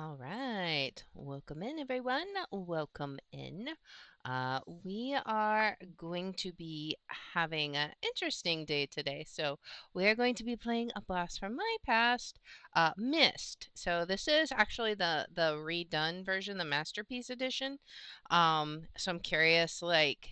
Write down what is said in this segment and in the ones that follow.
All right. Welcome in, everyone. Welcome in. We are going to be having an interesting day today. So, we are going to be playing a blast from my past, Myst. So, this is actually the redone version, the Masterpiece Edition. So I'm curious, like,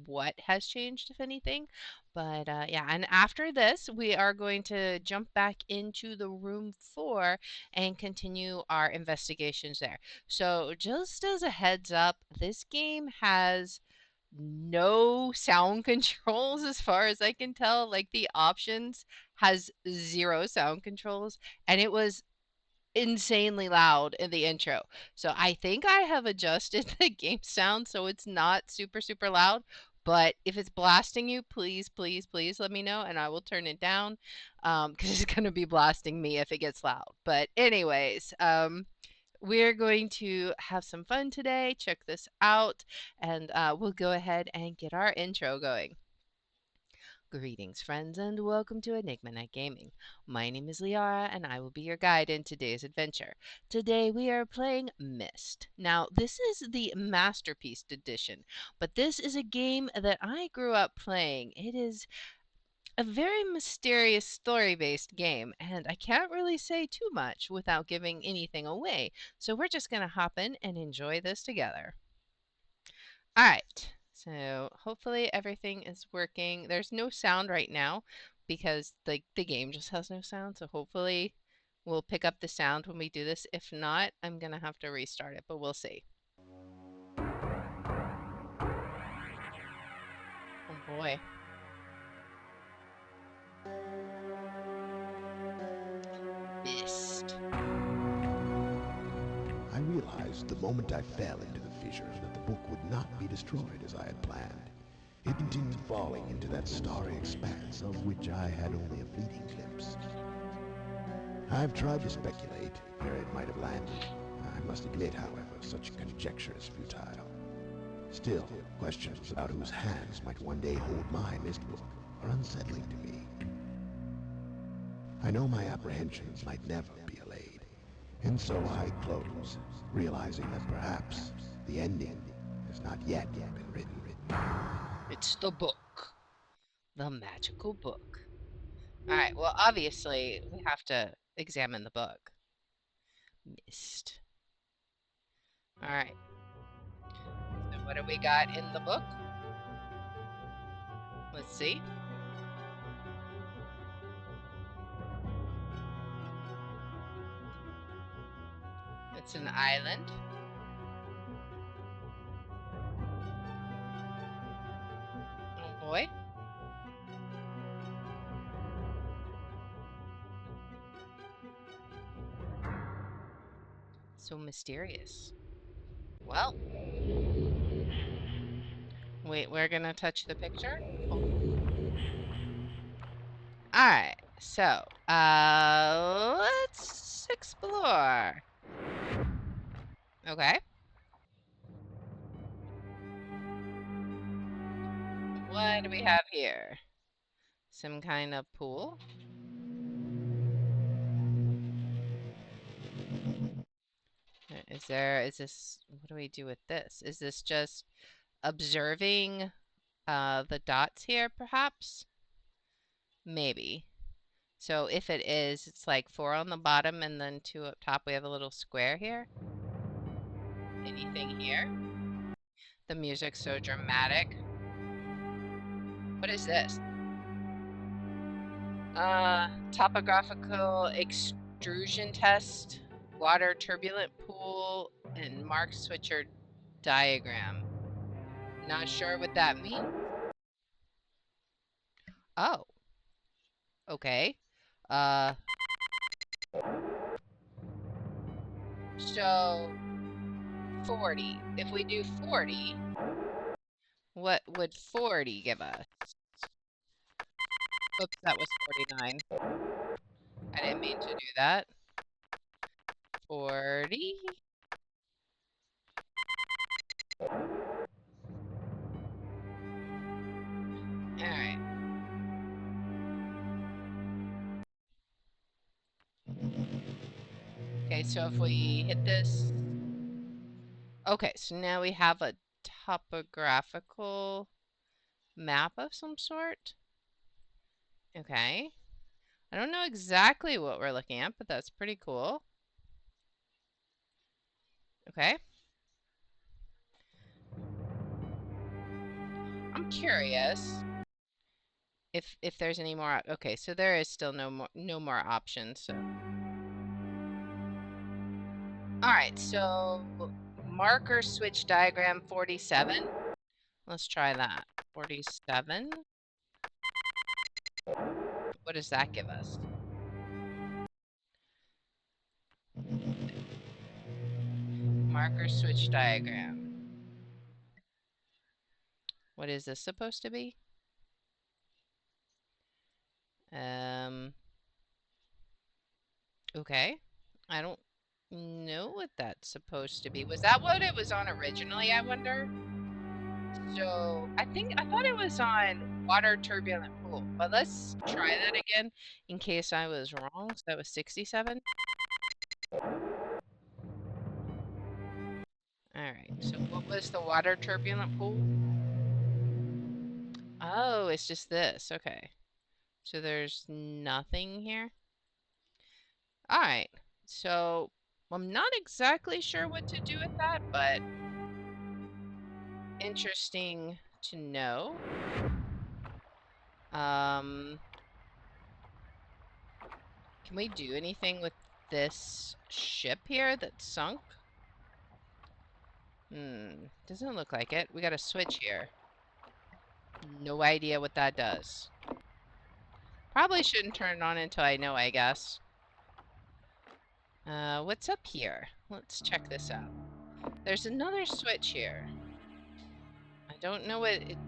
what has changed, if anything. But yeah, and after this, we are going to jump back into the room 4 and continue our investigations there. So, just as a heads up, this game has no sound controls as far as I can tell. Like, the options has 0 sound controls, and it was insanely loud in the intro. So I think I have adjusted the game sound so it's not super, super loud. But if it's blasting you, please, please, please let me know and I will turn it down because it's going to be blasting me if it gets loud. But anyways, we're going to have some fun today. Check this out and we'll go ahead and get our intro going. Greetings, friends, and welcome to Enigma Night Gaming. My name is Liara, and I will be your guide in today's adventure. Today we are playing Myst. Now, this is the Masterpiece Edition, but this is a game that I grew up playing. It is a very mysterious story-based game, and I can't really say too much without giving anything away, so we're just going to hop in and enjoy this together. All right. So hopefully everything is working. There's no sound right now because the game just has no sound. So hopefully we'll pick up the sound when we do this. If not, I'm gonna have to restart it, but we'll see. Oh boy. Myst. I realized the moment I fell into the fissure that the book would not be destroyed as I had planned. It continued falling into that starry expanse of which I had only a fleeting glimpse. I've tried to speculate where it might have landed. I must admit, however, such conjecture is futile. Still, questions about whose hands might one day hold my Myst book are unsettling to me. I know my apprehensions might never be allayed, and so I close, realizing that perhaps the ending has not yet been written. It's the book. The magical book. All right. Well, obviously we have to examine the book. Myst. All right. So what do we got in the book? Let's see. It's an island. Oh boy. So mysterious. Well, wait, we're gonna touch the picture. All right, so let's explore. Okay. What do we have here? Some kind of pool. Is this, what do we do with this? Is this just observing the dots here, perhaps? Maybe. So if it is, it's like 4 on the bottom and then 2 up top. We have a little square here. Anything here? The music's so dramatic. What is this? Topographical extrusion test, water turbulent pool, and Mark Switcher diagram. Not sure what that means. Oh, okay. Uh, so 40. If we do 40, what would 40 give us? Oops, that was 49. I didn't mean to do that. 40. Alright. Okay, right, so if we hit this. Okay, so now we have a topographical map of some sort. Okay. I don't know exactly what we're looking at, but that's pretty cool. Okay. I'm curious if there's any more. Okay, so there is still no more options. So, all right. So marker switch diagram 47. Let's try that. 47. What does that give us? Marker switch diagram. What is this supposed to be? Um. Okay. I don't know what that's supposed to be. Was that what it was on originally, I wonder? So I thought it was on water turbulent pool, but let's try that again in case I was wrong. So that was 67. All right. So what was the water turbulent pool? Oh, it's just this. Okay. So there's nothing here. All right. So I'm not exactly sure what to do with that, but interesting to know. Um, can we do anything with this ship here that's sunk? Doesn't look like it. We got a switch here. No idea what that does. Probably shouldn't turn it on until I know, I guess. What's up here? Let's check this out. There's another switch here. I don't know what it...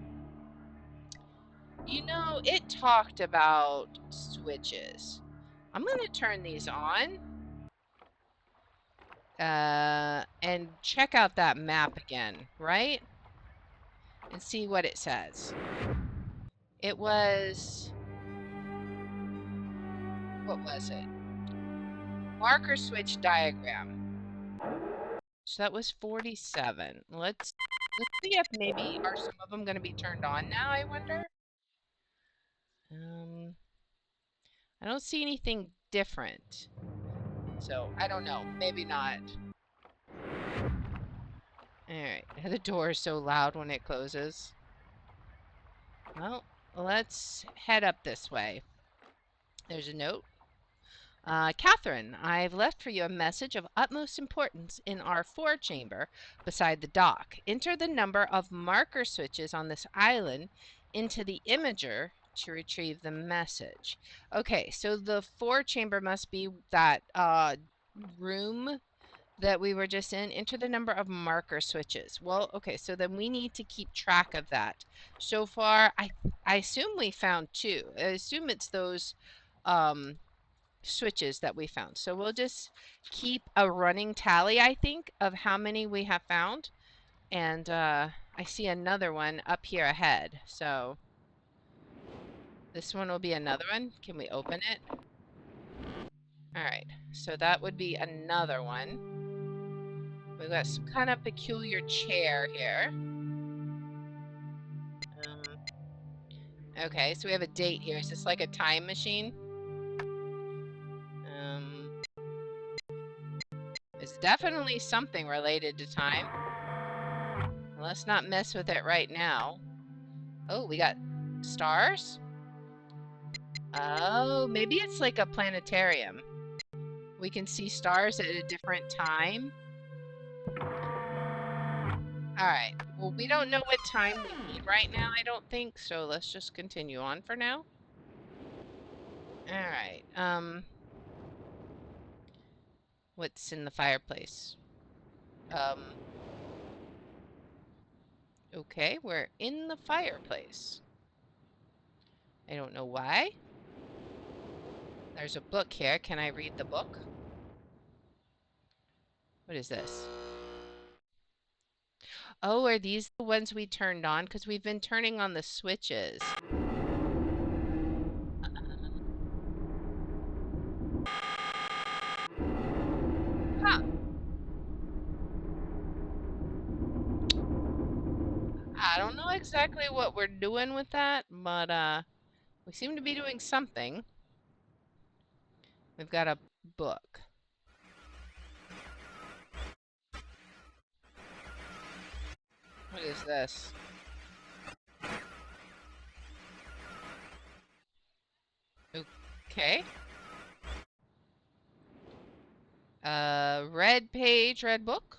You know, it talked about switches. I'm going to turn these on. And check out that map again, right? And see what it says. It was... What was it? Marker switch diagram. So that was 47. Let's see if maybe are some of them going to be turned on now, I wonder. I don't see anything different. So, I don't know. Maybe not. Alright. The door is so loud when it closes. Well, let's head up this way. There's a note. Catherine, I've left for you a message of utmost importance in our four-chamber beside the dock. Enter the number of marker switches on this island into the imager to retrieve the message. Okay, so the four-chamber must be that room that we were just in. Enter the number of marker switches. Well, okay, so then we need to keep track of that. So far, I assume we found two. I assume it's those switches that we found. So we'll just keep a running tally, I think, of how many we have found. And I see another one up here ahead. So this one will be another one. Can we open it? All right. So that would be another one. We've got some kind of peculiar chair here. Okay, so we have a date here. Is this like a time machine? It's definitely something related to time. Let's not mess with it right now. Oh, we got stars? Oh, maybe it's like a planetarium. We can see stars at a different time. Alright, well, we don't know what time we need right now, I don't think, so let's just continue on for now. Alright, what's in the fireplace? Okay, we're in the fireplace. I don't know why. There's a book here. Can I read the book? What is this? Oh, are these the ones we turned on? Because we've been turning on the switches. Huh. I don't know exactly what we're doing with that, but we seem to be doing something. We've got a book. What is this? Okay. Red page, red book.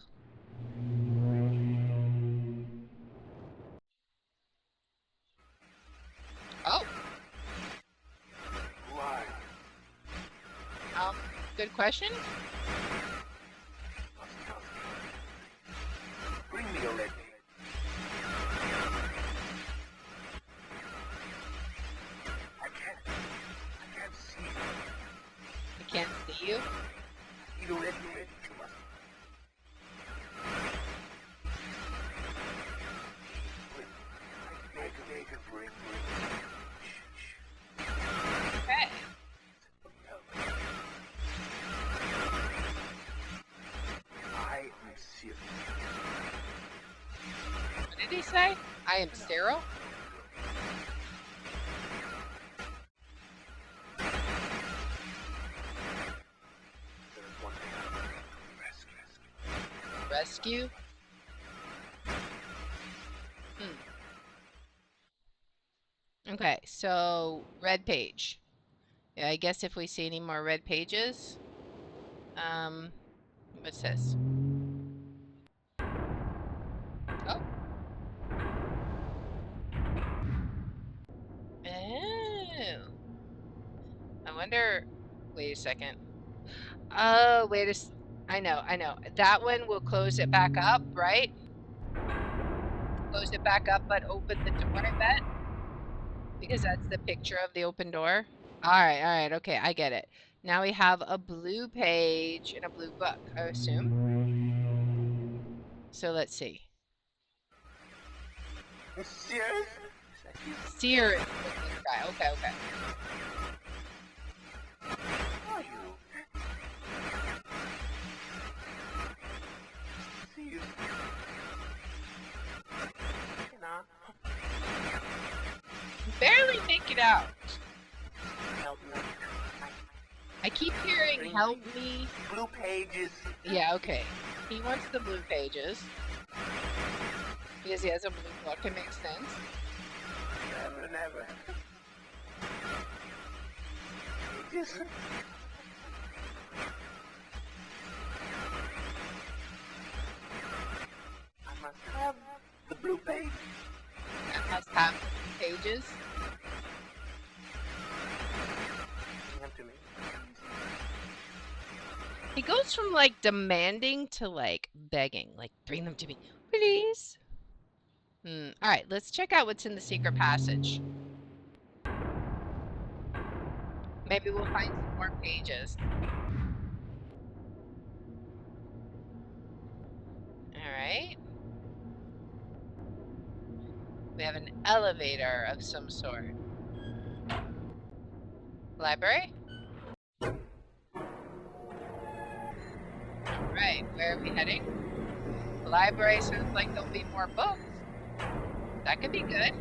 Oh, Why? good question. Bring me a red. I can't see. I can't see you. You don't let me read too much. Beg, bring. Okay. I am serious. What did he say? I am Cyril. There's one thing I rescue. Rescue. Okay, so red page. Yeah, I guess if we see any more red pages. What's this? Oh. Oh. I wonder. Wait a second. Oh, I know. That one will close it back up, right? Close it back up, but open the door, I bet. Because that's the picture of the open door. All right, okay, I get it. Now we have a blue page and a blue book, I assume. So let's see. Serious? Serious looking guy. Okay. Are you? See you. Barely make it out. Help me. I keep hearing help me. Blue pages. Yeah, okay. He wants the blue pages. Because he has a blue book, it makes sense. Never. Just... I must have the blue page. I must have the blue pages. Bring them to me. He goes from like demanding to like begging, like bring them to me, please. All right, let's check out what's in the secret passage. Maybe we'll find some more pages. All right. We have an elevator of some sort. Library? All right, where are we heading? The library sounds like there'll be more books. That could be good.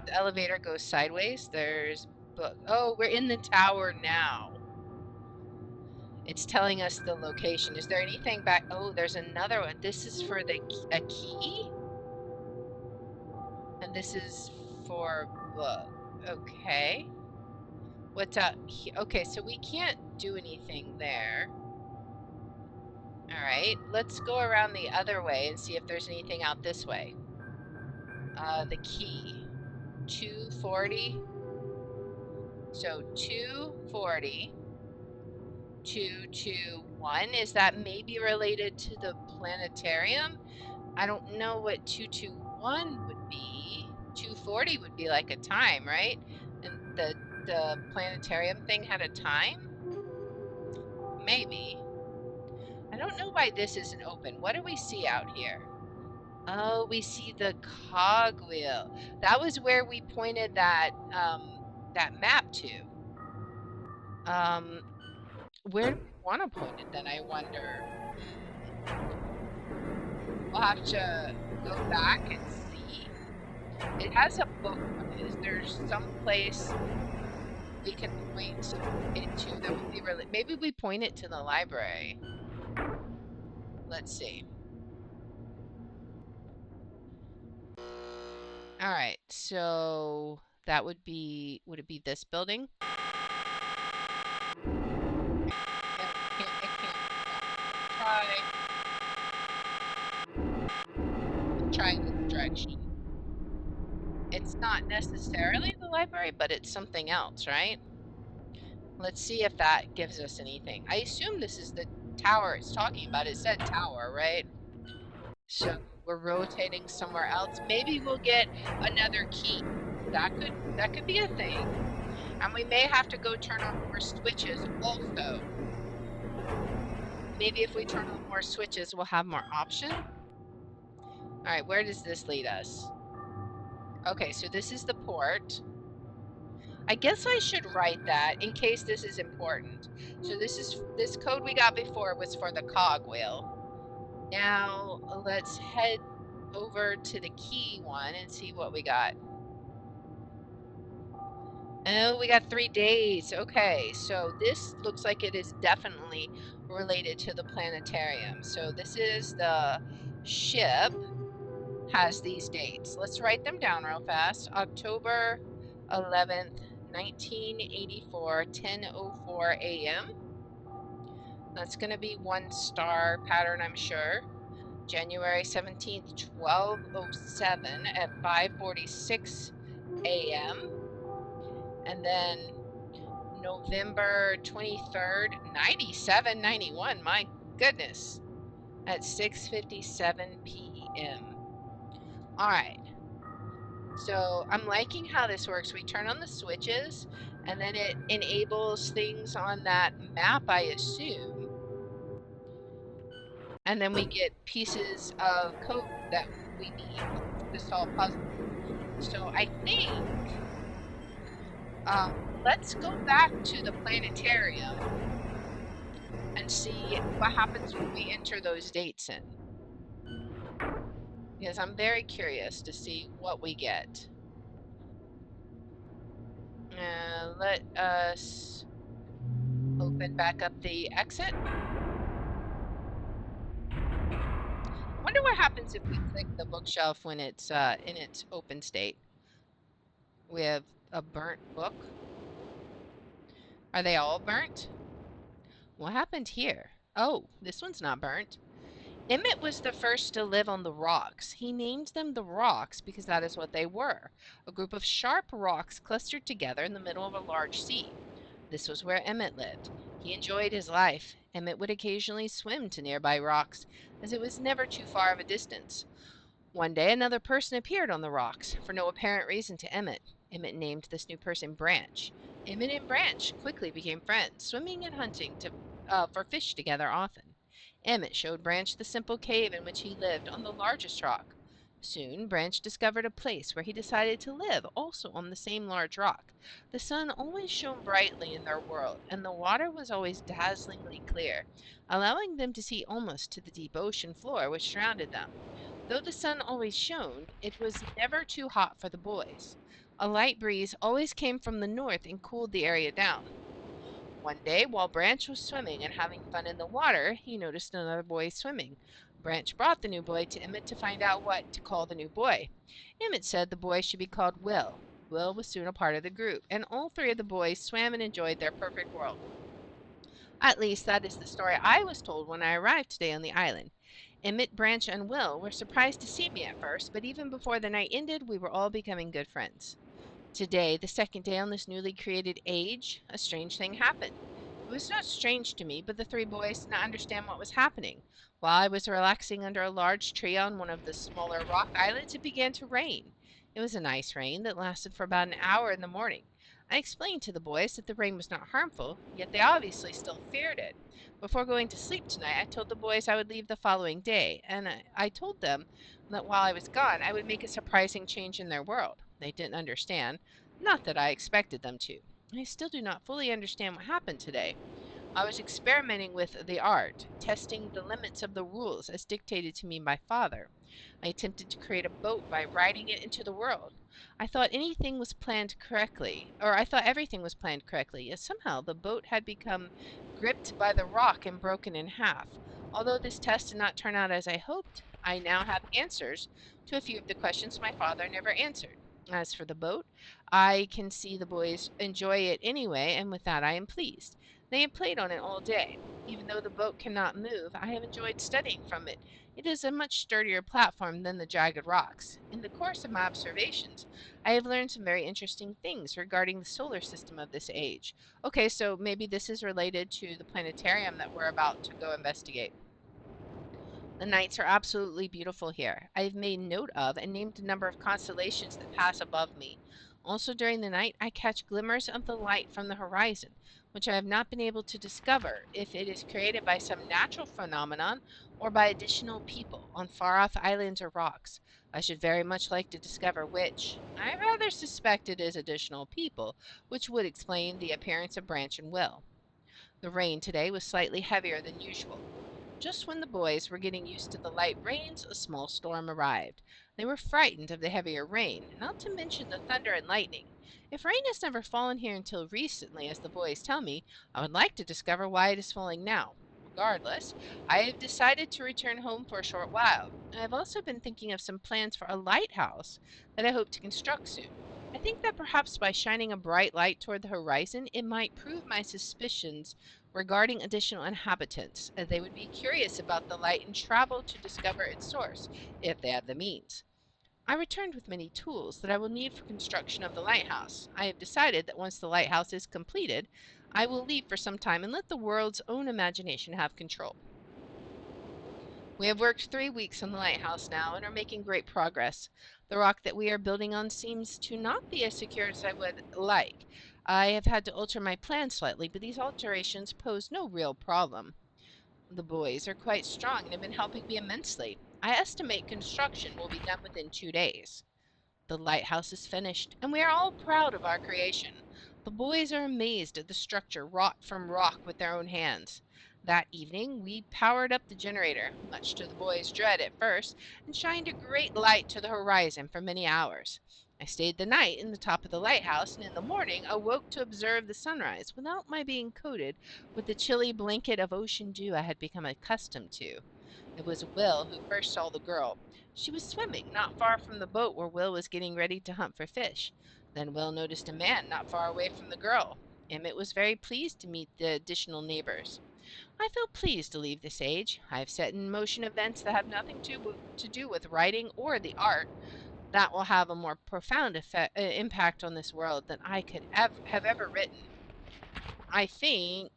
The elevator goes sideways. There's book. Oh, we're in the tower now. It's telling us the location. Is there anything back? Oh, there's another one. This is for a key? And this is for book. Okay. What's out here? Okay, so we can't do anything there. All right, let's go around the other way and see if there's anything out this way. The key. 240. So 240. 221. Is that maybe related to the planetarium? I don't know what 221 would be. 240 would be like a time, right? And the planetarium thing had a time? Maybe. I don't know why this isn't open. What do we see out here? Oh, we see the cogwheel. That was where we pointed that that map to. Um, where do we want to point it then, I wonder? Hmm. We'll have to go back and see. It has a bookmark. Is there some place we can point it to that would be really, maybe we point it to the library. Let's see. All right, so that would it be this building? No, it can't be that. Let's try this direction. It's not necessarily the library, but it's something else, right? Let's see if that gives us anything. I assume this is the tower it's talking about. It said tower, right? So we're rotating somewhere else. Maybe we'll get another key. That could be a thing. And we may have to go turn on more switches also. Maybe if we turn on more switches, we'll have more options. All right, where does this lead us? Okay, so this is the port. I guess I should write that in case this is important. So this code we got before was for the cogwheel. Now let's head over to the key one and see what we got. Oh, we got 3 days. Okay, so this looks like it is definitely related to the planetarium. So this is the ship has these dates. Let's write them down real fast. October 11th, 1984, 10:04 a.m. That's going to be 1 star pattern, I'm sure. January 17th, 12:07 at 5:46 a.m. And then November 23rd, 9791. My goodness. At 6:57 p.m. All right. So I'm liking how this works. We turn on the switches and then it enables things on that map, I assume. And then we get pieces of code that we need to solve puzzles. So I think let's go back to the planetarium and see what happens when we enter those dates in. Because I'm very curious to see what we get. Let us open back up the exit. Wonder what happens if we click the bookshelf when it's in its open state. We have a burnt book. Are they all burnt? What happened here? Oh, this one's not burnt. Emmett was the first to live on the rocks. He named them the rocks because that is what they were, a group of sharp rocks clustered together in the middle of a large sea. This was where Emmett lived. He enjoyed his life. Emmett would occasionally swim to nearby rocks, as it was never too far of a distance. One day another person appeared on the rocks, for no apparent reason to Emmett. Emmett named this new person Branch. Emmett and Branch quickly became friends, swimming and hunting for fish together often. Emmett showed Branch the simple cave in which he lived on the largest rock. Soon Branch discovered a place where he decided to live, also on the same large rock. The sun always shone brightly in their world, and the water was always dazzlingly clear, allowing them to see almost to the deep ocean floor which surrounded them. Though the sun always shone, it was never too hot for the boys. A light breeze always came from the north and cooled the area down. One day, while Branch was swimming and having fun in the water, he noticed another boy swimming. Branch brought the new boy to Emmett to find out what to call the new boy. Emmett said the boy should be called Will. Will was soon a part of the group, and all 3 of the boys swam and enjoyed their perfect world. At least that is the story I was told when I arrived today on the island. Emmett, Branch, and Will were surprised to see me at first, but even before the night ended, we were all becoming good friends. Today, the second day on this newly created age, a strange thing happened. It was not strange to me, but the 3 boys did not understand what was happening. While I was relaxing under a large tree on one of the smaller rock islands, it began to rain. It was a nice rain that lasted for about an hour in the morning. I explained to the boys that the rain was not harmful, yet they obviously still feared it. Before going to sleep tonight, I told the boys I would leave the following day, and I told them that while I was gone, I would make a surprising change in their world. They didn't understand, not that I expected them to. I still do not fully understand what happened today. I was experimenting with the art, testing the limits of the rules as dictated to me by father. I attempted to create a boat by riding it into the world. I thought everything was planned correctly, yet somehow the boat had become gripped by the rock and broken in half. Although this test did not turn out as I hoped, I now have answers to a few of the questions my father never answered. As for the boat, I can see the boys enjoy it anyway, and with that I am pleased. They have played on it all day. Even though the boat cannot move, I have enjoyed studying from it. It is a much sturdier platform than the jagged rocks. In the course of my observations, I have learned some very interesting things regarding the solar system of this age. Okay, so maybe this is related to the planetarium that we're about to go investigate. The nights are absolutely beautiful here. I have made note of and named a number of constellations that pass above me. Also during the night, I catch glimmers of the light from the horizon, which I have not been able to discover if it is created by some natural phenomenon or by additional people on far off islands or rocks. I should very much like to discover which. I rather suspect it is additional people, which would explain the appearance of Branch and Will. The rain today was slightly heavier than usual. Just when the boys were getting used to the light rains, a small storm arrived. They were frightened of the heavier rain, not to mention the thunder and lightning. If rain has never fallen here until recently, as the boys tell me, I would like to discover why it is falling now. Regardless, I have decided to return home for a short while. I have also been thinking of some plans for a lighthouse that I hope to construct soon. I think that perhaps by shining a bright light toward the horizon, it might prove my suspicions regarding additional inhabitants, as they would be curious about the light and travel to discover its source, if they have the means. I returned with many tools that I will need for construction of the lighthouse. I have decided that once the lighthouse is completed, I will leave for some time and let the world's own imagination have control. We have worked 3 weeks on the lighthouse now and are making great progress. The rock that we are building on seems to not be as secure as I would like. I have had to alter my plan slightly, but these alterations pose no real problem. The boys are quite strong and have been helping me immensely. I estimate construction will be done within 2 days. The lighthouse is finished, and we are all proud of our creation. The boys are amazed at the structure wrought from rock with their own hands. That evening, we powered up the generator, much to the boys' dread at first, and shined a great light to the horizon for many hours. I stayed the night in the top of the lighthouse, and in the morning awoke to observe the sunrise without my being coated with the chilly blanket of ocean dew I had become accustomed to. It was Will who first saw the girl. She was swimming not far from the boat where Will was getting ready to hunt for fish. Then Will noticed a man not far away from the girl. Emmett was very pleased to meet the additional neighbors. I feel pleased to leave this age. I have set in motion events that have nothing to do with writing or the art that will have a more profound impact on this world than I could have ever written. I think,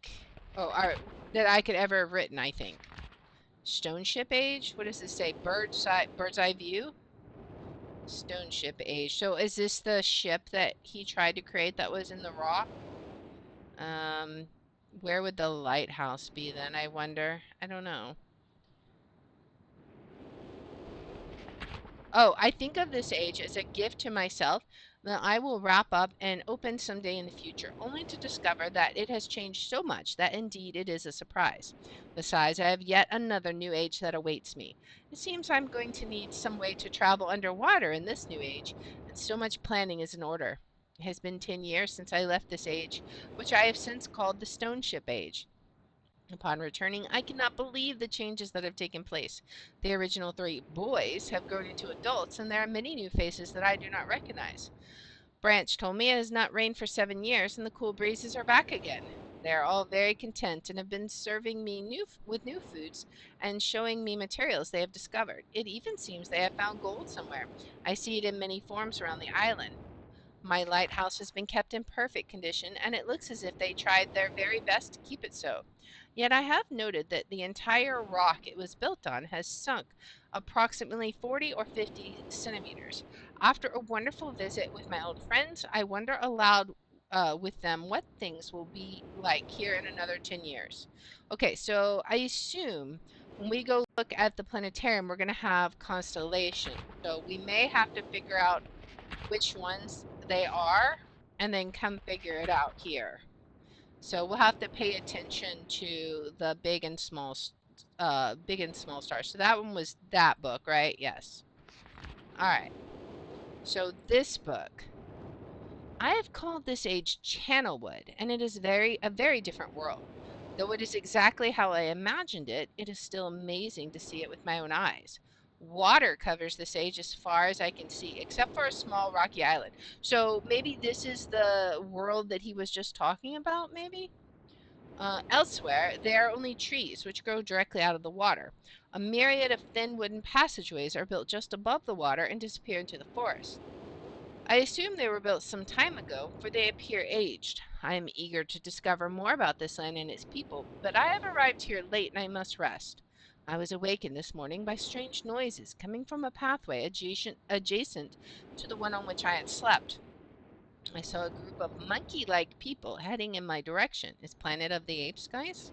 oh, that I could ever have written, I think. Stone ship age? What does this say? Bird's eye view? Stone ship age. So is this the ship that he tried to create that was in the rock? Um, where would the lighthouse be then, I wonder? I don't know. Oh, I think of this age as a gift to myself that I will wrap up and open someday in the future, only to discover that it has changed so much that indeed it is a surprise. Besides, I have yet another new age that awaits me. It seems I'm going to need some way to travel underwater in this new age, and so much planning is in order. It has been 10 years since I left this age, which I have since called the Stone Ship Age. Upon returning, I cannot believe the changes that have taken place. The original three boys have grown into adults, and there are many new faces that I do not recognize. Branch told me it has not rained for 7 years, and the cool breezes are back again. They are all very content and have been serving me with new foods and showing me materials they have discovered. It even seems they have found gold somewhere. I see it in many forms around the island. My lighthouse has been kept in perfect condition, and it looks as if they tried their very best to keep it so. Yet I have noted that the entire rock it was built on has sunk approximately 40 or 50 centimeters. After a wonderful visit with my old friends, I wonder aloud with them what things will be like here in another 10 years. Okay, so I assume when we go look at the planetarium, we're going to have constellations. So we may have to figure out which ones they are and then come figure it out here. So we'll have to pay attention to the big and small stars. So that one was that book, right? Yes. All right. So this book, I have called this age Channelwood, and it is a very different world. Though it is exactly how I imagined it, it is still amazing to see it with my own eyes. Water covers this age as far as I can see, except for a small rocky island. So maybe this is the world that he was just talking about, maybe? Elsewhere, there are only trees which grow directly out of the water. A myriad of thin wooden passageways are built just above the water and disappear into the forest. I assume they were built some time ago, for they appear aged. I am eager to discover more about this land and its people, but I have arrived here late and I must rest. I was awakened this morning by strange noises coming from a pathway adjacent to the one on which I had slept. I saw a group of monkey-like people heading in my direction. Is Planet of the Apes, guys?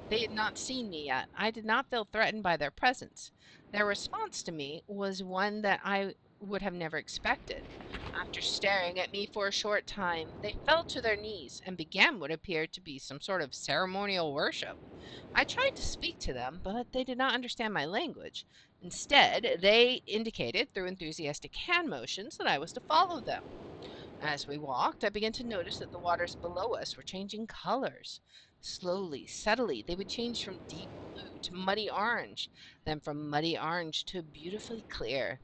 They had not seen me yet. I did not feel threatened by their presence. Their response to me was one that I would have never expected. After staring at me for a short time, they fell to their knees and began what appeared to be some sort of ceremonial worship. I tried to speak to them, but they did not understand my language. Instead, they indicated through enthusiastic hand motions that I was to follow them. As we walked, I began to notice that the waters below us were changing colors. Slowly, subtly, they would change from deep blue to muddy orange, then from muddy orange to beautifully clear.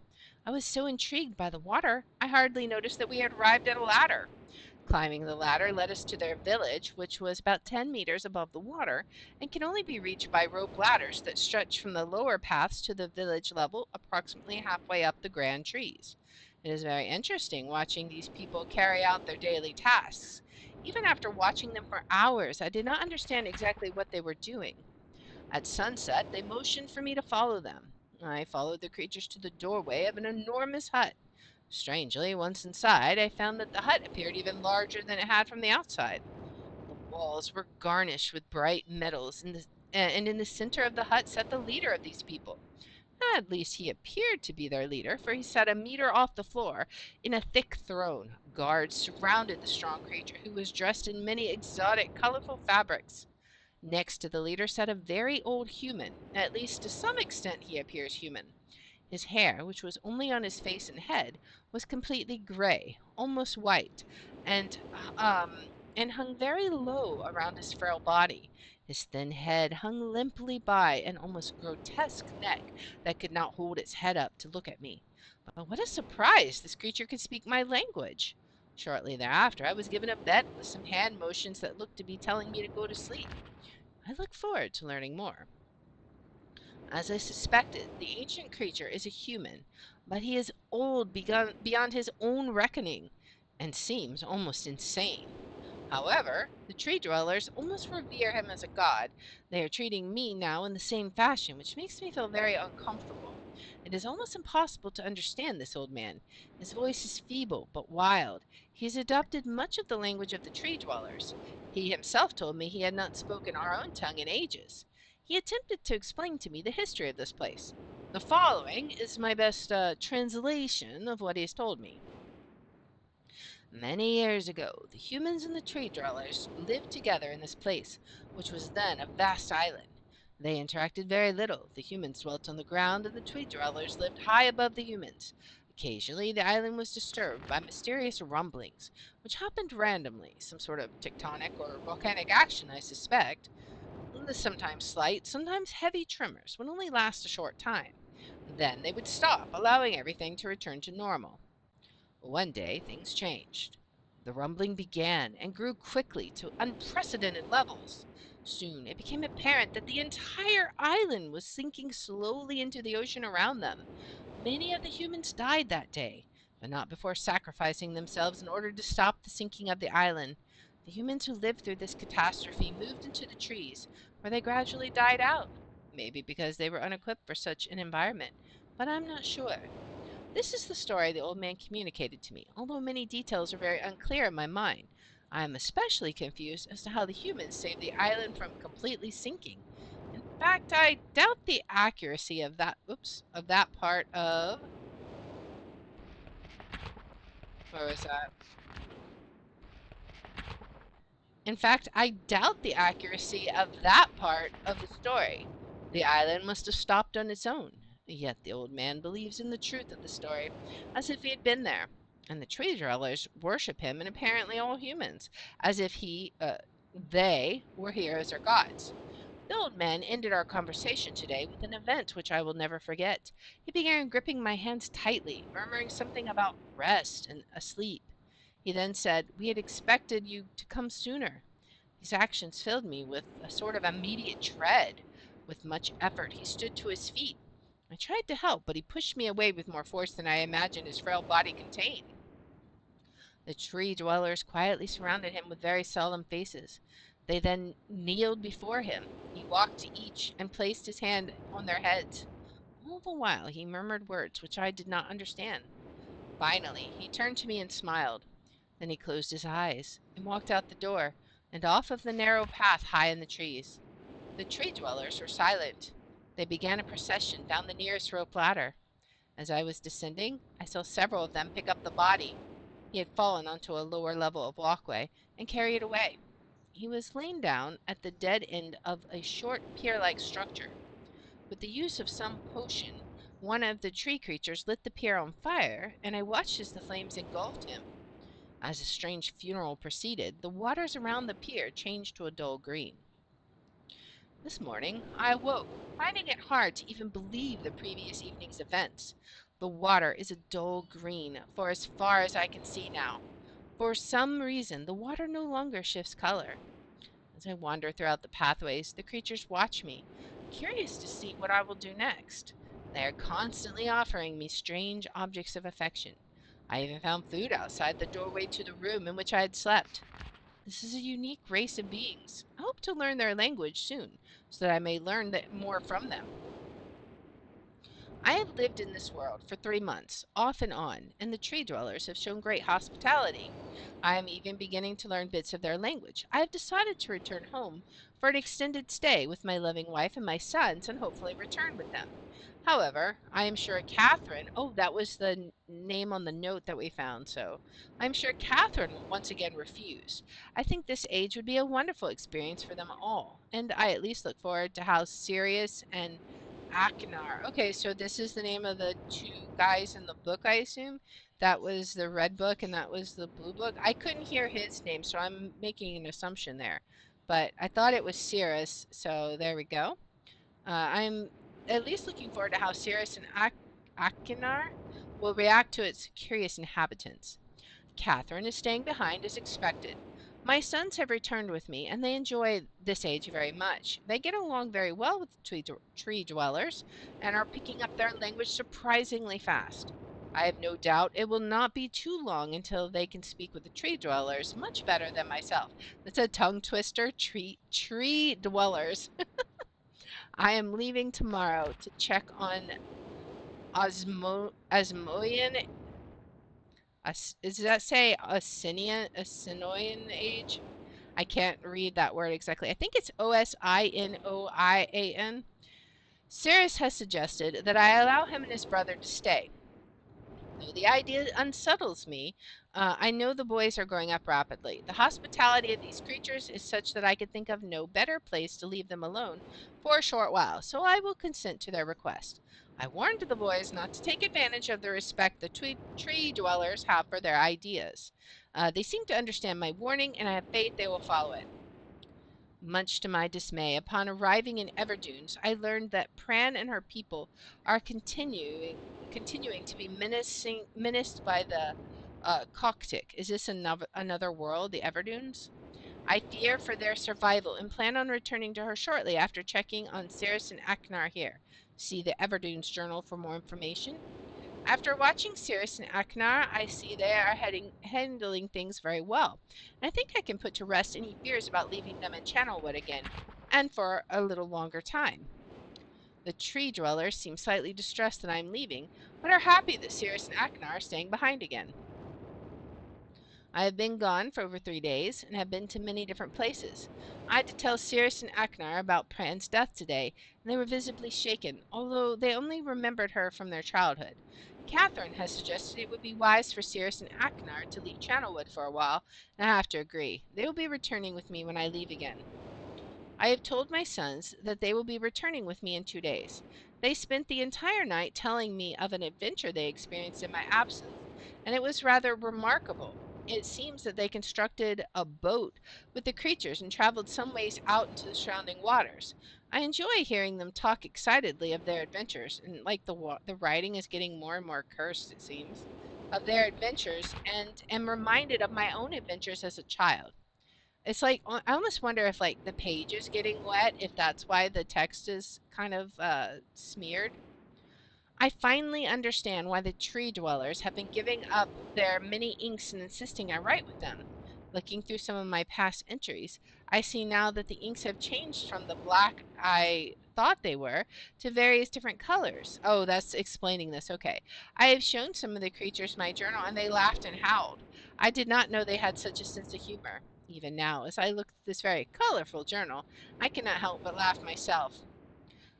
I was so intrigued by the water, I hardly noticed that we had arrived at a ladder. Climbing the ladder led us to their village, which was about 10 meters above the water and can only be reached by rope ladders that stretch from the lower paths to the village level, approximately halfway up the grand trees. It is very interesting watching these people carry out their daily tasks. Even after watching them for hours, I did not understand exactly what they were doing. At sunset, they motioned for me to follow them. I followed the creatures to the doorway of an enormous hut. Strangely, once inside, I found that the hut appeared even larger than it had from the outside. The walls were garnished with bright metals, and in the center of the hut sat the leader of these people. At least he appeared to be their leader, for he sat a meter off the floor in a thick throne. Guards surrounded the strong creature, who was dressed in many exotic, colorful fabrics. Next to the leader sat a very old human. At least to some extent he appears human. His hair, which was only on his face and head, was completely gray, almost white, and and hung very low around his frail body. His thin head hung limply by an almost grotesque neck that could not hold its head up to look at me. But what a surprise! This creature could speak my language. Shortly thereafter, I was given a bed with some hand motions that looked to be telling me to go to sleep. I look forward to learning more. As I suspected, the ancient creature is a human, but he is old beyond his own reckoning, and seems almost insane. However, the tree dwellers almost revere him as a god. They are treating me now in the same fashion, which makes me feel very uncomfortable. It is almost impossible to understand this old man. His voice is feeble but wild. He has adopted much of the language of the tree dwellers. He himself told me he had not spoken our own tongue in ages. He attempted to explain to me the history of this place. The following is my best translation of what he has told me. Many years ago, the humans and the tree dwellers lived together in this place, which was then a vast island. They interacted very little. The humans dwelt on the ground, and the tree dwellers lived high above the humans. Occasionally, the island was disturbed by mysterious rumblings, which happened randomly, some sort of tectonic or volcanic action, I suspect. Sometimes slight, sometimes heavy tremors would only last a short time. Then they would stop, allowing everything to return to normal. One day, things changed. The rumbling began and grew quickly to unprecedented levels. Soon, it became apparent that the entire island was sinking slowly into the ocean around them. Many of the humans died that day, but not before sacrificing themselves in order to stop the sinking of the island. The humans who lived through this catastrophe moved into the trees, where they gradually died out. Maybe because they were unequipped for such an environment, but I'm not sure. This is the story the old man communicated to me, although many details are very unclear in my mind. I am especially confused as to how the humans saved the island from completely sinking. In fact, I doubt the accuracy of that part of where was that? In fact, I doubt the accuracy of that part of the story. The island must have stopped on its own. Yet the old man believes in the truth of the story, as if he had been there. And the tree dwellers worship him, and apparently all humans, as if they were heroes or gods. The old man ended our conversation today with an event which I will never forget. He began gripping my hands tightly, murmuring something about rest and asleep. He then said, "We had expected you to come sooner." These actions filled me with a sort of immediate dread. With much effort, he stood to his feet. I tried to help, but he pushed me away with more force than I imagined his frail body contained. The tree dwellers quietly surrounded him with very solemn faces. They then kneeled before him. He walked to each and placed his hand on their heads. All the while he murmured words which I did not understand. Finally, he turned to me and smiled. Then he closed his eyes and walked out the door and off of the narrow path high in the trees. The tree dwellers were silent. They began a procession down the nearest rope ladder. As I was descending, I saw several of them pick up the body. He had fallen onto a lower level of walkway and carry it away. He was laid down at the dead end of a short pier-like structure. With the use of some potion, one of the tree creatures lit the pier on fire, and I watched as the flames engulfed him. As the strange funeral proceeded, the waters around the pier changed to a dull green. This morning I awoke, finding it hard to even believe the previous evening's events. The water is a dull green for as far as I can see now. For some reason, the water no longer shifts color. As I wander throughout the pathways, the creatures watch me, curious to see what I will do next. They are constantly offering me strange objects of affection. I even found food outside the doorway to the room in which I had slept. This is a unique race of beings. I hope to learn their language soon, so that I may learn more from them. I have lived in this world for 3 months, off and on, and the tree dwellers have shown great hospitality. I am even beginning to learn bits of their language. I have decided to return home for an extended stay with my loving wife and my sons and hopefully return with them. However, I am sure Catherine, oh, that was the name on the note that we found, so I'm sure Catherine will once again refuse. I think this age would be a wonderful experience for them all, and I at least look forward to how Sirius and Akinar. Okay, so this is the name of the two guys in the book, I assume. That was the red book and that was the blue book. I couldn't hear his name, so I'm making an assumption there. But I thought it was Cirrus, so there we go. I'm at least looking forward to how Cirrus and Akinar will react to its curious inhabitants. Catherine is staying behind as expected. My sons have returned with me, and they enjoy this age very much. They get along very well with tree dwellers and are picking up their language surprisingly fast. I have no doubt it will not be too long until they can speak with the tree dwellers much better than myself. That's a tongue twister. Tree dwellers. I am leaving tomorrow to check on Osmoian. Does that say Asinoian age? I can't read that word exactly. I think it's Osinoian. Sirius has suggested that I allow him and his brother to stay. Though the idea unsettles me, I know the boys are growing up rapidly. The hospitality of these creatures is such that I could think of no better place to leave them alone for a short while, so I will consent to their request. I warned the boys not to take advantage of the respect the tree dwellers have for their ideas. They seem to understand my warning, and I have faith they will follow it. Much to my dismay, upon arriving in Everdunes, I learned that Pran and her people are continuing to be menaced by the Coctic. Is this another world, the Everdunes? I fear for their survival and plan on returning to her shortly after checking on Cirrus and Aknar here. See the Everdunes journal for more information. After watching Sirius and Aknar, I see they are handling things very well. And I think I can put to rest any fears about leaving them in Channelwood again, and for a little longer time. The tree dwellers seem slightly distressed that I am leaving, but are happy that Sirius and Aknar are staying behind again. I have been gone for over 3 days, and have been to many different places. I had to tell Sirius and Aknar about Pran's death today, and they were visibly shaken, although they only remembered her from their childhood. Catherine has suggested it would be wise for Cirrus and Aknar to leave Channelwood for a while, and I have to agree. They will be returning with me when I leave again. I have told my sons that they will be returning with me in 2 days. They spent the entire night telling me of an adventure they experienced in my absence, and it was rather remarkable. It seems that they constructed a boat with the creatures and traveled some ways out into the surrounding waters. I enjoy hearing them talk excitedly of their adventures, and like the writing is getting more and more cursed, it seems, of their adventures, and am reminded of my own adventures as a child. It's like I almost wonder if like the page is getting wet, if that's why the text is kind of smeared. I finally understand why the tree dwellers have been giving up their many inks and insisting I write with them. Looking through some of my past entries, I see now that the inks have changed from the black I thought they were to various different colors. Oh, that's explaining this. Okay. I have shown some of the creatures my journal and they laughed and howled. I did not know they had such a sense of humor. Even now, as I look at this very colorful journal, I cannot help but laugh myself.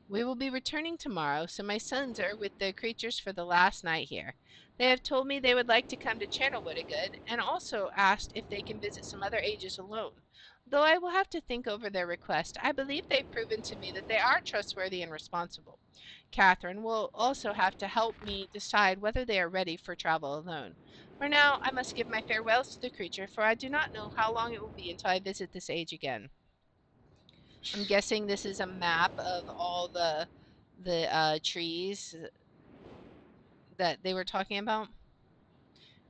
We will be returning tomorrow, so my sons are with the creatures for the last night here. They have told me they would like to come to Channelwood again, and also asked if they can visit some other ages alone. Though I will have to think over their request, I believe they've proven to me that they are trustworthy and responsible. Catherine will also have to help me decide whether they are ready for travel alone. For now, I must give my farewells to the creature, for I do not know how long it will be until I visit this age again. I'm guessing this is a map of all the trees that they were talking about.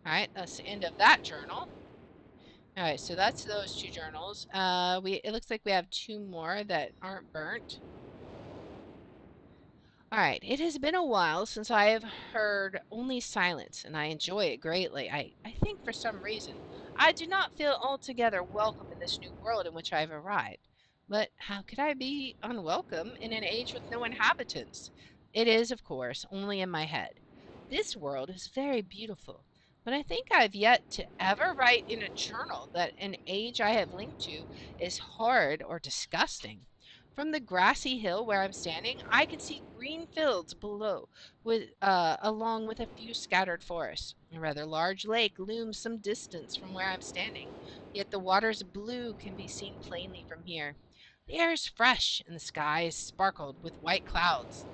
All right, that's the end of that journal. All right, so that's those two journals. It looks like we have two more that aren't burnt. All right, it has been a while since I have heard only silence, and I enjoy it greatly. I think for some reason I do not feel altogether welcome in this new world in which I have arrived. But how could I be unwelcome in an age with no inhabitants? It is, of course, only in my head. This world is very beautiful, but I think I have yet to ever write in a journal that an age I have linked to is horrid or disgusting. From the grassy hill where I'm standing, I can see green fields below, along with a few scattered forests. A rather large lake looms some distance from where I'm standing, yet the water's blue can be seen plainly from here. The air is fresh, and the sky is sparkled with white clouds.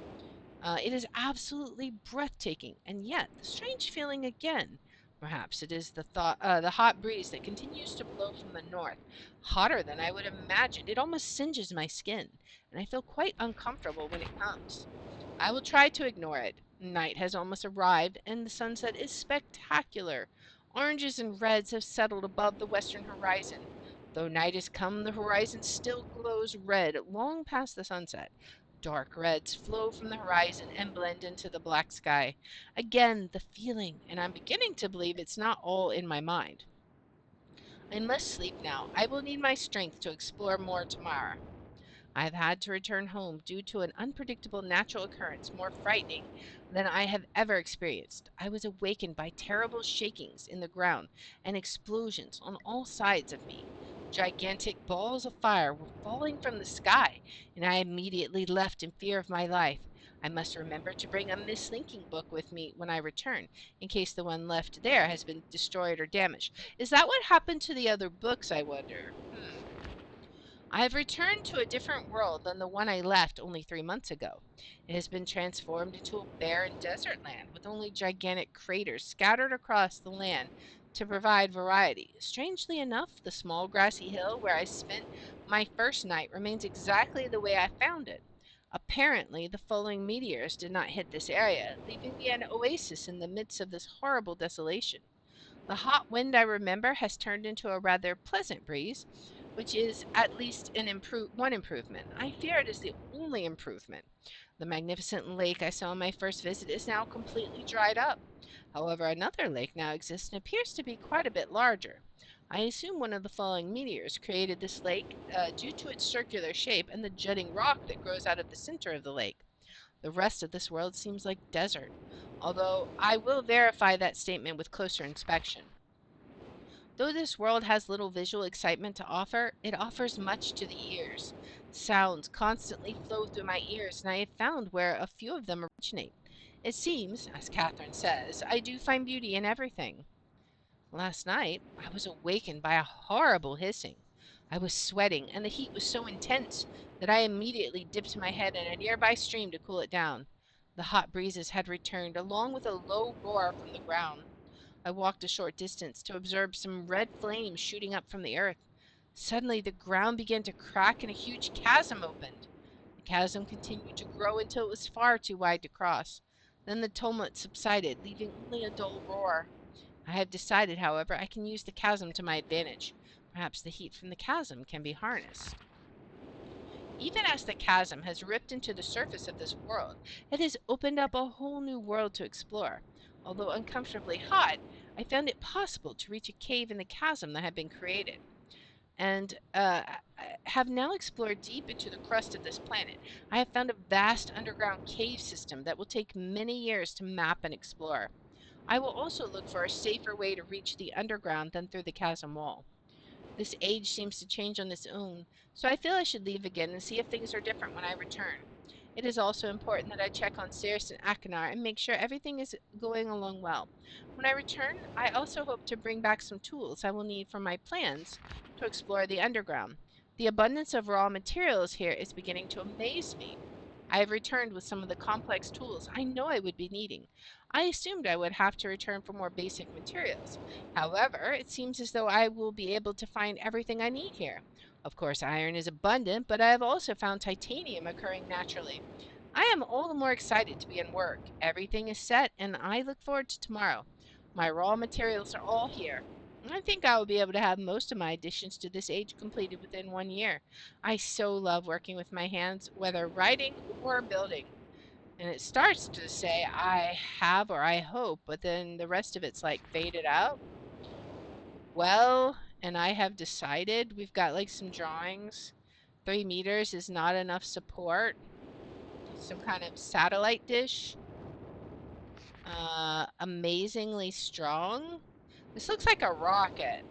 It is absolutely breathtaking, and yet the strange feeling again. Perhaps it is the hot breeze that continues to blow from the north, hotter than I would have imagined. It almost singes my skin, and I feel quite uncomfortable when it comes. I will try to ignore it. Night has almost arrived, and the sunset is spectacular. Oranges and reds have settled above the western horizon. Though night has come, the horizon still glows red long past the sunset. Dark reds flow from the horizon and blend into the black sky. Again, the feeling, and I'm beginning to believe it's not all in my mind. I must sleep now. I will need my strength to explore more tomorrow. I have had to return home due to an unpredictable natural occurrence more frightening than I have ever experienced. I was awakened by terrible shakings in the ground and explosions on all sides of me. Gigantic balls of fire were falling from the sky, and I immediately left in fear of my life. I must remember to bring a mislinking book with me when I return, in case the one left there has been destroyed or damaged. Is that what happened to the other books, I wonder? I have returned to a different world than the one I left only 3 months ago. It has been transformed into a barren desert land with only gigantic craters scattered across the land to provide variety. Strangely enough, the small grassy hill where I spent my first night remains exactly the way I found it. Apparently, the falling meteors did not hit this area, leaving me an oasis in the midst of this horrible desolation. The hot wind I remember has turned into a rather pleasant breeze, which is at least one improvement. I fear it is the only improvement. The magnificent lake I saw on my first visit is now completely dried up. However, another lake now exists and appears to be quite a bit larger. I assume one of the falling meteors created this lake due to its circular shape and the jutting rock that grows out of the center of the lake. The rest of this world seems like desert, although I will verify that statement with closer inspection. Though this world has little visual excitement to offer, it offers much to the ears. Sounds constantly flow through my ears, and I have found where a few of them originate. It seems, as Catherine says, I do find beauty in everything. Last night I was awakened by a horrible hissing. I was sweating, and the heat was so intense that I immediately dipped my head in a nearby stream to cool it down. The hot breezes had returned, along with a low roar from the ground. I walked a short distance to observe some red flames shooting up from the earth. Suddenly, the ground began to crack and a huge chasm opened. The chasm continued to grow until it was far too wide to cross. Then the tumult subsided, leaving only a dull roar. I have decided, however, I can use the chasm to my advantage. Perhaps the heat from the chasm can be harnessed. Even as the chasm has ripped into the surface of this world, it has opened up a whole new world to explore. Although uncomfortably hot, I found it possible to reach a cave in the chasm that had been created, and have now explored deep into the crust of this planet. I have found a vast underground cave system that will take many years to map and explore. I will also look for a safer way to reach the underground than through the chasm wall. This age seems to change on its own, so I feel I should leave again and see if things are different when I return. It is also important that I check on Cirrus and Akinar and make sure everything is going along well. When I return, I also hope to bring back some tools I will need for my plans to explore the underground. The abundance of raw materials here is beginning to amaze me. I have returned with some of the complex tools I know I would be needing. I assumed I would have to return for more basic materials. However, it seems as though I will be able to find everything I need here. Of course, iron is abundant, but I have also found titanium occurring naturally. I am all the more excited to be in work. Everything is set, and I look forward to tomorrow. My raw materials are all here. I think I will be able to have most of my additions to this age completed within 1 year. I so love working with my hands, whether writing or building. And it starts to say, I have or I hope, but then the rest of it's like faded out. Well, and I have decided we've got like some drawings. 3 meters is not enough support. Some kind of satellite dish. Amazingly strong. This looks like a rocket.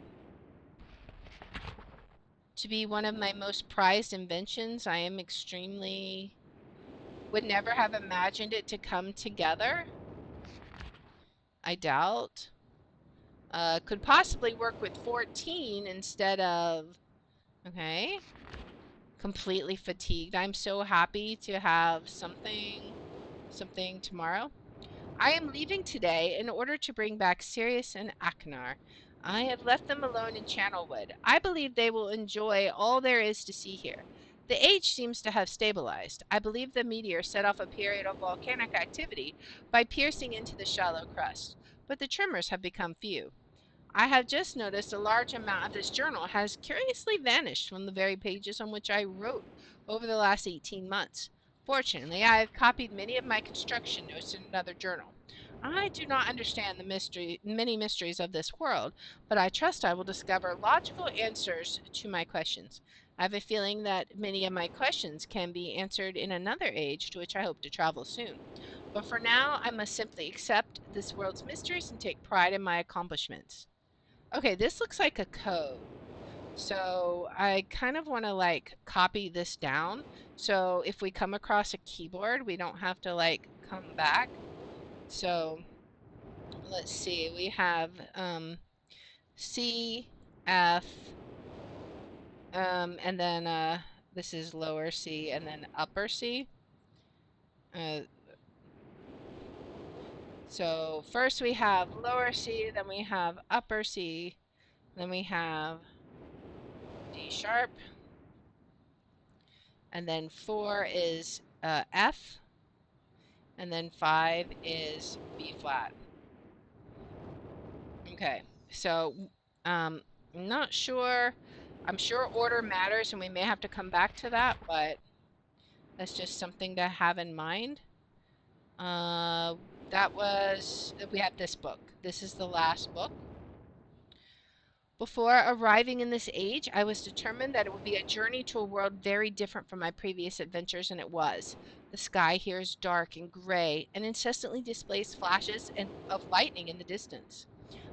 To be one of my most prized inventions, I am extremely. Would never have imagined it to come together. I doubt. Could possibly work with 14 instead of. Okay. Completely fatigued. I'm so happy to have something tomorrow. I am leaving today in order to bring back Sirius and Aknar. I have left them alone in Channelwood. I believe they will enjoy all there is to see here. The age seems to have stabilized. I believe the meteor set off a period of volcanic activity by piercing into the shallow crust, but the tremors have become few. I have just noticed a large amount of this journal has curiously vanished from the very pages on which I wrote over the last 18 months. Fortunately, I have copied many of my construction notes in another journal. I do not understand many mysteries of this world, but I trust I will discover logical answers to my questions. I have a feeling that many of my questions can be answered in another age to which I hope to travel soon. But for now, I must simply accept this world's mysteries and take pride in my accomplishments. Okay, this looks like a code. So I kind of want to like copy this down. So if we come across a keyboard, we don't have to like come back. So let's see. We have C, F, and then this is lower C and then upper C. Uh, so first we have lower C, then we have upper C, then we have D sharp, and then 4 is F, and then 5 is B flat. Okay, so um, I'm not sure. I'm sure order matters, and we may have to come back to that, but that's just something to have in mind. Uh, we have this book. This is the last book. Before arriving in this age, I was determined that it would be a journey to a world very different from my previous adventures, and it was. The sky here is dark and gray and incessantly displays flashes of lightning in the distance.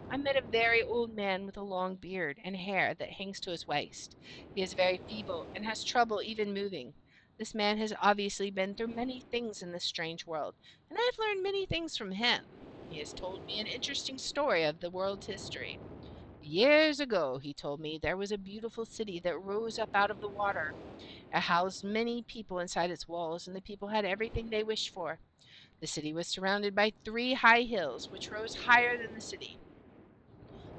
I met a very old man with a long beard and hair that hangs to his waist. He is very feeble and has trouble even moving. This man has obviously been through many things in this strange world, and I have learned many things from him. He has told me an interesting story of the world's history. Years ago, he told me, there was a beautiful city that rose up out of the water. It housed many people inside its walls, and the people had everything they wished for. The city was surrounded by three high hills, which rose higher than the city.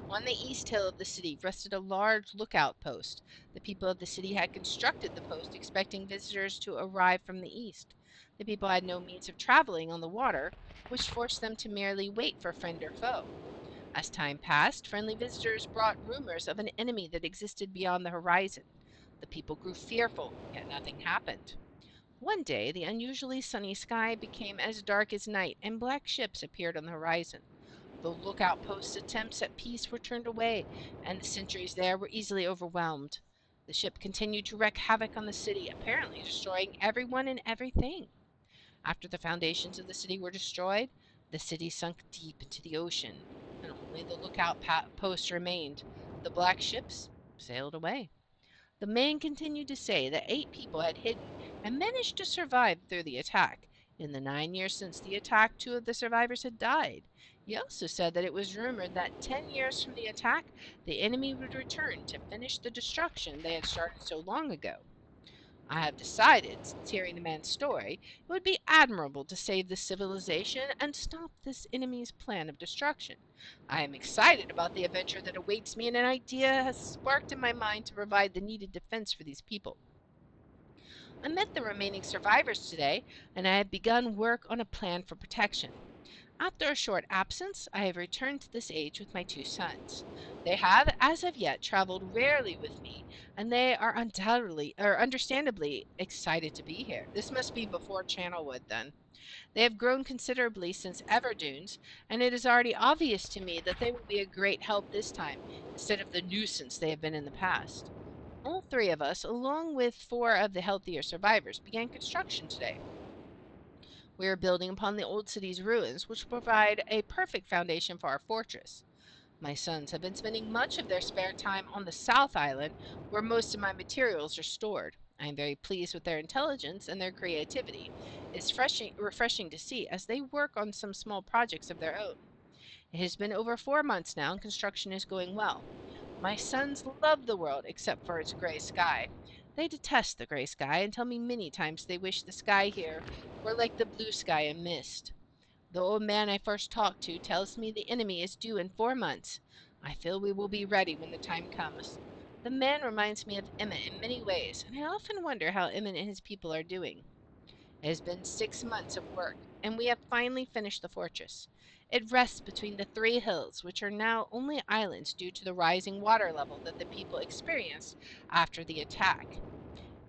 On the east hill of the city rested a large lookout post. The people of the city had constructed the post expecting visitors to arrive from the east. The people had no means of traveling on the water, which forced them to merely wait for friend or foe. As time passed, friendly visitors brought rumors of an enemy that existed beyond the horizon. The people grew fearful, yet nothing happened. One day, the unusually sunny sky became as dark as night, and black ships appeared on the horizon. The lookout post's attempts at peace were turned away, and the sentries there were easily overwhelmed. The ship continued to wreak havoc on the city, apparently destroying everyone and everything. After the foundations of the city were destroyed, the city sunk deep into the ocean, and only the lookout post remained. The black ships sailed away. The man continued to say that 8 people had hidden and managed to survive through the attack. In the 9 years since the attack, 2 of the survivors had died. He also said that it was rumored that 10 years from the attack, the enemy would return to finish the destruction they had started so long ago. I have decided, since hearing the man's story, it would be admirable to save this civilization and stop this enemy's plan of destruction. I am excited about the adventure that awaits me, and an idea has sparked in my mind to provide the needed defense for these people. I met the remaining survivors today, and I have begun work on a plan for protection. After a short absence, I have returned to this age with my 2 sons. They have, as of yet, traveled rarely with me, and they are undoubtedly, or understandably, excited to be here. This must be before Channelwood, then. They have grown considerably since Everdunes, and it is already obvious to me that they will be a great help this time, instead of the nuisance they have been in the past. All 3 of us, along with 4 of the healthier survivors, began construction today. We are building upon the old city's ruins, which will provide a perfect foundation for our fortress. My sons have been spending much of their spare time on the South Island, where most of my materials are stored. I am very pleased with their intelligence and their creativity. It's refreshing to see as they work on some small projects of their own. It has been over 4 months now, and construction is going well. My sons love the world except for its gray sky. They detest the gray sky and tell me many times they wish the sky here were like the blue sky in Myst. The old man I first talked to tells me the enemy is due in 4 months. I feel we will be ready when the time comes. The man reminds me of Emmett in many ways, and I often wonder how Emmett and his people are doing. It has been 6 months of work, and we have finally finished the fortress. It rests between the 3 hills, which are now only islands due to the rising water level that the people experienced after the attack.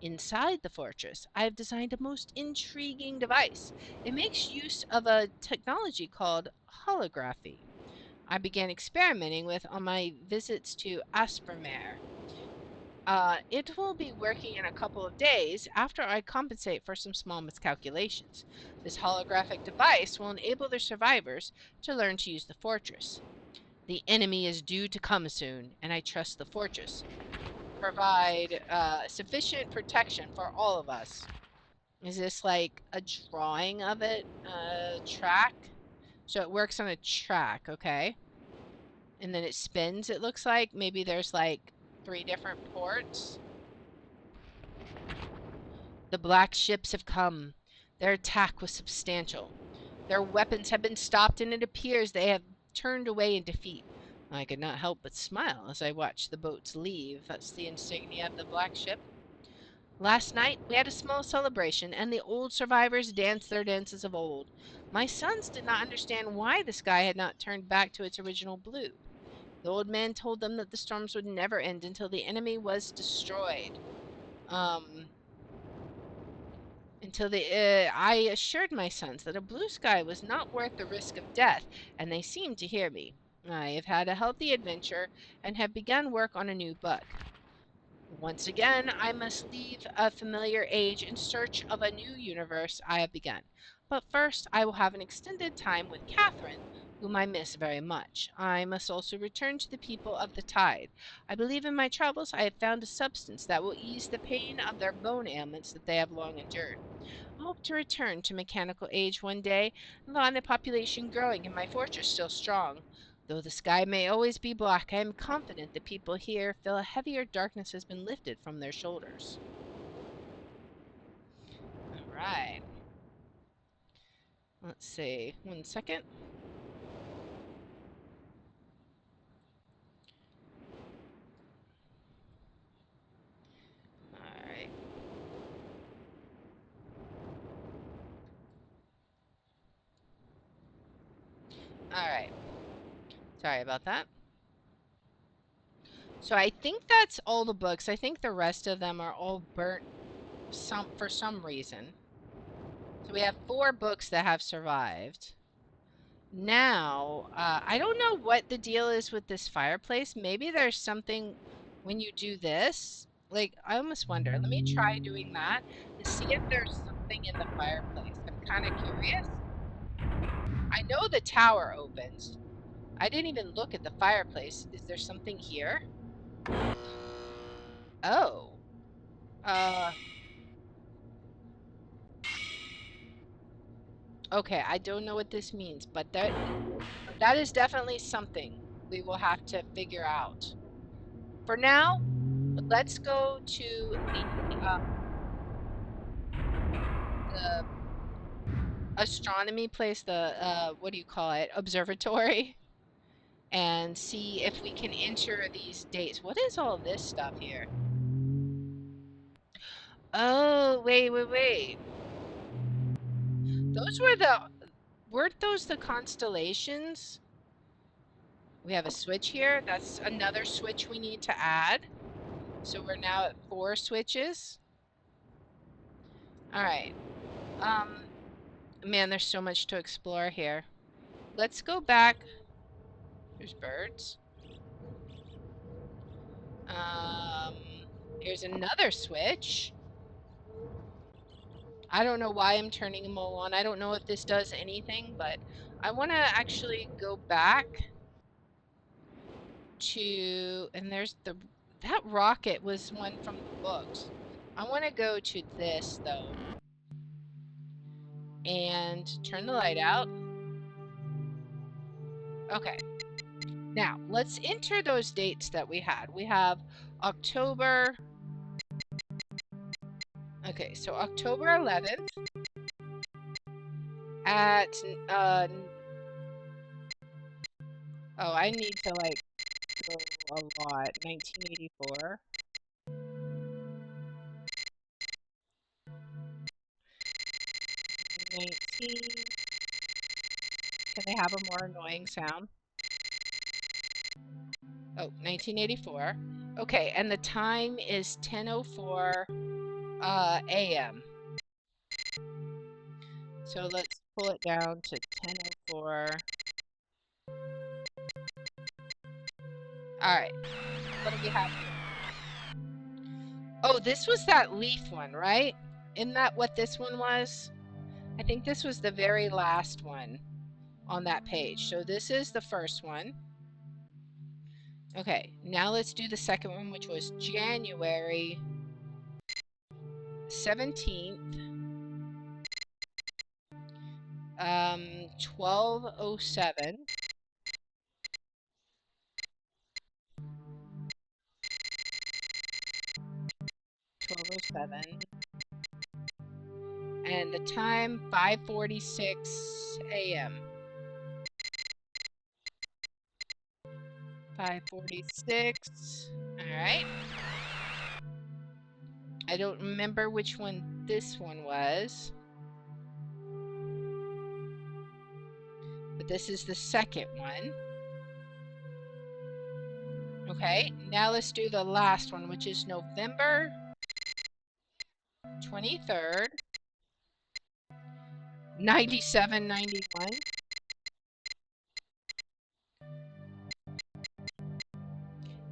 Inside the fortress, I have designed a most intriguing device. It makes use of a technology called holography. I began experimenting with on my visits to Aspermare. It will be working in a couple of days after I compensate for some small miscalculations. This holographic device will enable the survivors to learn to use the fortress. The enemy is due to come soon, and I trust the fortress provide sufficient protection for all of us. Is this like a drawing of it? Track? So it works on a track, okay? And then it spins, it looks like. Maybe there's like 3 different ports. The black ships have come. Their attack was substantial. Their weapons have been stopped, and it appears they have turned away in defeat. I could not help but smile as I watched the boats leave. That's the insignia of the black ship. Last night we had a small celebration, and the old survivors danced their dances of old. My sons did not understand why the sky had not turned back to its original blue. The old man told them that the storms would never end until the enemy was destroyed. Um, I assured my sons that a blue sky was not worth the risk of death, and they seemed to hear me. I have had a healthy adventure and have begun work on a new book. Once again, I must leave a familiar age in search of a new universe I have begun. But first, I will have an extended time with Catherine whom I miss very much. I must also return to the people of the tide. I believe in my travels I have found a substance that will ease the pain of their bone ailments that they have long endured. I hope to return to mechanical age one day and find the population growing and my fortress still strong. Though the sky may always be black, I am confident the people here feel a heavier darkness has been lifted from their shoulders. All right. Let's see. 1 second. All right. All right. Sorry about that. So I think that's all the books. I think the rest of them are all burnt for some reason. So we have 4 books that have survived. Now, I don't know what the deal is with this fireplace. Maybe there's something when you do this. Like, I almost wonder. Let me try doing that to see if there's something in the fireplace. I'm kind of curious. I know the tower opens. I didn't even look at the fireplace. Is there something here? Oh. Uh, okay, I don't know what this means, but that is definitely something we will have to figure out. For now, let's go to the astronomy place, the what do you call it? Observatory, and see if we can enter these dates. What is all this stuff here? Oh, wait. Those were weren't those the constellations? We have a switch here. That's another switch we need to add. So we're now at 4 switches. All right. Man, there's so much to explore here. Let's go back. There's birds. Um, Here's another switch. I don't know why I'm turning them all on. I don't know if this does anything, but I want to actually go back to, and there's that rocket was one from the books. I want to go to this though and turn the light out. Okay. Now, let's enter those dates that we had. We have October. Okay, so October 11th at oh, I need to like go a lot. 1984. 19. Can they have a more annoying sound? Oh, 1984. Okay, and the time is 10:04 a.m. So let's pull it down to 10:04. All right. What do we have here? Oh, this was that leaf one, right? Isn't that what this one was? I think this was the very last one on that page. So this is the first one. Okay, now let's do the second one, which was January 17th, 12:07. 12:07. And the time 5:46 a.m. 5:46. All right. I don't remember which one this one was. But this is the second one. Okay, now let's do the last one, which is November 23rd, 9791.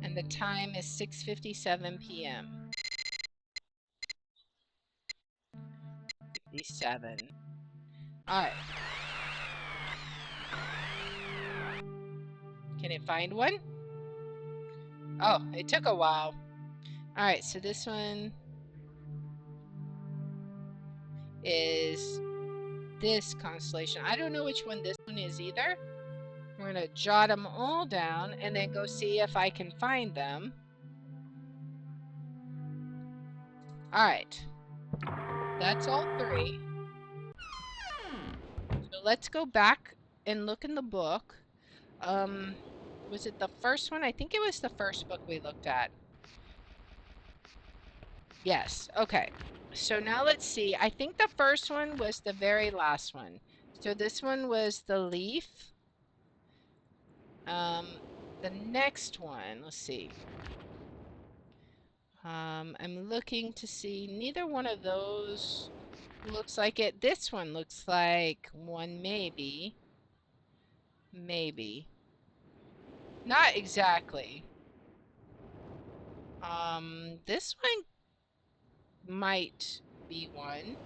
And the time is 6:57 p.m. 57. All right. Can it find one? Oh, it took a while. All right, so this one is this constellation. I don't know which one this one is either. We're going to jot them all down and then go see if I can find them. All right. That's all three. So let's go back and look in the book. Was it the first one? I think it was the first book we looked at. Yes. Okay. So now let's see. I think the first one was the very last one. So this one was the leaf. The next one, let's see. I'm looking to see, neither one of those looks like it. This one looks like one, maybe. Maybe. Not exactly. This one might be one.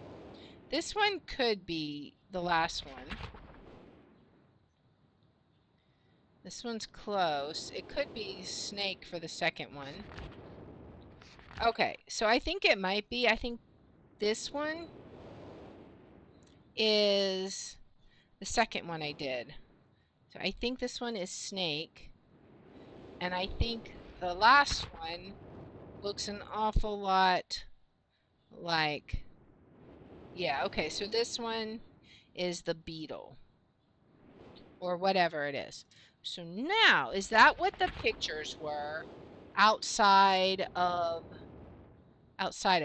This one could be the last one. This one's close. It could be snake for the second one. Okay, so I think it might be. I think this one is the second one I did. So I think this one is snake. And I think the last one looks an awful lot like, yeah, okay, so this one is the beetle or whatever it is. So now, is that what the pictures were outside of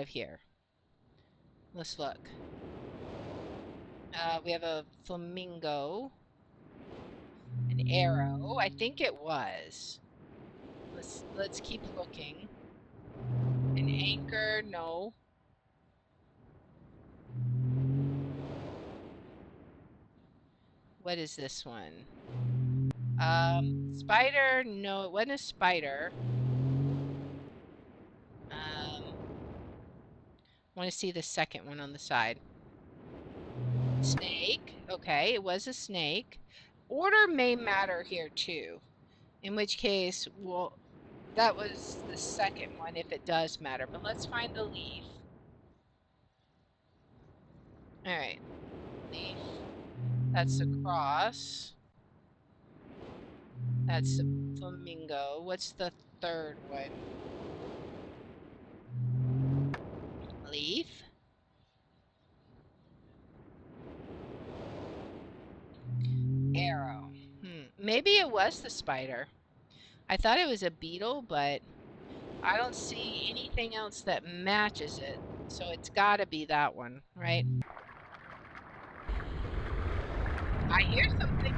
here? Let's look. We have a flamingo, an arrow. I think it was. Let's keep looking. An anchor, no. What is this one? Spider, no, it wasn't a spider. Want to see the second one on the side. Snake, okay, it was a snake. Order may matter here too. In which case, well, that was the second one if it does matter. But let's find the leaf. All right, leaf. That's the cross. That's the flamingo. What's the third one? Leaf. Arrow. Maybe it was the spider. I thought it was a beetle, but I don't see anything else that matches it. So it's got to be that one, right? I hear something.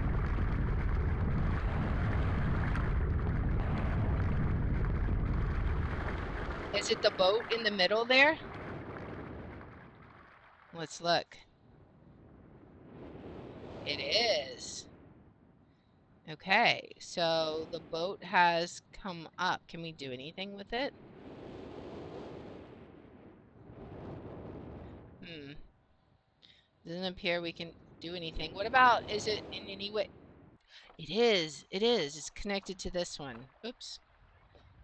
Is it the boat in the middle there? Let's look. It is. Okay, so the boat has come up. Can we do anything with it? Doesn't appear we can do anything. What about, is it in any way? It is. It is. It's connected to this one. Oops.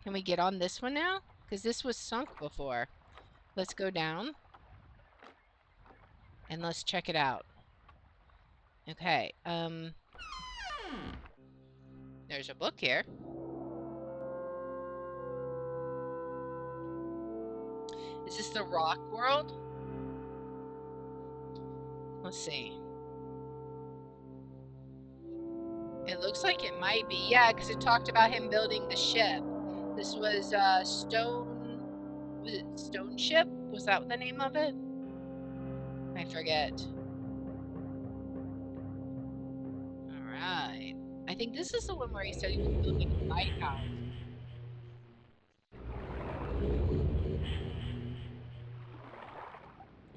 Can we get on this one now? Because this was sunk before. Let's go down. And let's check it out. Okay. There's a book here. Is this the rock world? Let's see. It looks like it might be. Yeah, because it talked about him building the ship. This was stone. Was it Stone Ship? Was that the name of it? I forget. Alright. I think this is the one where he said he was building a lighthouse.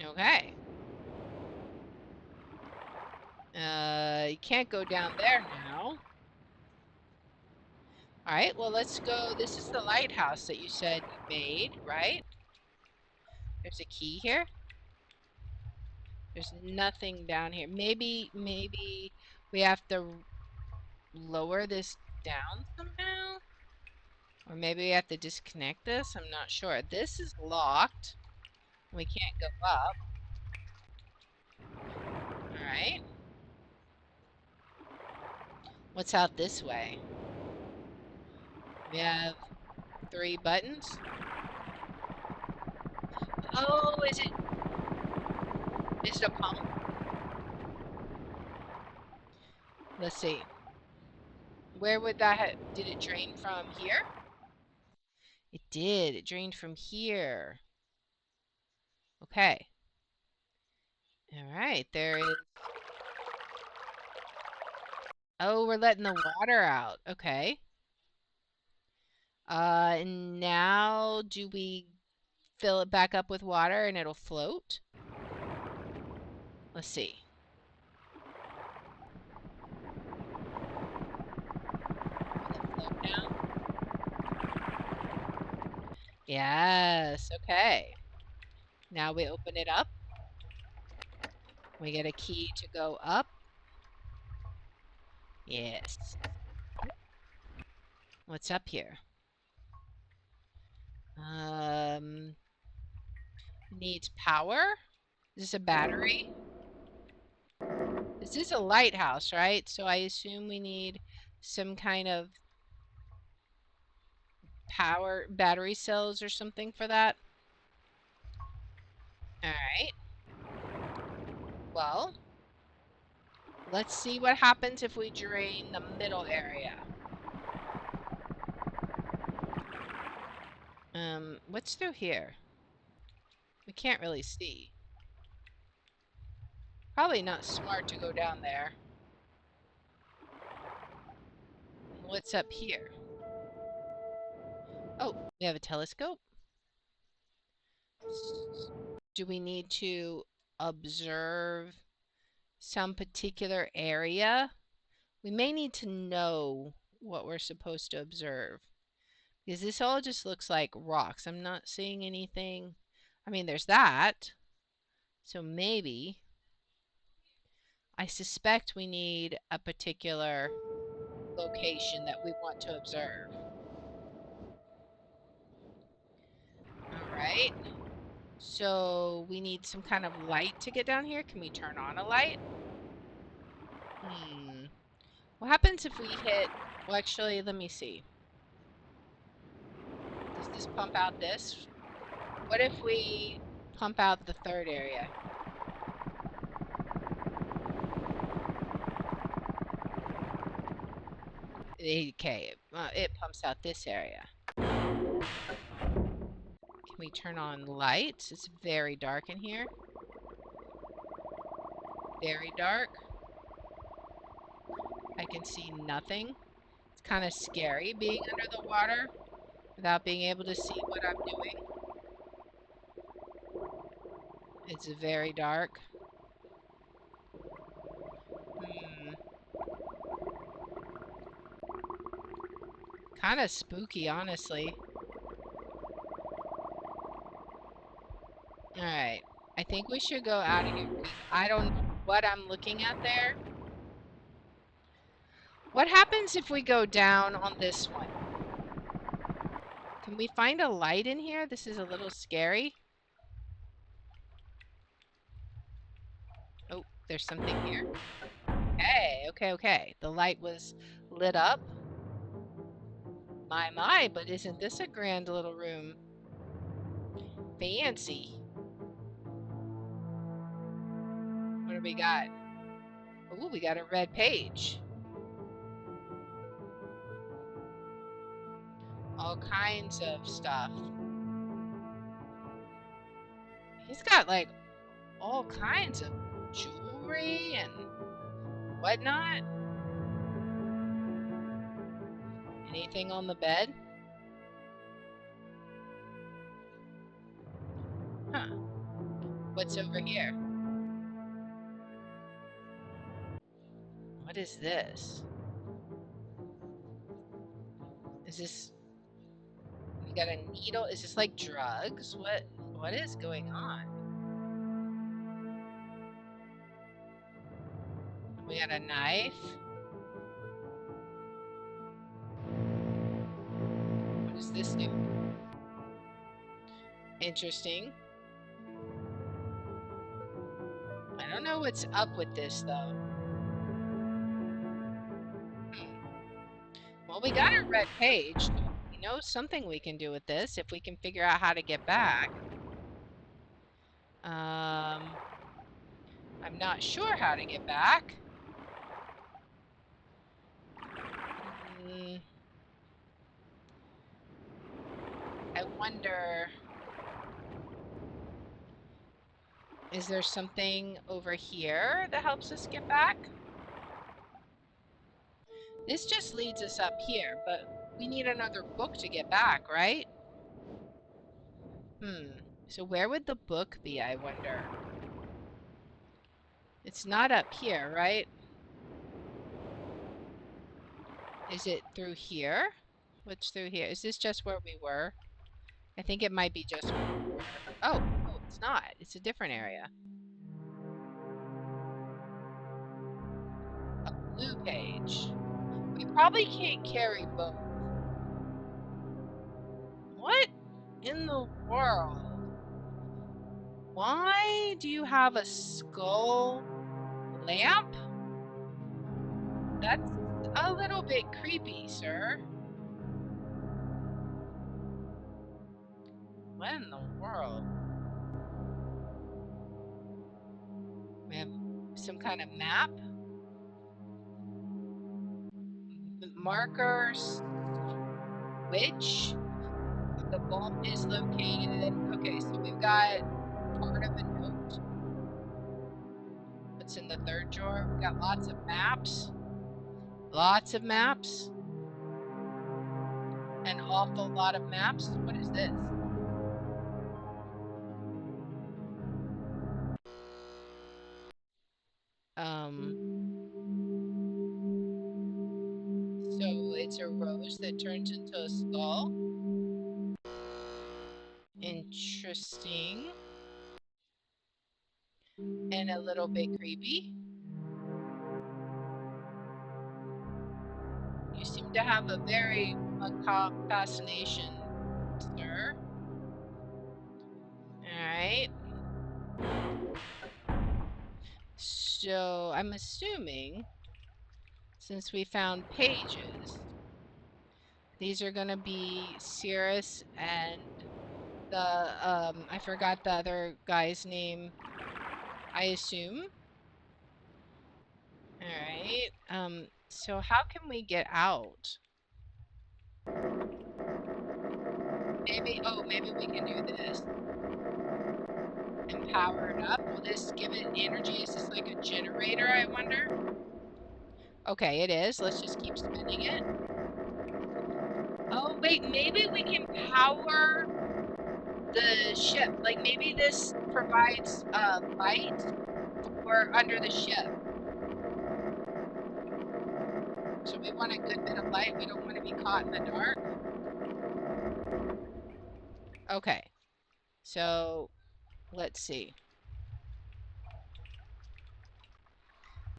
Okay. You can't go down there now. Alright, well let's go. This is the lighthouse that you said you made, right? There's a key here. There's nothing down here. Maybe we have to lower this down somehow? Or maybe we have to disconnect this? I'm not sure. This is locked. We can't go up. Alright. What's out this way? We have 3 buttons. Oh, is it a pump? Let's see. Where would that did it drain from here? It did. It drained from here. Okay. All right. There is. Oh, we're letting the water out. Okay. Now do we fill it back up with water and it'll float? Let's see. Will it float now? Yes. Okay. Now we open it up. We get a key to go up. Yes. What's up here? Um, Needs power. Is this a battery? This is a lighthouse, right? So I assume we need some kind of power battery cells or something for that. All right. Well, let's see what happens if we drain the middle area. What's through here? We can't really see. Probably not smart to go down there. What's up here? Oh, we have a telescope. Do we need to observe some particular area? We may need to know what we're supposed to observe. Because this all just looks like rocks. I'm not seeing anything. I mean, there's that. So maybe. I suspect we need a particular location that we want to observe. Alright. So we need some kind of light to get down here. Can we turn on a light? What happens if we hit... Well, actually, let me see. Does this pump out this? What if we pump out the third area? Okay, it pumps out this area. Can we turn on lights? It's very dark in here. Very dark. I can see nothing. It's kind of scary being under the water without being able to see what I'm doing. It's very dark. Kind of spooky, honestly. Alright. I think we should go out of here. I don't know what I'm looking at there. What happens if we go down on this one? Can we find a light in here? This is a little scary. Oh, there's something here. Okay. The light was lit up. My, but isn't this a grand little room? Fancy. What do we got? Ooh, we got a red page. All kinds of stuff. He's got like all kinds of jewelry and whatnot. Anything on the bed? Huh. What's over here? What is this? Is this... We got a needle? Is this like drugs? What is going on? We got a knife. this do? Interesting. I don't know what's up with this, though. Well, we got a red page, so we know something we can do with this if we can figure out how to get back. I'm not sure how to get back. I wonder, is there something over here that helps us get back? This just leads us up here, but we need another book to get back, right? So where would the book be, I wonder? It's not up here, right? Is it through here? What's through here? Is this just where we were? I think it might be just where we were. Oh, it's not. It's a different area. A blue page. We probably can't carry both. What in the world? Why do you have a skull lamp? That's a little bit creepy, sir. What in the world? We have some kind of map. Markers. Which the vault is located. Okay, so we've got part of a note. What's in the third drawer? We've got lots of maps. Lots of maps. An awful lot of maps. What is this? So it's a rose that turns into a skull. Interesting. And a little bit creepy. You seem to have a very macabre fascination, sir. Alright. So I'm assuming, since we found pages, these are gonna be Cirrus and the I forgot the other guy's name. I assume. Alright. So how can we get out? Maybe we can do this. And power it up. Will this give it energy? Is this like a generator, I wonder? Okay, it is. Let's just keep spinning it. Oh, wait, maybe we can power the ship. Like, maybe this provides light for under the ship. So we want a good bit of light. We don't want to be caught in the dark. Okay. So, let's see.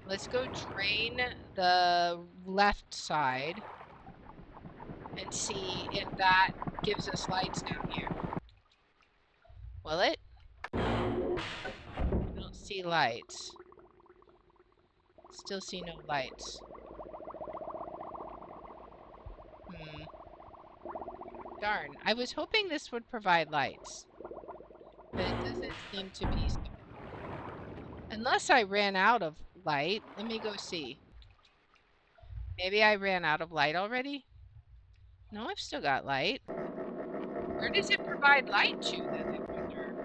Let's go drain the left side and see if that gives us lights down here. Will it? I don't see lights. Still see no lights. Darn. I was hoping this would provide lights. But it doesn't seem to be so. Unless I ran out of light. Let me go see. Maybe I ran out of light already? No, I've still got light. Where does it provide light to then, I wonder?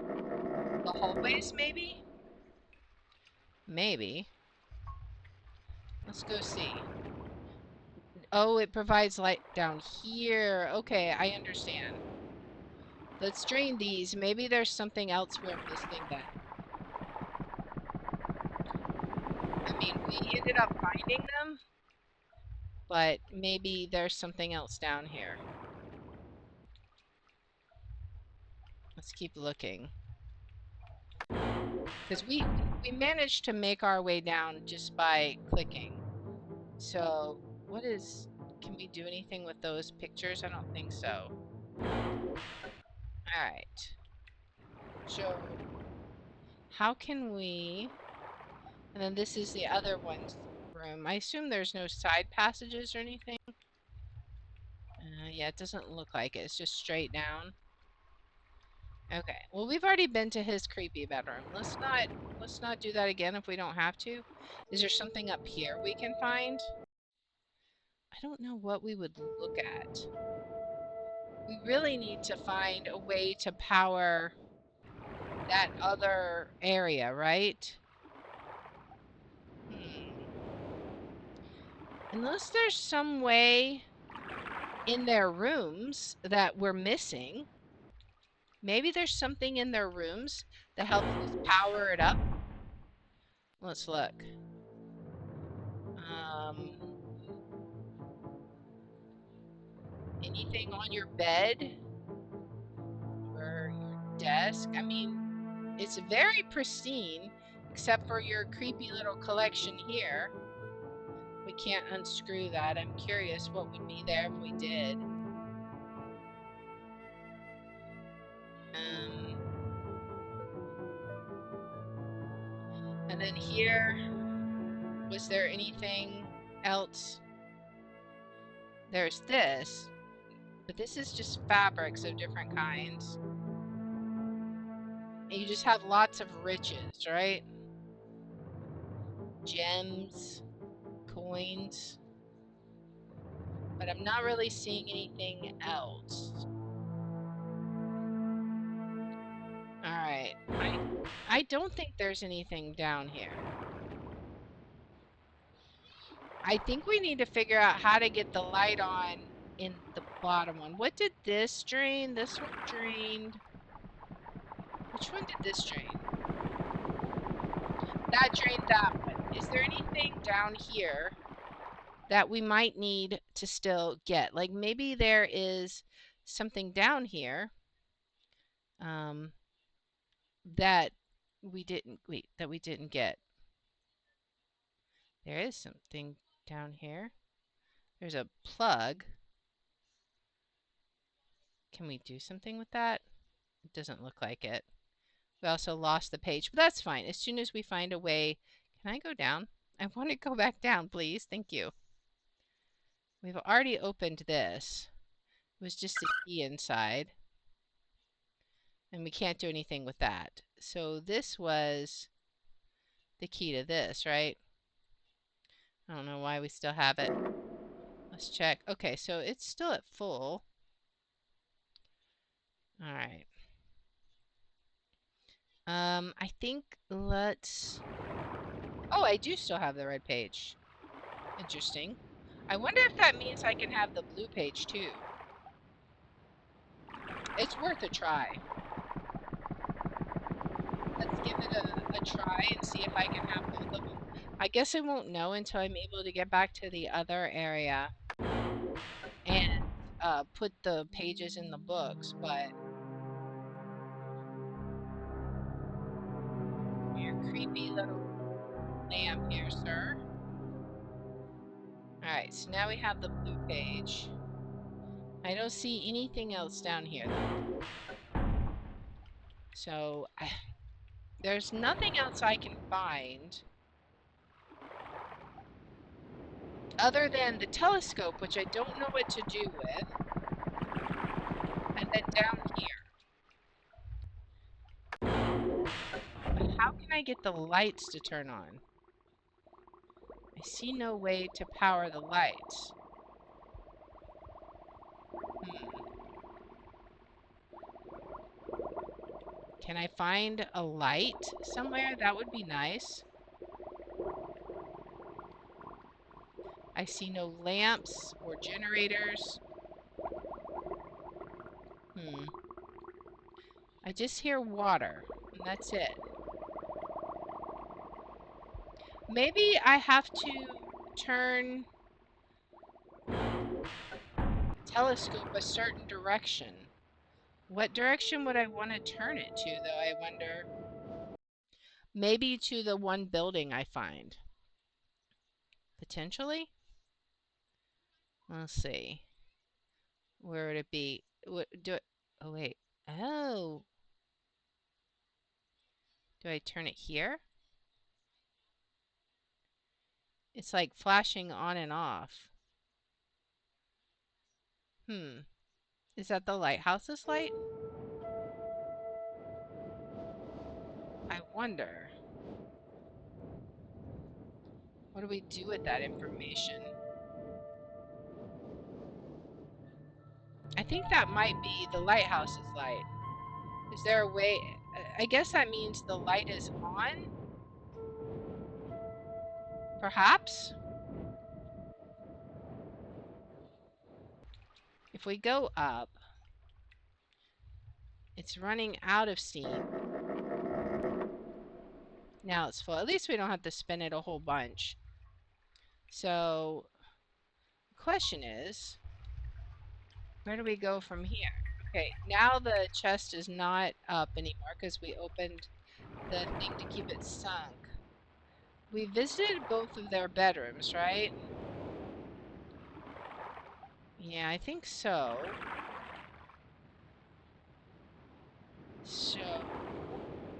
The hallways, maybe? Maybe. Let's go see. Oh, it provides light down here. Okay, I understand. Let's drain these. Maybe there's something else we're missing then. I mean, we ended up finding them, but maybe there's something else down here. Let's keep looking. Because we managed to make our way down just by clicking. So, what is... Can we do anything with those pictures? I don't think so. All right. So how can we? And then this is the other one's room. I assume there's no side passages or anything. Yeah, it doesn't look like it. It's just straight down. Okay. Well, we've already been to his creepy bedroom. Let's not do that again if we don't have to. Is there something up here we can find? I don't know what we would look at. We really need to find a way to power that other area, right? Hmm. Unless there's some way in their rooms that we're missing. Maybe there's something in their rooms that helps us power it up. Let's look. Um, Anything on your bed or your desk? I mean, it's very pristine, except for your creepy little collection here. We can't unscrew that. I'm curious what would be there if we did. Um, and then here, was there anything else? There's this, but this is just fabrics of different kinds. And you just have lots of riches, right? Gems, coins, but I'm not really seeing anything else. All right. I don't think there's anything down here. I think we need to figure out how to get the light on in the bottom one. What did this drain? This one drained. Which one did this drain? That drained that one. Is there anything down here that we might need to still get? Like maybe there is something down here um, that we didn't get. There is something down here. There's a plug. Can we do something with that? It doesn't look like it. We also lost the page, but that's fine. As soon as we find a way, can I go down? I want to go back down, please. Thank you. We've already opened this. It was just a key inside, and we can't do anything with that. So this was the key to this, right? I don't know why we still have it. Let's check. Okay, so it's still at full. All right. I think let's... Oh, I do still have the red page. Interesting. I wonder if that means I can have the blue page too. It's worth a try. Let's give it a try and see if I can have both of them. I guess I won't know until I'm able to get back to the other area and put the pages in the books, but your creepy little lamp here, sir. Alright, so now we have the blue page. I don't see anything else down here though. So there's nothing else I can find other than the telescope, which I don't know what to do with. And then down here. But how can I get the lights to turn on? I see no way to power the lights. Hmm. Can I find a light somewhere? That would be nice. I see no lamps or generators. Hmm. I just hear water, and that's it. Maybe I have to turn the telescope a certain direction. What direction would I want to turn it to, though, I wonder? Maybe to the one building I find. Potentially? Let's see. Where would it be? What do it? Oh, wait. Oh, do I turn it here? It's like flashing on and off. Hmm. Is that the lighthouse's light? I wonder. What do we do with that information? I think that might be the lighthouse's light. Is there a way? I guess that means the light is on, perhaps? If we go up, it's running out of steam. Now it's full. At least we don't have to spin it a whole bunch. So, the question is, where do we go from here? Okay, now the chest is not up anymore because we opened the thing to keep it sunk. We visited both of their bedrooms, right? Yeah, I think so. So,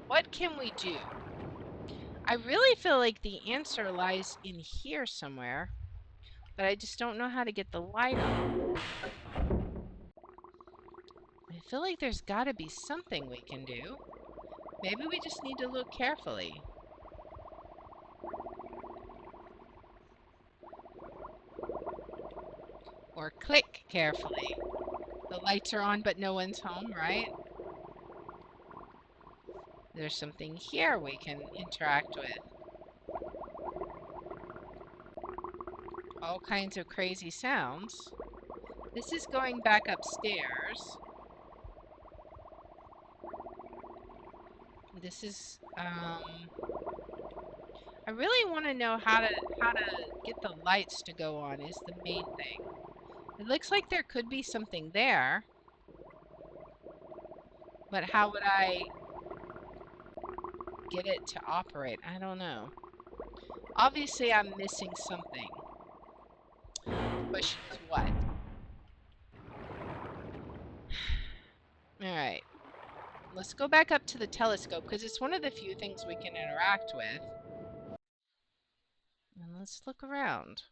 what can we do? I really feel like the answer lies in here somewhere, but I just don't know how to get the light on. I feel like there's got to be something we can do. Maybe we just need to look carefully. Or click carefully. The lights are on, but no one's home, right? There's something here we can interact with. All kinds of crazy sounds. This is going back upstairs. This is, I really want to know how to get the lights to go on is the main thing. It looks like there could be something there, but how would I get it to operate? I don't know. Obviously, I'm missing something. Question is what? All right. Let's go back up to the telescope because it's one of the few things we can interact with. And let's look around.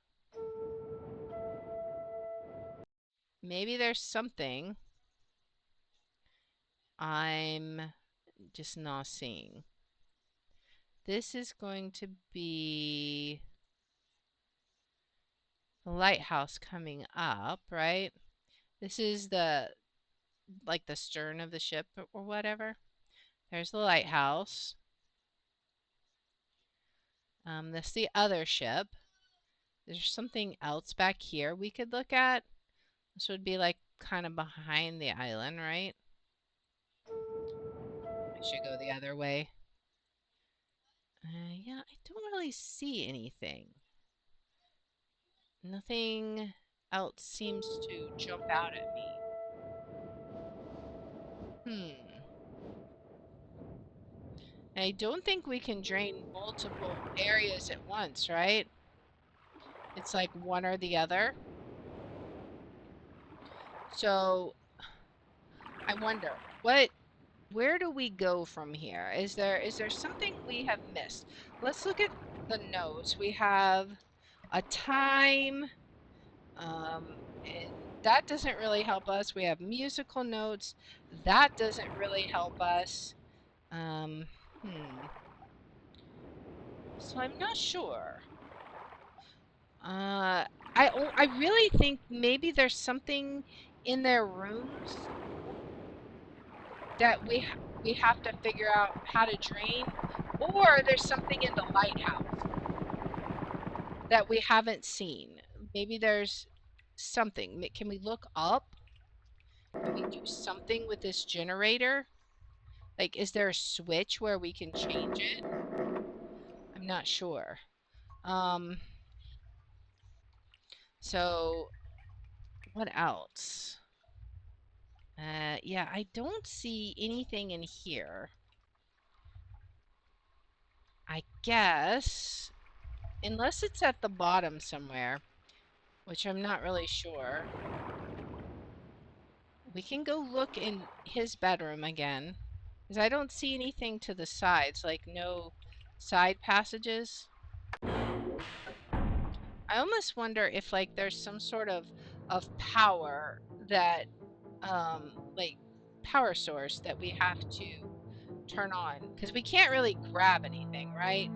Maybe there's something I'm just not seeing. This is going to be the lighthouse coming up, right? This is the like the stern of the ship or whatever. There's the lighthouse. This is the other ship. There's something else back here we could look at. This would be like kind of behind the island, right? I should go the other way. Yeah, I don't really see anything. Nothing else seems to jump out at me. I don't think we can drain multiple areas at once, right? It's like one or the other. So I wonder, where do we go from here? Is there something we have missed? Let's look at the notes. We have a time, and that doesn't really help us. We have musical notes. That doesn't really help us. Um, hmm. So I'm not sure. Uh, I really think maybe there's something in their rooms that we have to figure out how to drain, or there's something in the lighthouse that we haven't seen. Maybe there's something. Can we look up? Can we do something with this generator? Like, is there a switch where we can change it? I'm not sure. Um, so what else? Yeah, I don't see anything in here. I guess, unless it's at the bottom somewhere, which I'm not really sure. We can go look in his bedroom again. Because I don't see anything to the sides, like no side passages. I almost wonder if like there's some sort of power that like power source that we have to turn on, because we can't really grab anything, right?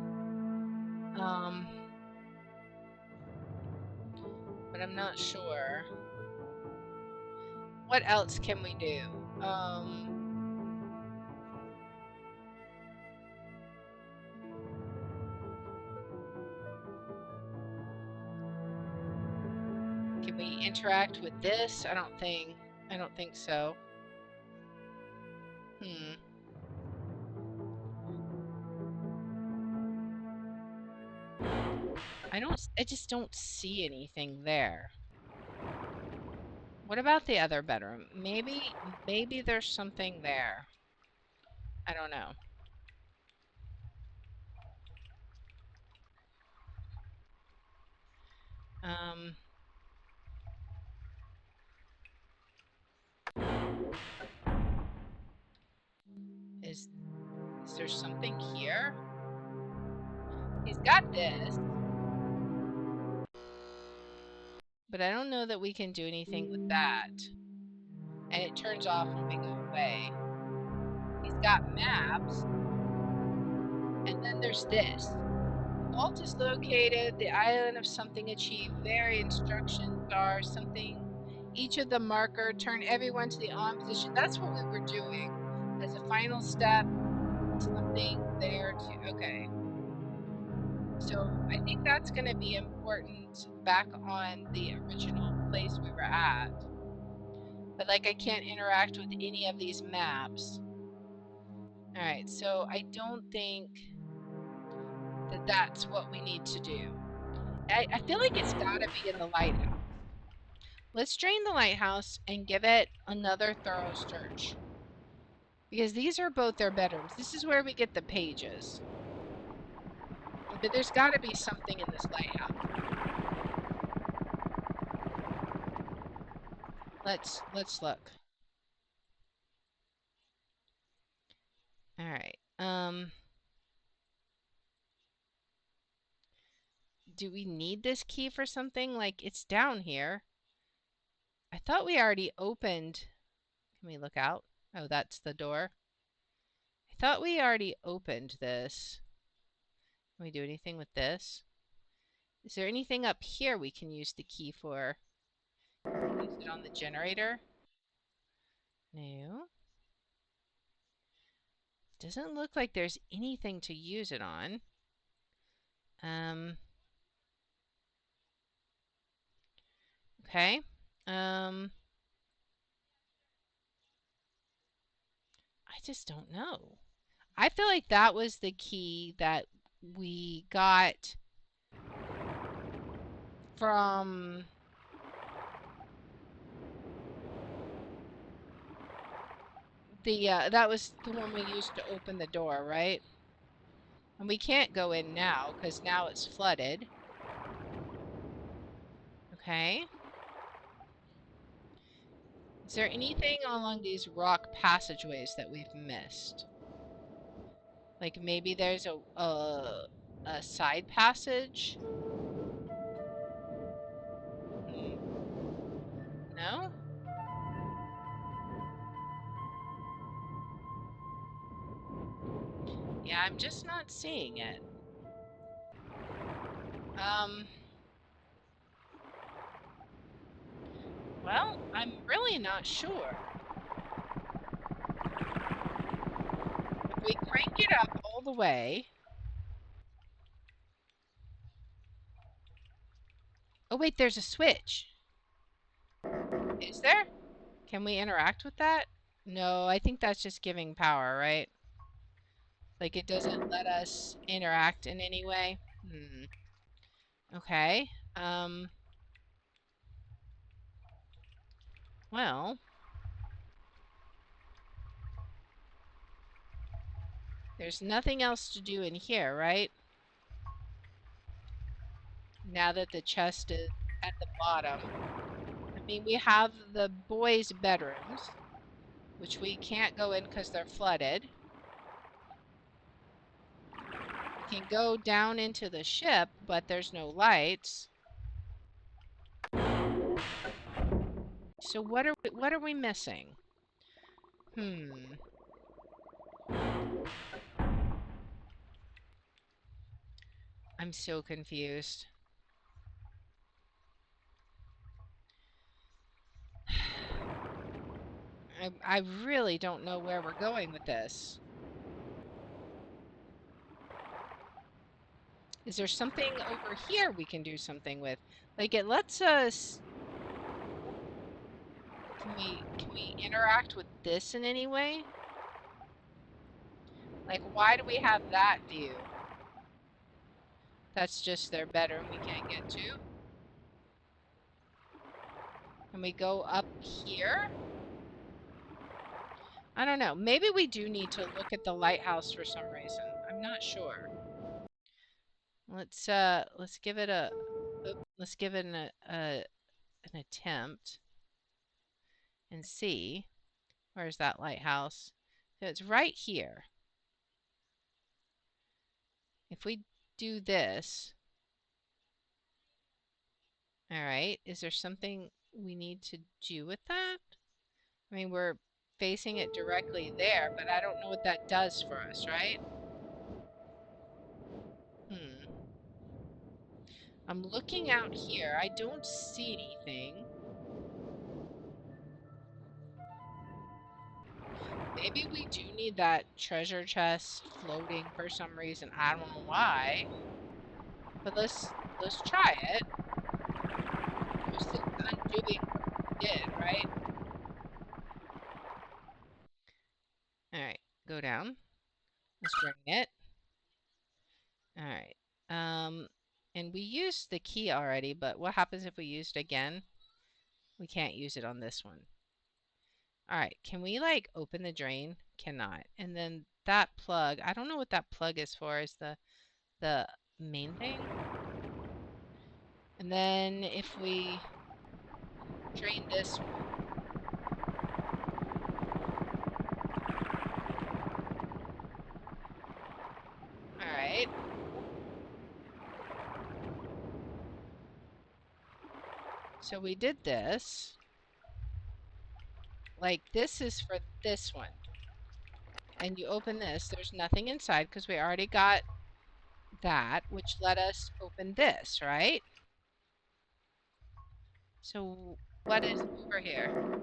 But I'm not sure. What else can we do? Can we interact with this? I don't think so. I just don't see anything there. What about the other bedroom? Maybe there's something there. I don't know. Um, is there something here? He's got this, but I don't know that we can do anything with that. And it turns off when we go away. He's got maps, and then there's this. Vault is located, the island of something achieved. Very instructions are something. Each of the marker, turn everyone to the on position. That's what we were doing. As a final step, something there to, okay. So I think that's going to be important back on the original place we were at. But like I can't interact with any of these maps. All right, so I don't think that that's what we need to do. I feel like it's got to be in the lighthouse. Let's drain the lighthouse and give it another thorough search. Because these are both their bedrooms. This is where we get the pages. But there's got to be something in this lighthouse. Let's look. All right. Do we need this key for something? Like, it's down here. I thought we already opened. Can we look out? Oh, that's the door. I thought we already opened this. Can we do anything with this? Is there anything up here we can use the key for? Use it on the generator? No. Doesn't look like there's anything to use it on. Okay. I just don't know. I feel like that was the key that we got from the that was the one we used to open the door, right? And we can't go in now because now it's flooded. Okay. Is there anything along these rock passageways that we've missed? Like maybe there's a side passage? No? Yeah, I'm just not seeing it. Well, I'm really not sure. If we crank it up all the way. Oh wait, there's a switch. Is there? Can we interact with that? No, I think that's just giving power, right? Like it doesn't let us interact in any way. Okay. Well, there's nothing else to do in here, right? Now that the chest is at the bottom. I mean, we have the boys' bedrooms, which we can't go in because they're flooded. We can go down into the ship, but there's no lights. So what are we missing? I'm so confused. I really don't know where we're going with this. Is there something over here we can do something with? Like it lets us. Can we interact with this in any way? Like why do we have that view? That's just their bedroom we can't get to. Can we go up here? I don't know. Maybe we do need to look at the lighthouse for some reason. I'm not sure. Let's give it a let's give it an attempt and see. Where's that lighthouse? So it's right here. If we do this, all right, is there something we need to do with that? I mean, we're facing it directly there, but I don't know what that does for us, right? I'm looking out here. I don't see anything. Maybe we do need that treasure chest floating for some reason. I don't know why. But let's try it. Just undoing what we did, right? Alright, go down. Let's bring it. Alright. And we used the key already, but what happens if we used it again? We can't use it on this one. Alright, can we like open the drain? Cannot. And then that plug, I don't know what that plug is for. Is the main thing? And then if we drain this one. Alright. So we did this. Like this is for this one. And you open this, there's nothing inside because we already got that, which let us open this, right? So what is over here?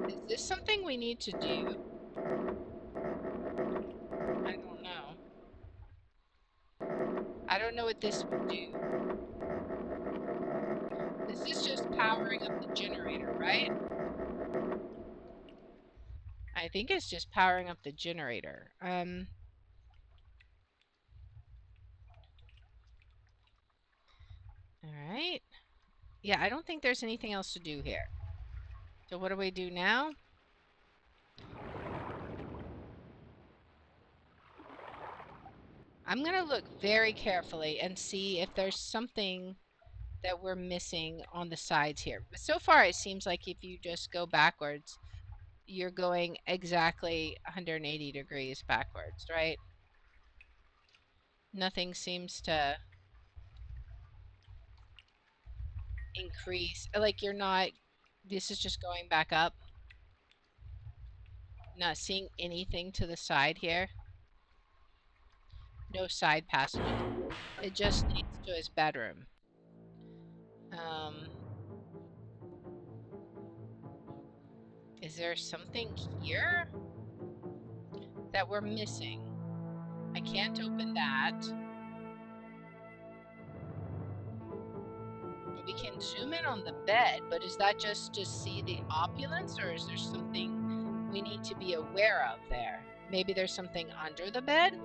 Is this something we need to do? I don't know. I don't know what this would do. This is just powering up the generator, right? I think it's just powering up the generator. Alright. Yeah, I don't think there's anything else to do here. So what do we do now? I'm going to look very carefully and see if there's something that we're missing on the sides here. But so far, it seems like if you just go backwards, you're going exactly 180 degrees backwards, right? Nothing seems to increase. Like you're not, this is just going back up. Not seeing anything to the side here. No side passages. It just leads to his bedroom. Is there something here that we're missing? I can't open that. We can zoom in on the bed, but is that just to see the opulence, or is there something we need to be aware of there? Maybe there's something under the bed?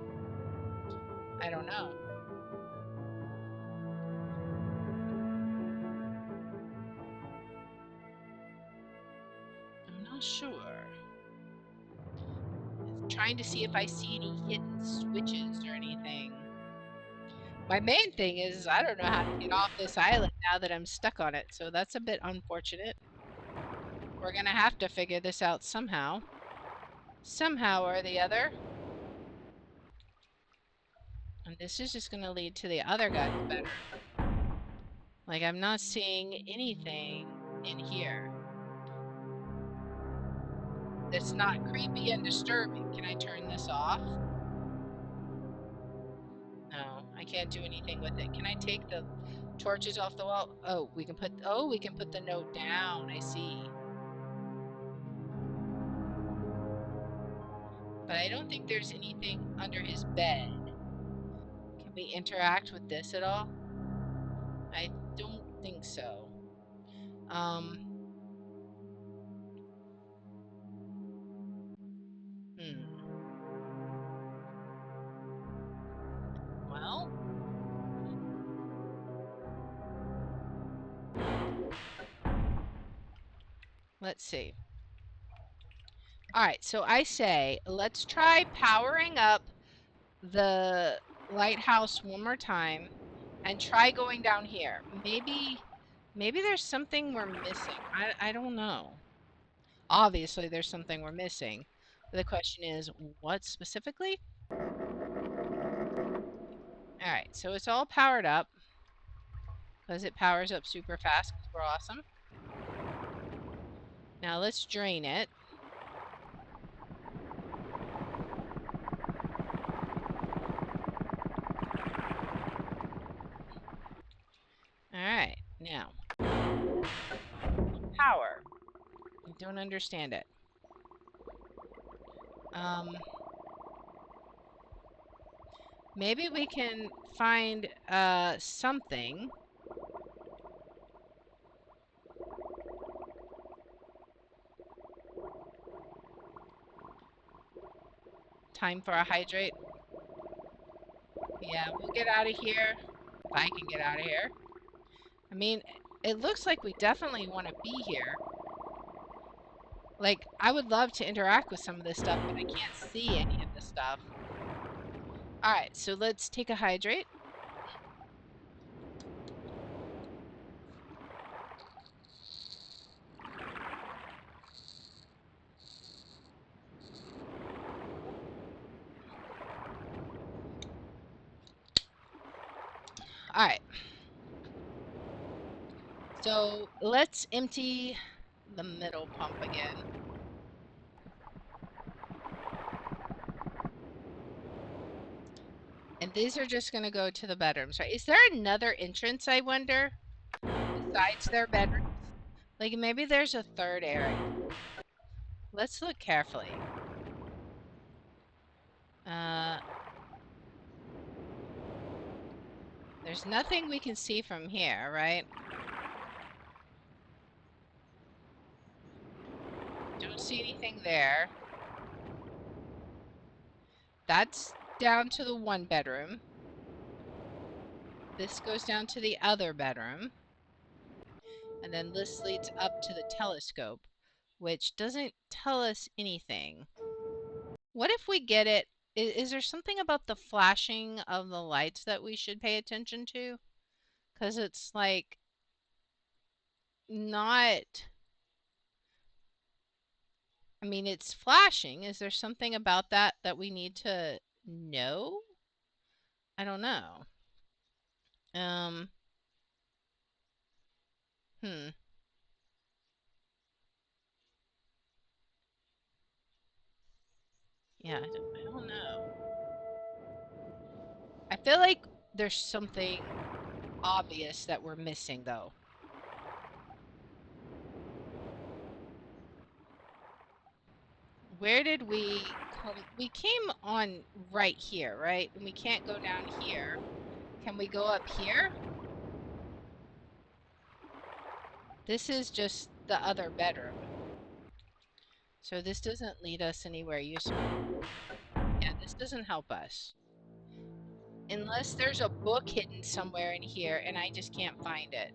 I don't know. I'm not sure. I'm trying to see if I see any hidden switches or anything. My main thing is I don't know how to get off this island now that I'm stuck on it, so that's a bit unfortunate. We're gonna have to figure this out somehow. Somehow or the other. And this is just gonna lead to the other guy's bedroom. Like, I'm not seeing anything in here that's not creepy and disturbing. Can I turn this off? No, I can't do anything with it. Can I take the torches off the wall? Oh, we can put the note down. I see. But I don't think there's anything under his bed. Can we interact with this at all? I don't think so. Um, hmm. Well, let's see. All right, so I say let's try powering up the lighthouse one more time and try going down here. Maybe there's something we're missing. I don't know. Obviously there's something we're missing. But the question is what specifically? All right, so it's all powered up because it powers up super fast because we're awesome. Now let's drain it. All right, now power. I don't understand it. Maybe we can find something. Time for a hydrate. Yeah, we'll get out of here. If I can get out of here. I mean, it looks like we definitely want to be here. Like, I would love to interact with some of this stuff, but I can't see any of the stuff. Alright, so let's take a hydrate. Alright. So, let's empty the middle pump again. And these are just going to go to the bedrooms, right? Is there another entrance, I wonder, besides their bedrooms? Like, maybe there's a third area. Let's look carefully. There's nothing we can see from here, right? Don't see anything there. That's down to the one bedroom. This goes down to the other bedroom. And then this leads up to the telescope, which doesn't tell us anything. What if we get it? Is there something about the flashing of the lights that we should pay attention to? Because it's like not. I mean, it's flashing. Is there something about that that we need to know? I don't know. Um, hmm. Yeah, I don't know. I feel like there's something obvious that we're missing, though. Where did we come? We came on right here, right? And we can't go down here. Can we go up here? This is just the other bedroom. So this doesn't lead us anywhere useful. Yeah, this doesn't help us. Unless there's a book hidden somewhere in here and I just can't find it.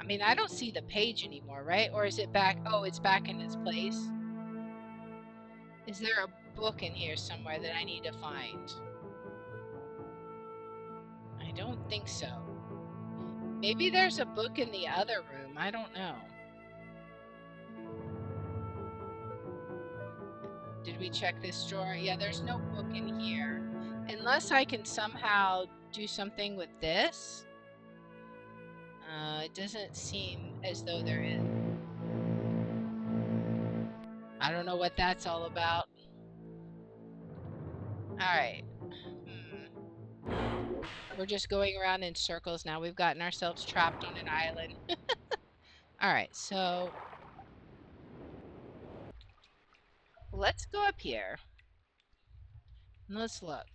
I mean, I don't see the page anymore, right? Or is it back? Oh, it's back in its place. Is there a book in here somewhere that I need to find? don't think so. Maybe there's a book in the other room. I don't know. Did we check this drawer? Yeah, there's no book in here. Unless I can somehow do something with this. It doesn't seem as though there is. I don't know what that's all about. Alright. We're just going around in circles now. We've gotten ourselves trapped on an island. Alright, so let's go up here. And let's look.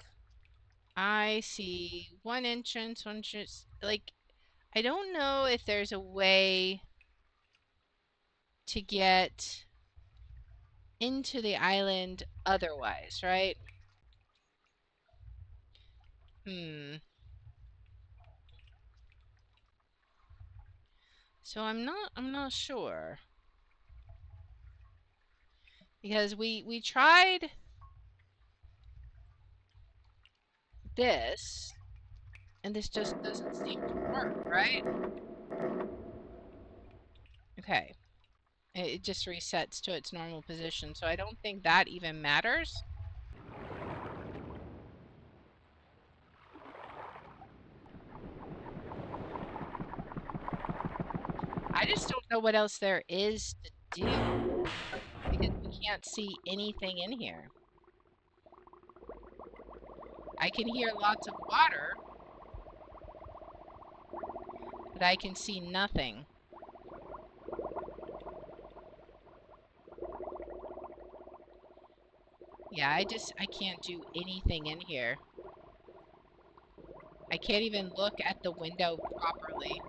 I see one entrance, like, I don't know if there's a way to get into the island otherwise, right? So I'm not sure. Because we tried this and this just doesn't seem to work, right? Okay. It just resets to its normal position, so I don't think that even matters. I just don't know what else there is to do because we can't see anything in here. I can hear lots of water, but I can see nothing. Yeah, I can't do anything in here. I can't even look at the window properly.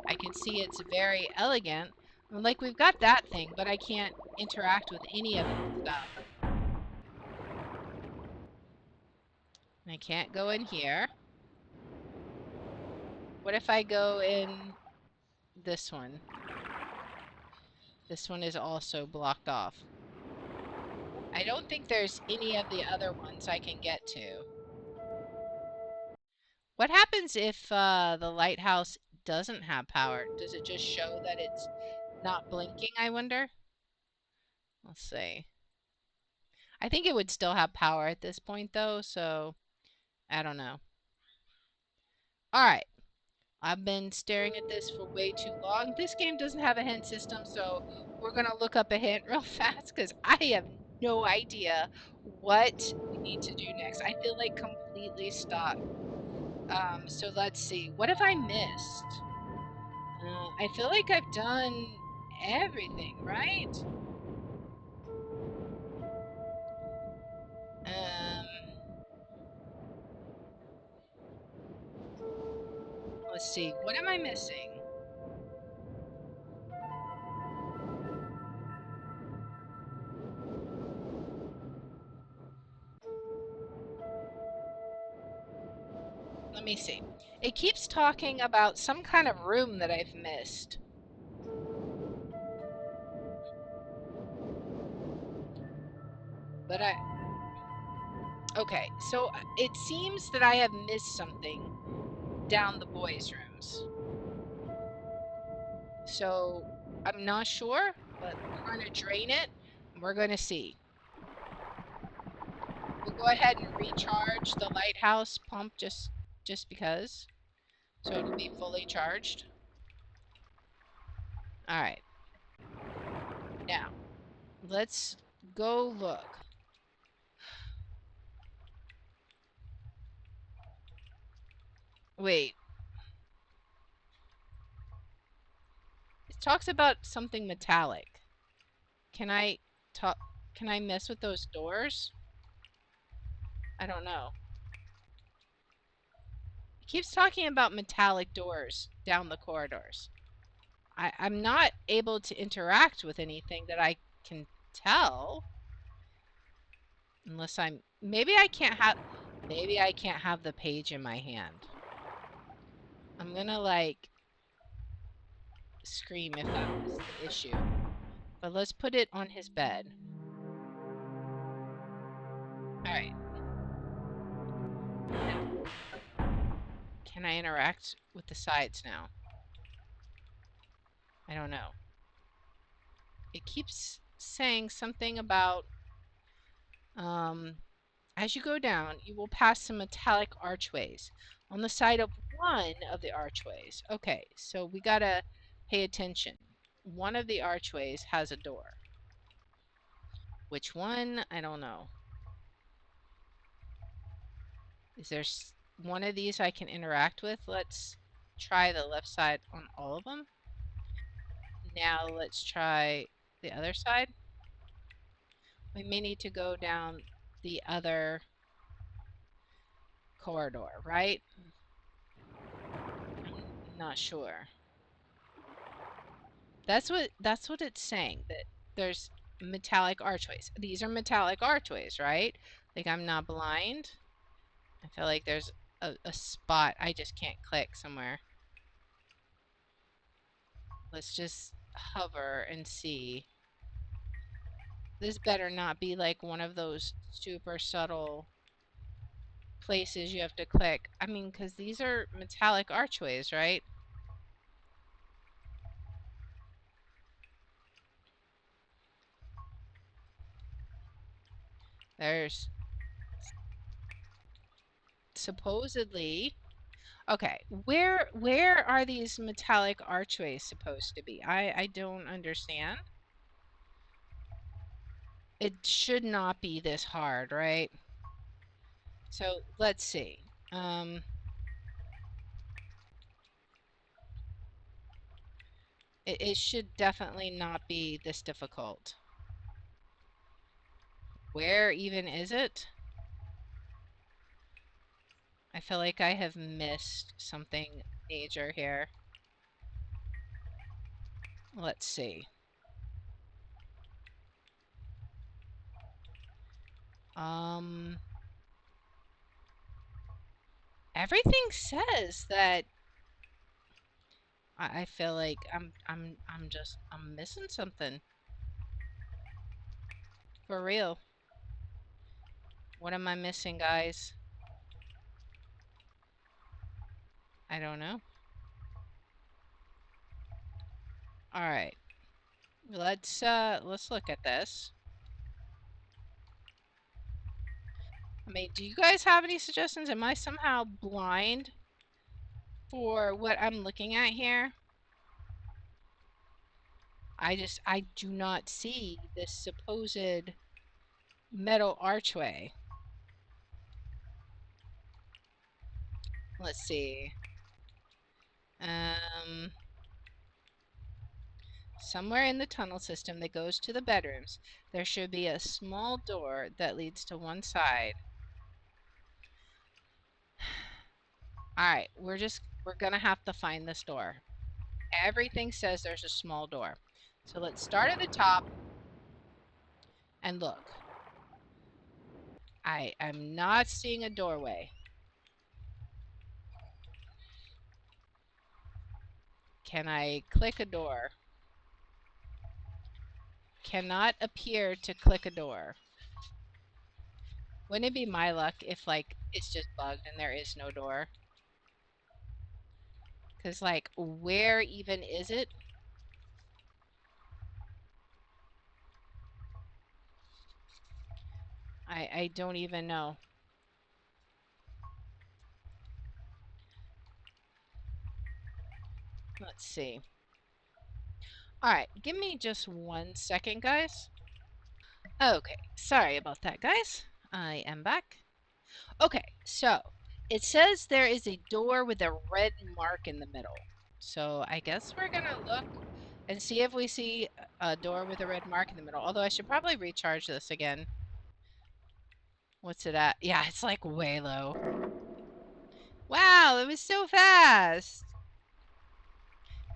I can see it's very elegant. Like, we've got that thing, but I can't interact with any of the stuff. I can't go in here. What if I go in this one? This one is also blocked off. I don't think there's any of the other ones I can get to. What happens if the lighthouse doesn't have power? Does it just show that it's not blinking, I wonder? Let's see. I think it would still have power at this point, though, so I don't know. All right. I've been staring at this for way too long. This game doesn't have a hint system, so we're going to look up a hint real fast because I have no idea what we need to do next. I feel like completely stuck. So let's see. What have I missed? I feel like I've done everything, right? Um, let's see. What am I missing? Let me see. It keeps talking about some kind of room that I've missed. But okay, so it seems that I have missed something down the boys' rooms. So I'm not sure, but we're going to drain it and we're going to see. We'll go ahead and recharge the lighthouse pump just because. So it'll be fully charged. All right. Now, let's go look. Wait. It talks about something metallic. Can I talk? Can I mess with those doors? I don't know. It keeps talking about metallic doors down the corridors. I'm not able to interact with anything that I can tell. Unless I'm... Maybe I can't have the page in my hand. I'm gonna, like, scream if that was the issue. But let's put it on his bed. Alright. Can I interact with the sides now? I don't know. It keeps saying something about as you go down, you will pass some metallic archways on the side of one of the archways. Okay, so we gotta pay attention. One of the archways has a door. Which one? I don't know. Is there one of these I can interact with? Let's try the left side on all of them. Now let's try the other side. We may need to go down the other corridor, right? I'm not sure. That's what it's saying, that there's metallic archways. These are metallic archways, right? Like I'm not blind. I feel like there's a spot I just can't click somewhere. Let's just hover and see. This better not be like one of those super subtle places you have to click. I mean, because these are metallic archways, right? There's supposedly. Okay, where are these metallic archways supposed to be? I don't understand. It should not be this hard, right? So let's see. It should definitely not be this difficult. Where even is it? I feel like I have missed something major here. Let's see. Everything says that I feel like I'm missing something. For real. What am I missing, guys? I don't know. All right. Let's look at this. I mean, do you guys have any suggestions? Am I somehow blind for what I'm looking at here? I do not see this supposed metal archway. Let's see. Um, Somewhere in the tunnel system that goes to the bedrooms, there should be a small door that leads to one side. All right, we're gonna have to find this door. Everything says there's a small door. So let's start at the top and look. I'm not seeing a doorway. Can I click a door? Cannot appear to click a door. Wouldn't it be my luck if like it's just bugged and there is no door? Cause like where even is it? I don't even know. Let's see. All right, give me just 1 second, guys. Okay, sorry about that, guys. I am back. Okay, so it says there is a door with a red mark in the middle. So I guess we're gonna look and see if we see a door with a red mark in the middle. Although I should probably recharge this again. What's it at? Yeah, it's like way low. Wow, it was so fast.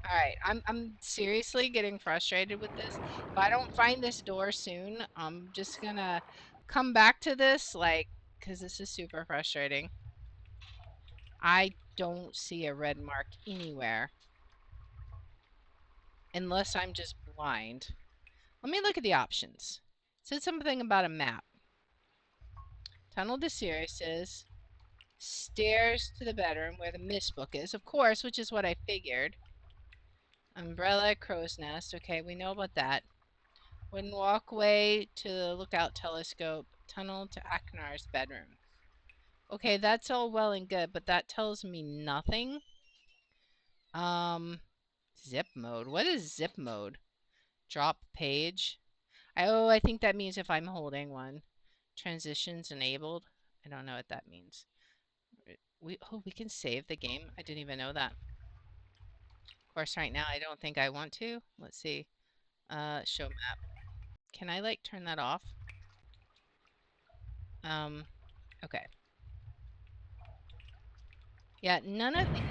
All right, I'm seriously getting frustrated with this. If I don't find this door soon, I'm just gonna come back to this, like, because this is super frustrating. I don't see a red mark anywhere. Unless I'm just blind. Let me look at the options. It said something about a map. Tunnel to Sirius. Stairs to the bedroom where the Myst book is, of course, which is what I figured. Umbrella, crow's nest. Okay, we know about that. Wooden walkway to the lookout telescope. Tunnel to Aknar's bedroom. Okay, that's all well and good, but that tells me nothing. Um, zip mode. What is zip mode? Drop page. I think that means if I'm holding one. Transitions enabled. I don't know what that means. We can save the game. I didn't even know that. Of course, right now I don't think I want to. Let's see. Show map. Can I like turn that off? Um, okay. Yeah, none of these.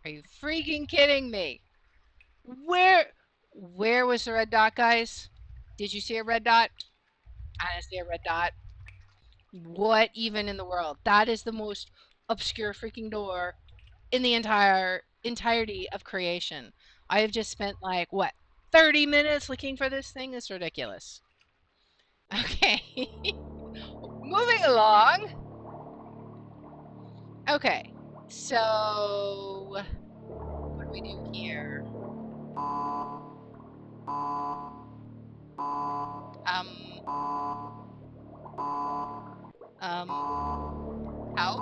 Are you freaking kidding me? Where was the red dot, guys? Did you see a red dot? I didn't see a red dot. What even in the world? That is the most obscure freaking door in the entirety of creation. I have just spent like what 30 minutes looking for this thing. It's ridiculous. Okay. Moving along. Okay. So what do we do here? Um help?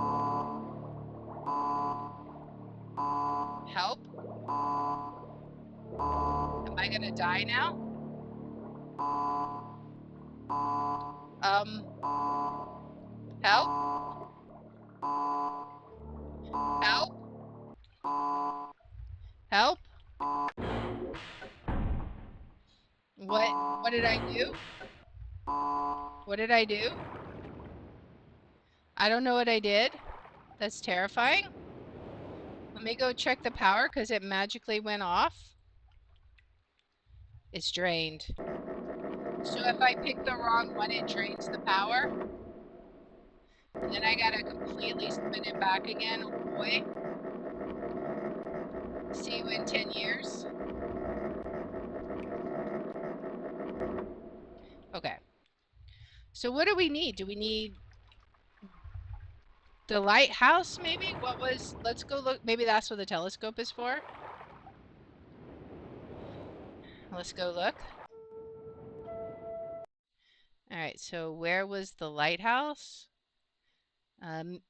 Help? Am I gonna die now? Um help? Help? Help? What did I do? What did I do? I don't know what I did. That's terrifying. Let me go check the power because it magically went off. It's drained. So if I pick the wrong one, it drains the power. And then I gotta completely spin it back again. Oh boy. See you in 10 years. Okay. So what do we need? Do we need the lighthouse maybe? Let's go look. Maybe that's what the telescope is for. Let's go look. All right, so where was the lighthouse?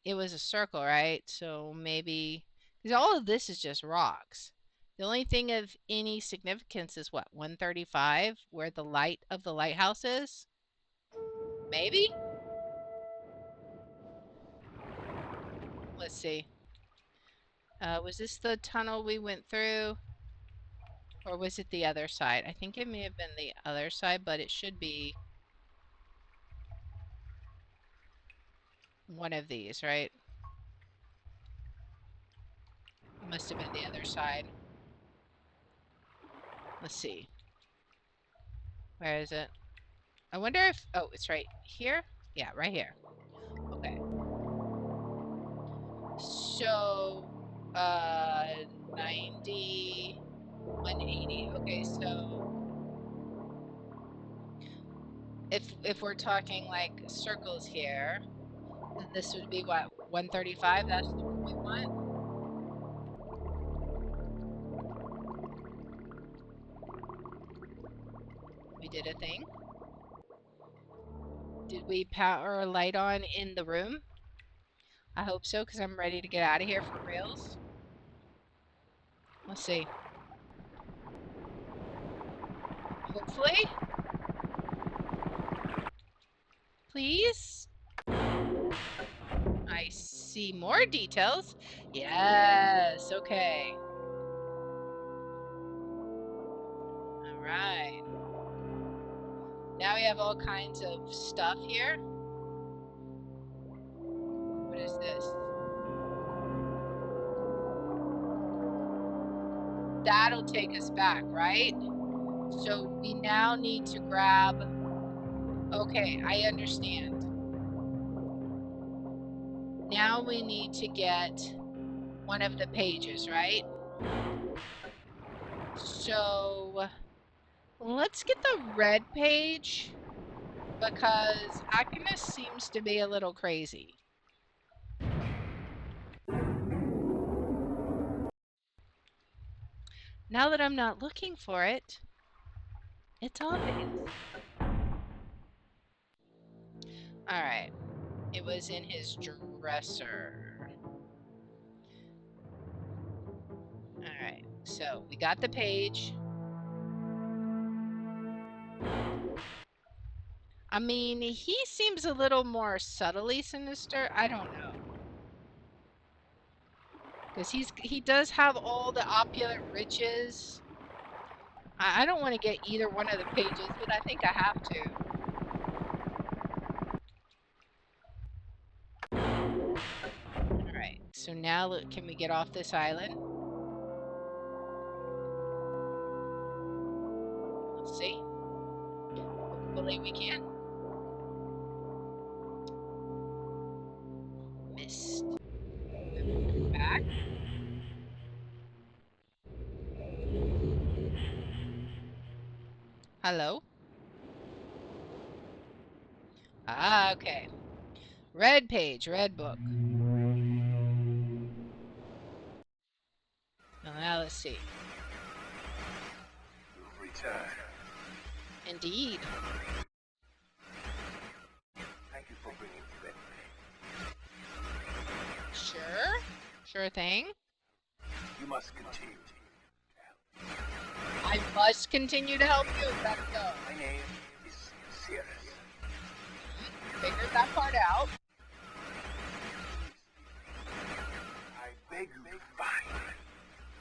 It was a circle, right? So maybe, because all of this is just rocks. The only thing of any significance is what, 135, where the light of the lighthouse is? Maybe? Let's see. Was this the tunnel we went through? Or was it the other side? I think it may have been the other side, but it should be one of these, right? Must have been the other side. Let's see. Where is it? I wonder if... Oh, it's right here? Yeah, right here. Okay. So, 90, 180. Okay, so if we're talking like circles here, then this would be what, 135? That's the one we want. We did a thing. Did we power a light on in the room? I hope so, because I'm ready to get out of here for reals. Let's see. Hopefully. Please. I see more details. Yes, okay. All right. Now we have all kinds of stuff here. What is this? That'll take us back, right? So we now need to grab... Okay, I understand. Now we need to get one of the pages, right? So let's get the red page. because Agnes seems to be a little crazy. Now that I'm not looking for it, it's obvious. All right. It was in his dresser. All right. So we got the page. I mean, he seems a little more subtly sinister. I don't know. Because he does have all the opulent riches. I don't want to get either one of the pages, but I think I have to. Alright, so now can we get off this island? Let's see. Hopefully we can. Myst. Back. Hello? Ah, okay. Red page, red book. Now let's see. Return. Indeed. Thank you for bringing the red page. Sure. Sure thing. You must continue. I must continue to help you. Let's go. My name is Sirius. Figured that part out. I beg you to find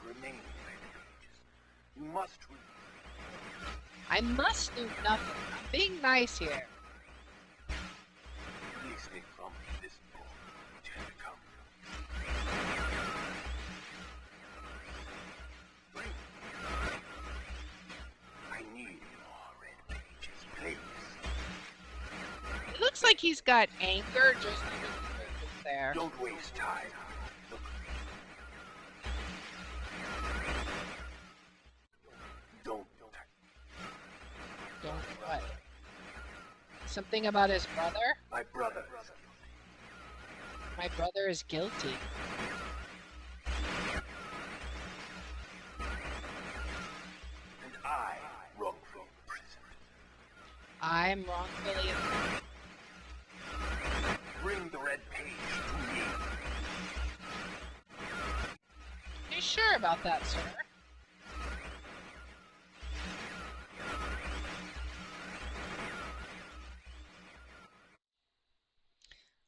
the remaining red pages. You must read. I must do nothing. I'm being nice here. Release me from this book. Return to come. I need more red pages, please. It looks like he's got anger just there. Don't waste time. Look. Don't. Don't what? Something about his brother? My brother. My brother is guilty. And I wrongfully imprisoned. I'm wrongfully. Bring the red page to me. You sure about that, sir?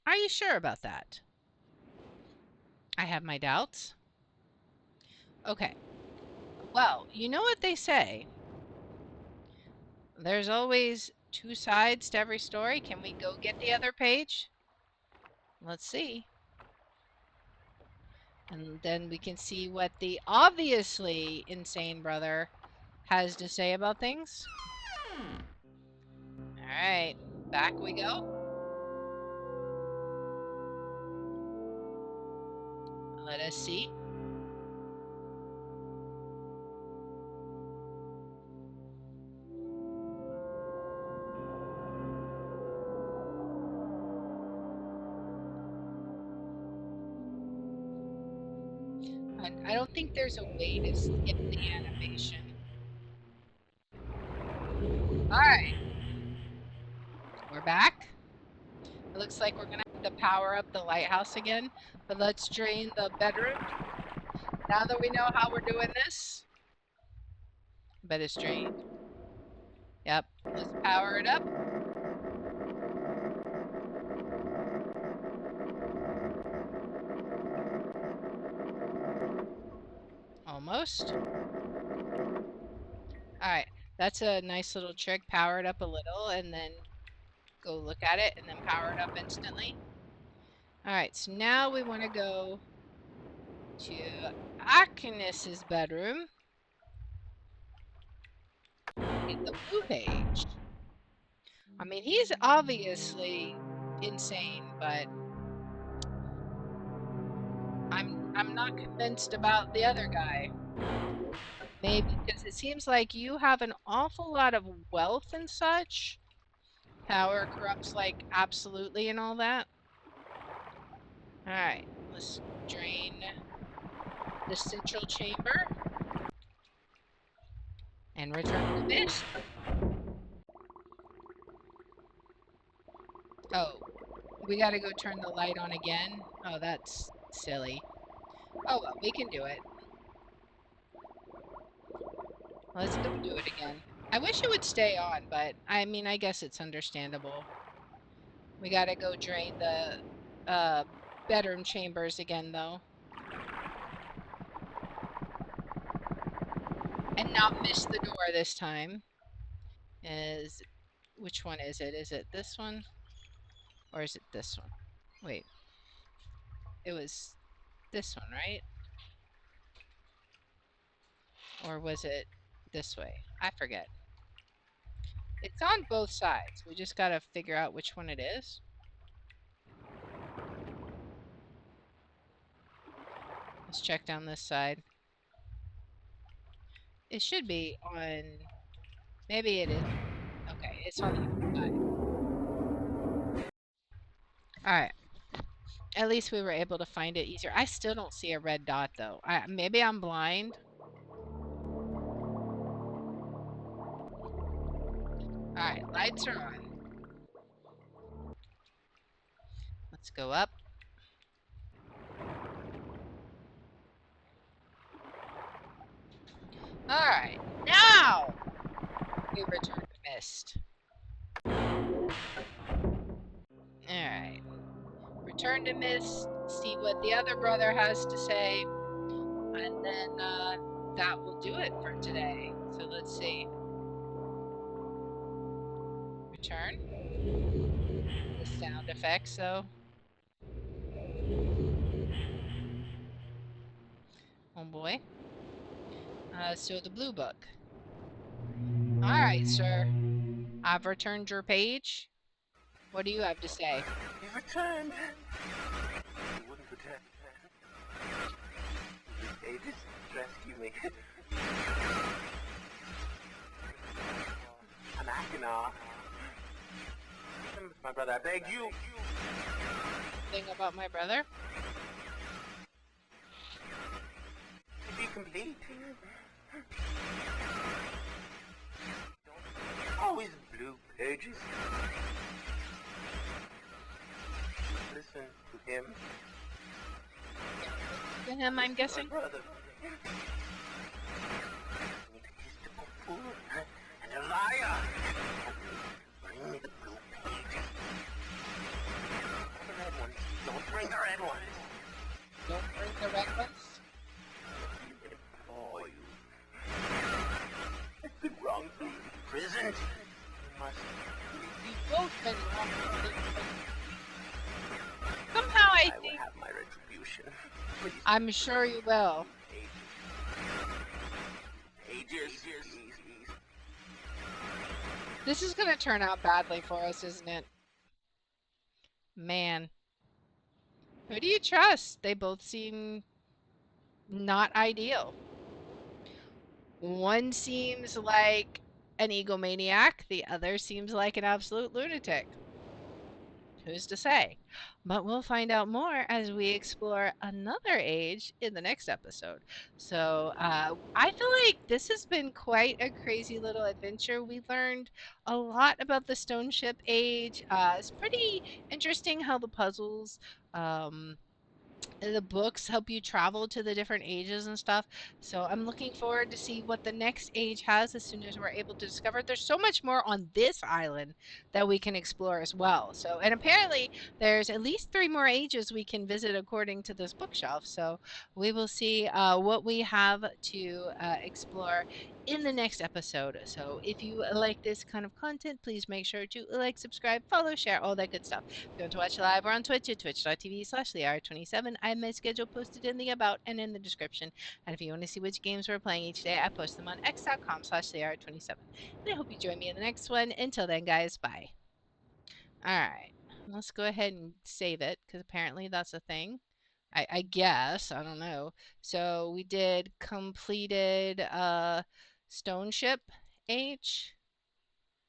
Are you sure about that? I have my doubts. Okay. Well, you know what they say. There's always two sides to every story. Can we go get the other page? Let's see. And then we can see what the obviously insane brother has to say about things. Alright, back we go. Let us see. I don't think there's a way to skip the animation. Alright. We're back. It looks like we're gonna have to power up the lighthouse again. But let's drain the bedroom. Now that we know how we're doing this. Bed is drained. Yep. Let's power it up. Almost. Alright. That's a nice little trick. Power it up a little and then go look at it and then power it up instantly. Alright, so now we want to go to Agnes's bedroom. Get the blue page. I mean, he's obviously insane, but I'm not convinced about the other guy. Maybe because it seems like you have an awful lot of wealth and such. Power corrupts like absolutely and all that. All right, let's drain the central chamber and return to Myst. Oh, we gotta go turn the light on again. Oh, that's silly. Oh well, we can do it. Let's go do it again. I wish it would stay on, but I mean, I guess it's understandable. We gotta go drain the bedroom chambers again, though, and not miss the door this time. Is which one is it? Is it this one or is it this one? Wait, it was this one, right? Or was it this way? I forget. It's on both sides. We just gotta figure out which one it is. Let's check down this side. It should be on. Maybe it is. Okay, it's on the other side. All right. At least we were able to find it easier. I still don't see a red dot though. Maybe I'm blind. All right, lights are on. Let's go up. All right, now we return to Myst. All right, return to Myst. See what the other brother has to say, and then that will do it for today. So let's see. Return. The sound effects, though. Oh boy. So the blue book. All right, sir. I've returned your page. What do you have to say? He returned. He wouldn't return. They just rescue me. Anakina. My brother, I beg you. Thing about my brother? To be complete. Always blue pages. Listen to him. To him, I'm guessing. My brother. He's a fool and a liar. Bring me the blue pages. The red ones. Don't bring the red ones. Don't bring the red ones. Implore you. I've been wrongfully imprisoned. You must. We've both been wrong. Somehow I will think. have my retribution. Please. I'm sure you will. Pages. This is gonna turn out badly for us, isn't it? Man. Who do you trust? They both seem not ideal. One seems like an egomaniac, the other seems like an absolute lunatic. Who's to say? But we'll find out more as we explore another age in the next episode. So I feel like this has been quite a crazy little adventure. We learned a lot about the stone ship age. It's pretty interesting how um, the books help you travel to the different ages and stuff. So I'm looking forward to see what the next age has as soon as we're able to discover it. There's so much more on this island that we can explore as well. So, and apparently there's at least 3 more ages we can visit according to this bookshelf. So we will see what we have to explore in the next episode. So if you like this kind of content, please make sure to like, subscribe, follow, share, all that good stuff. If you want to watch live or on Twitch at twitch.tv/thehour27, I have my schedule posted in the about and in the description. And if you want to see which games we're playing each day, I post them on x.com/thehour27. And I hope you join me in the next one. Until then, guys, bye. All right, let's go ahead and save it because apparently that's a thing. I guess, I don't know. So we did completed stone ship age,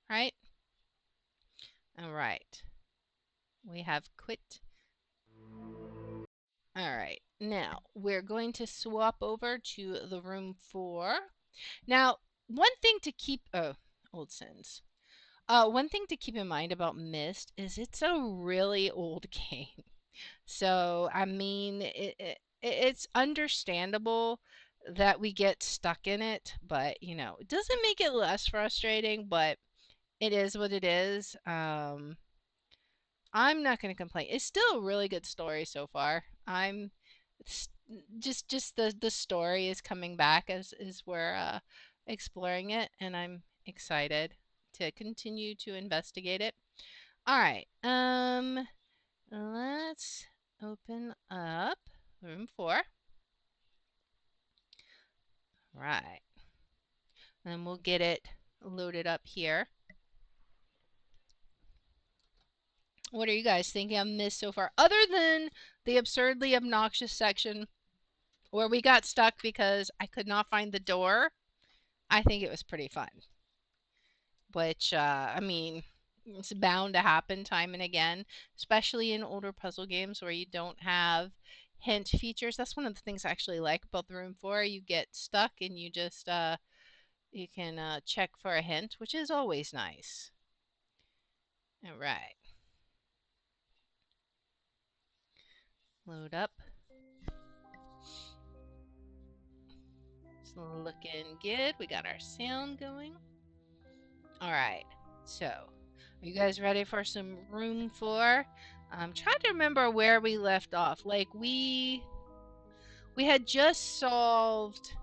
right? All right. We have quit. All right. Now we're going to swap over to the room 4. Now, one thing to keep old sins. One thing to keep in mind about Myst is it's a really old game. So, I mean, it's understandable that we get stuck in it, but it doesn't make it less frustrating, but it is what it is. I'm not going to complain. It's still a really good story so far. I'm s- just the story is coming back as we're exploring it, and I'm excited to continue to investigate it. All right. Let's open up room 4. Right. And we'll get it loaded up here. What are you guys thinking I've missed so far? Other than the absurdly obnoxious section where we got stuck because I could not find the door, I think it was pretty fun. Which, I mean, it's bound to happen time and again, especially in older puzzle games where you don't have hint features. That's one of the things I actually like about the room 4. You get stuck and you just, you can check for a hint, which is always nice. All right. Load up. It's looking good. We got our sound going. All right. So, are you guys ready for some room 4? I'm trying to remember where we left off. Like we had just solved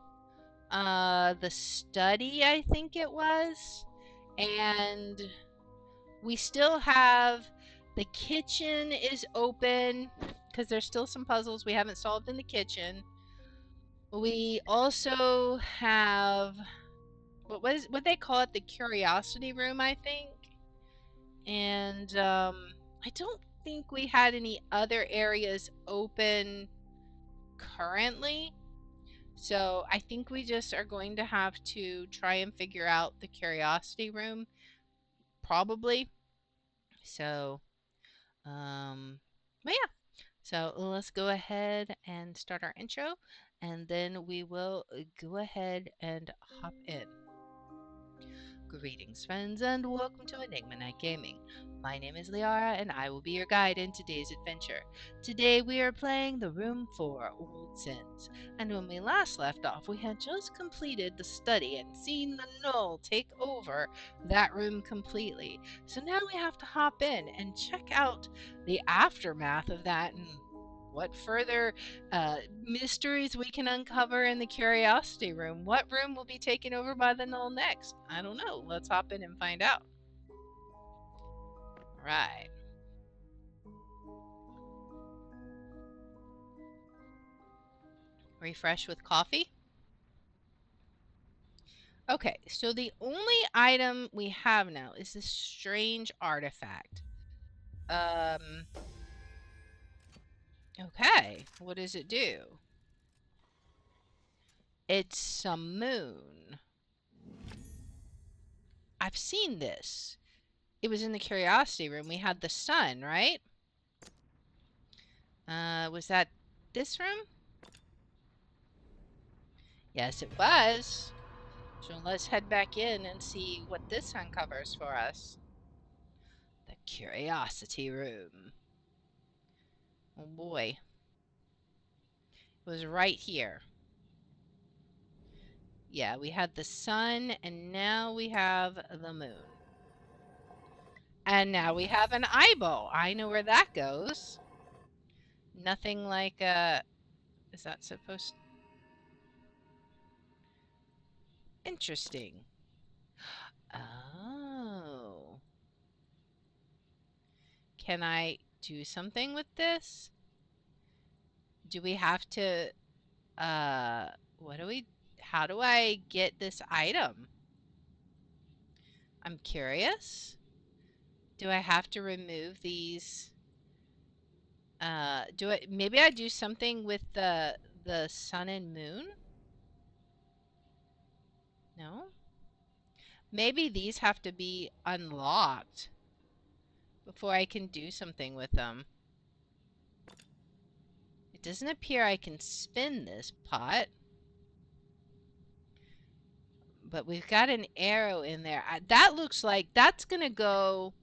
the study, I think it was, and we still have the kitchen is open because there's still some puzzles we haven't solved in the kitchen. We also have what they call it, the curiosity room, I think. And I don't think we had any other areas open currently. So I think we just are going to have to try and figure out the curiosity room, probably. So, but yeah. So let's go ahead and start our intro, and then we will go ahead and hop in. Greetings, friends, and welcome to Enigma Night Gaming. My name is Liara, and I will be your guide in today's adventure. Today we are playing the Room 4 Old Sins, and when we last left off, we had just completed the study and seen the null take over that room completely. So now we have to hop in and check out the aftermath of that and what further mysteries we can uncover in the curiosity room. What room will be taken over by the null next? I don't know. Let's hop in and find out. Right. Refresh with coffee. Okay, so the only item we have now is this strange artifact. Okay, what does it do? It's a moon. I've seen this. It was in the curiosity room. We had the sun, right? Was that this room? Yes, it was. So let's head back in and see what this uncovers for us. The curiosity room. Oh boy. It was right here. Yeah, we had the sun, and now we have the moon. And now we have an eyeball. I know where that goes. Nothing like is that supposed... Interesting. Oh. Can I do something with this? Do we have to what do we... How do I get this item? I'm curious. Do I have to remove these? Do I... Maybe I do something with the sun and moon? No? Maybe these have to be unlocked. before I can do something with them. It doesn't appear I can spin this pot, but we've got an arrow in there. That looks like that's going to go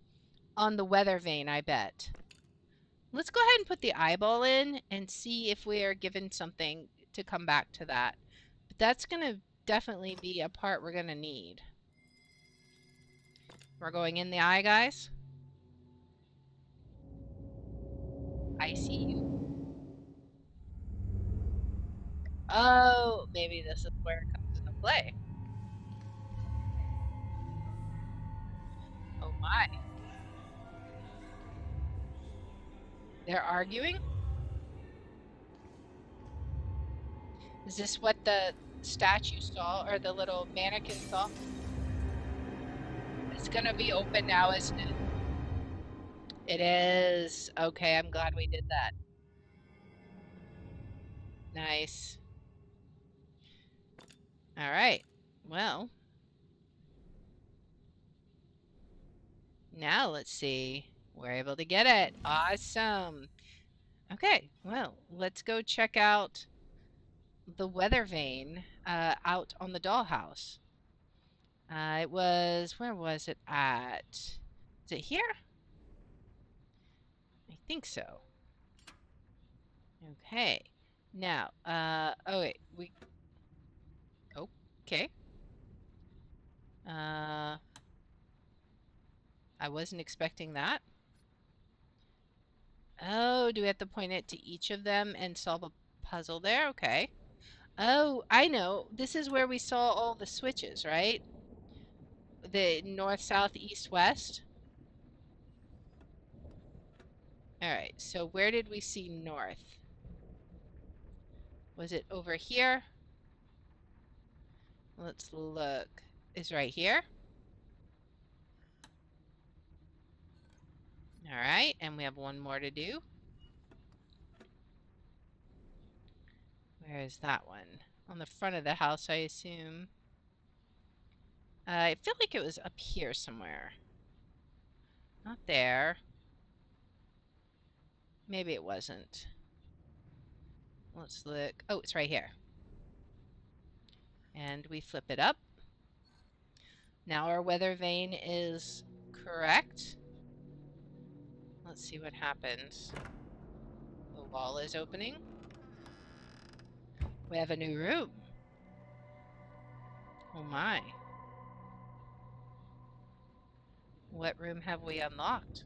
on the weather vane, I bet. Let's go ahead and put the eyeball in and see if we are given something to come back to that. But that's going to definitely be a part we're going to need. We're going in the eye, guys. I see you. Oh, maybe this is where it comes into play. Oh my. They're arguing? Is this what the statue saw or the little mannequin saw? It's going to be open now, isn't it? It is. Okay, I'm glad we did that. Nice. All right. Well, now let's see. We're able to get it. Awesome. Okay, well, let's go check out the weather vane out on the dollhouse. It was, where was it at? Is it here? I think so. Okay. Now, oh wait, okay. I wasn't expecting that. Oh, do we have to point it to each of them and solve a puzzle there? Okay. Oh, I know. This is where we saw all the switches, right? The north, south, east, west. All right. So where did we see north? Was it over here? Let's look. Is right here. All right. And we have one more to do. Where is that one? On the front of the house, I assume. I feel like it was up here somewhere. Not there. Maybe it wasn't. Let's look. Oh, it's right here. And we flip it up. Now our weather vane is correct. Let's see what happens. The wall is opening. We have a new room. Oh my. What room have we unlocked?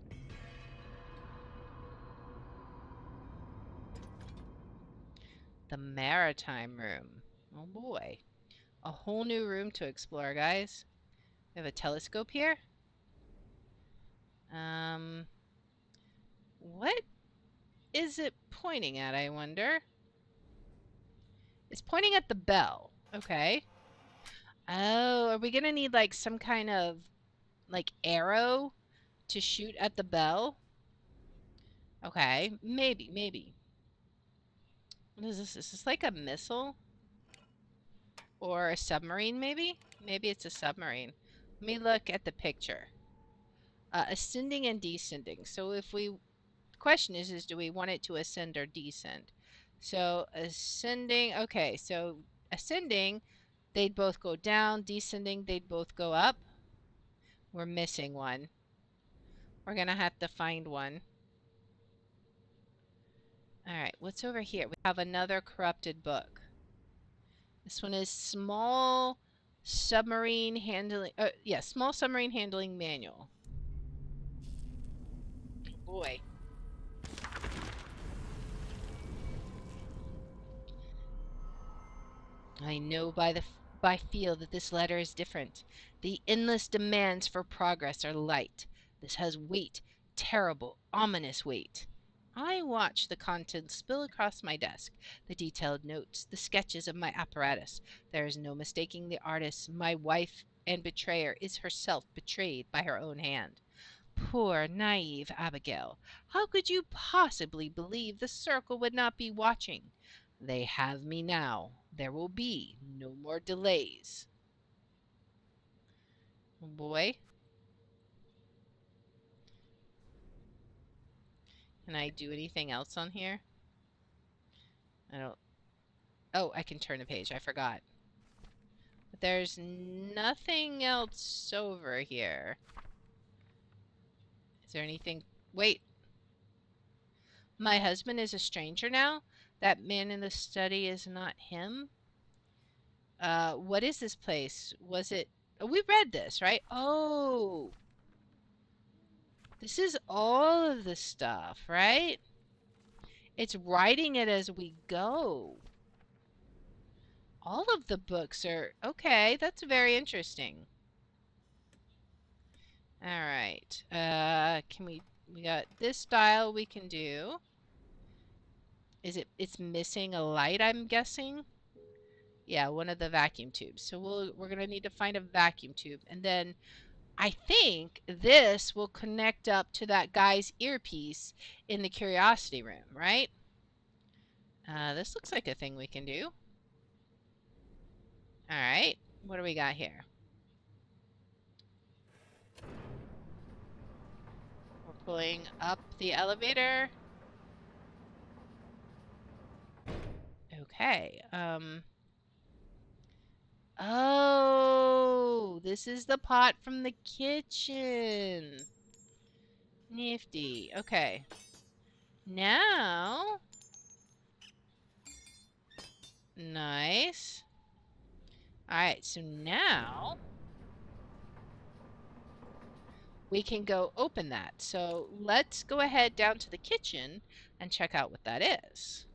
The maritime room. Oh boy. A whole new room to explore, guys. We have a telescope here. What is it pointing at, I wonder? It's pointing at the bell. Okay. Oh, are we gonna need like some kind of like arrow to shoot at the bell? Okay, maybe. What is this? Is this like a missile? Or a submarine, maybe? Maybe it's a submarine. Let me look at the picture. Ascending and descending. So if we... question is do we want it to ascend or descend? So ascending... Okay, so ascending, they'd both go down. Descending, they'd both go up. We're missing one. We're gonna have to find one. Alright, what's over here? We have another corrupted book. This one is small submarine handling. Yeah, small submarine handling manual. Boy, I know by feel that this letter is different. The endless demands for progress are light. This has weight, terrible, ominous weight. I watch the contents spill across my desk, the detailed notes, the sketches of my apparatus. There is no mistaking the artist. My wife and betrayer is herself betrayed by her own hand. Poor, naive Abigail! How could you possibly believe the circle would not be watching? They have me now. There will be no more delays. Oh boy. Can I do anything else on here? I don't. Oh, I can turn a page. I forgot. But there's nothing else over here. Is there anything? Wait. My husband is a stranger now? That man in the study is not him? What is this place? Was it... Oh, we read this, right? Oh, this is all of the stuff, right? It's writing it as we go. All of the books are... Okay, that's very interesting. All right. Can we... We got this dial we can do. It's missing a light, I'm guessing? Yeah, one of the vacuum tubes. So we're gonna need to find a vacuum tube. And then I think this will connect up to that guy's earpiece in the curiosity room, right? This looks like a thing we can do. All right. What do we got here? We're pulling up the elevator. Okay. Oh, this is the pot from the kitchen. Nifty. Okay. Now, nice. All right, so now we can go open that. So let's go ahead down to the kitchen and check out what that is.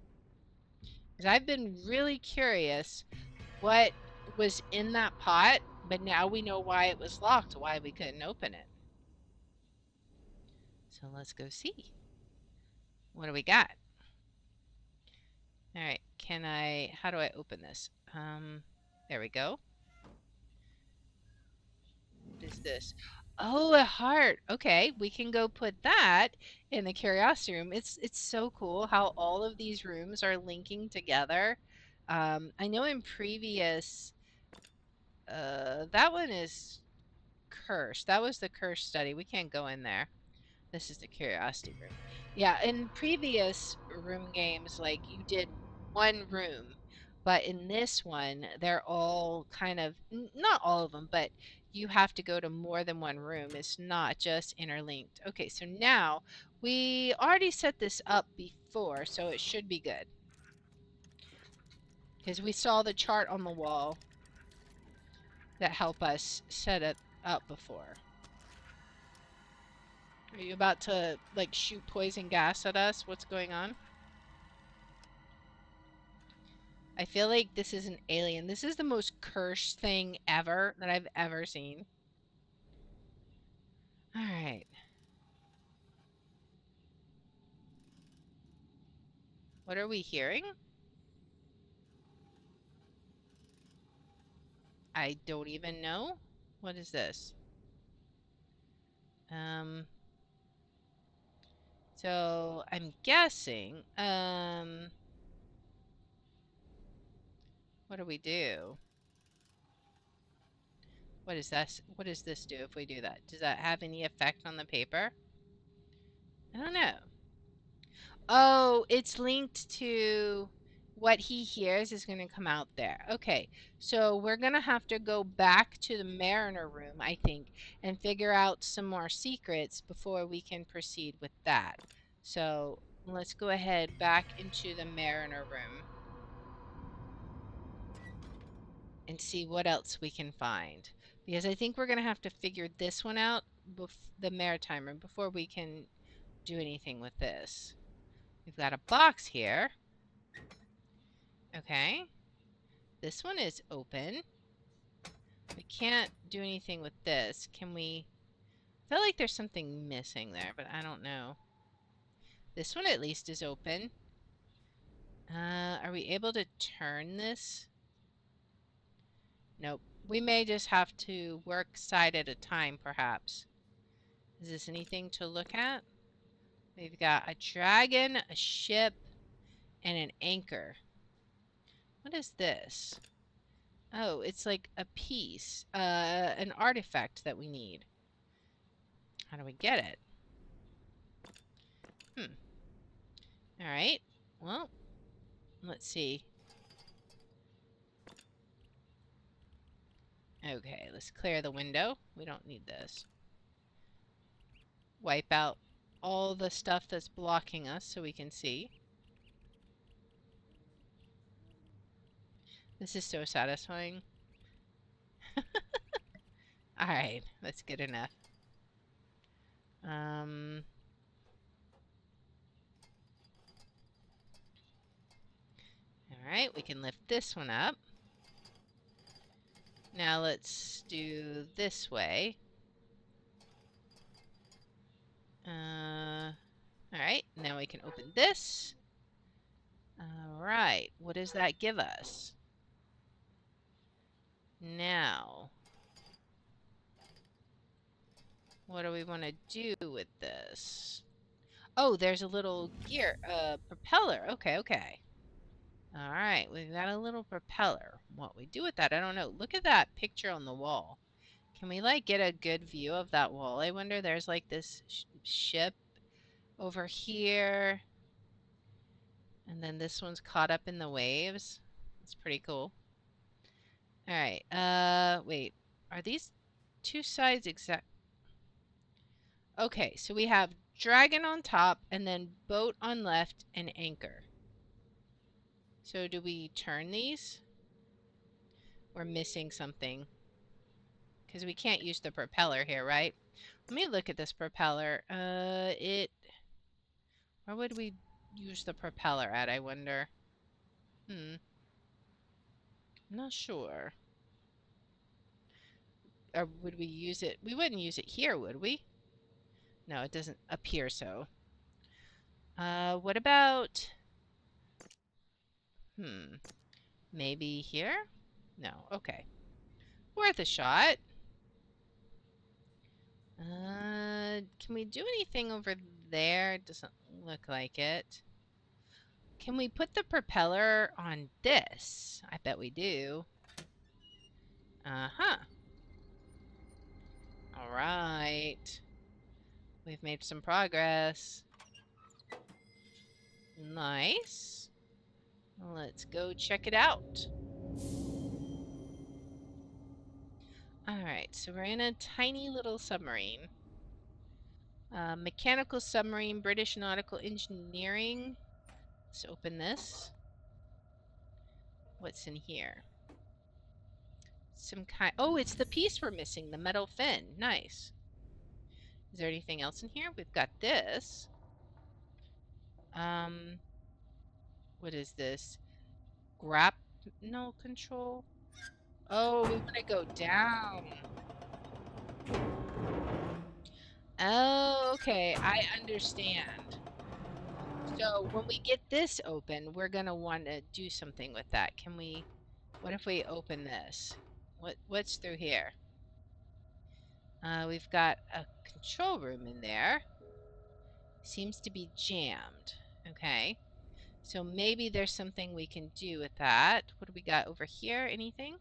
Because I've been really curious what was in that pot, but now we know why it was locked, why we couldn't open it. So let's go see. What do we got? All right, how do I open this? There we go. What is this? Oh, a heart. Okay, we can go put that in the curiosity room. It's so cool how all of these rooms are linking together. I know in previous, that one is cursed. That was the curse study. We can't go in there. This is the curiosity room. Yeah, in previous room games, like you did one room, but in this one, they're all kind of, not all of them, but you have to go to more than one room. It's not just interlinked. Okay, so now we already set this up before, so it should be good. Because we saw the chart on the wall that help us set it up before. Are you about to, like, shoot poison gas at us? What's going on? I feel like this is an alien. This is the most cursed thing ever that I've ever seen. All right. What are we hearing? I don't even know. What is this? Um, so I'm guessing, what do we do? What is this? What does this do if we do that? Does that have any effect on the paper? I don't know. Oh, it's linked to what he hears is going to come out there. Okay, so we're going to have to go back to the Mariner room, I think, and figure out some more secrets before we can proceed with that. So let's go ahead back into the Mariner room and see what else we can find. Because I think we're going to have to figure this one out, the Maritime room, before we can do anything with this. We've got a box here. Okay. This one is open. We can't do anything with this. Can we... I feel like there's something missing there, but I don't know. This one at least is open. Are we able to turn this? Nope. We may just have to work side at a time, perhaps. Is this anything to look at? We've got a dragon, a ship, and an anchor. What is this? Oh, it's like a piece, an artifact that we need. How do we get it? All right. Well, let's see. Okay, let's clear the window. We don't need this. Wipe out all the stuff that's blocking us so we can see. This is so satisfying. All right, that's good enough. Um, all right, we can lift this one up. Now let's do this way. All right, now we can open this. All right, what does that give us? Now, what do we want to do with this? Oh, there's a little gear, propeller. Okay, okay. All right, we've got a little propeller. What we do with that, I don't know. Look at that picture on the wall. Can we like get a good view of that wall? I wonder there's like this ship over here. And then this one's caught up in the waves. It's pretty cool. All right. Wait. Are these two sides exact? Okay, so we have dragon on top and then boat on left and anchor. So do we turn these? We're missing something because we can't use the propeller here, right? Let me look at this propeller. Where would we use the propeller at, I wonder? I'm not sure. Or would we use it? We wouldn't use it here, would we? No, it doesn't appear so. What about... maybe here? No, okay. Worth a shot. Can we do anything over there? Doesn't look like it. Can we put the propeller on this? I bet we do. Uh-huh. All right. We've made some progress. Nice. Let's go check it out. Alright, so we're in a tiny little submarine. Mechanical submarine, British Nautical Engineering. Let's open this. What's in here? Some kind... Oh, it's the piece we're missing, the metal fin. Nice. Is there anything else in here? We've got this. What is this? Grapnel control? Oh, we want to go down. Oh, okay, I understand. So when we get this open, we're gonna want to do something with that. Can we, what if we open this? What's through here? We've got a control room in there. Seems to be jammed. Okay. So maybe there's something we can do with that. What do we got over here? Anything?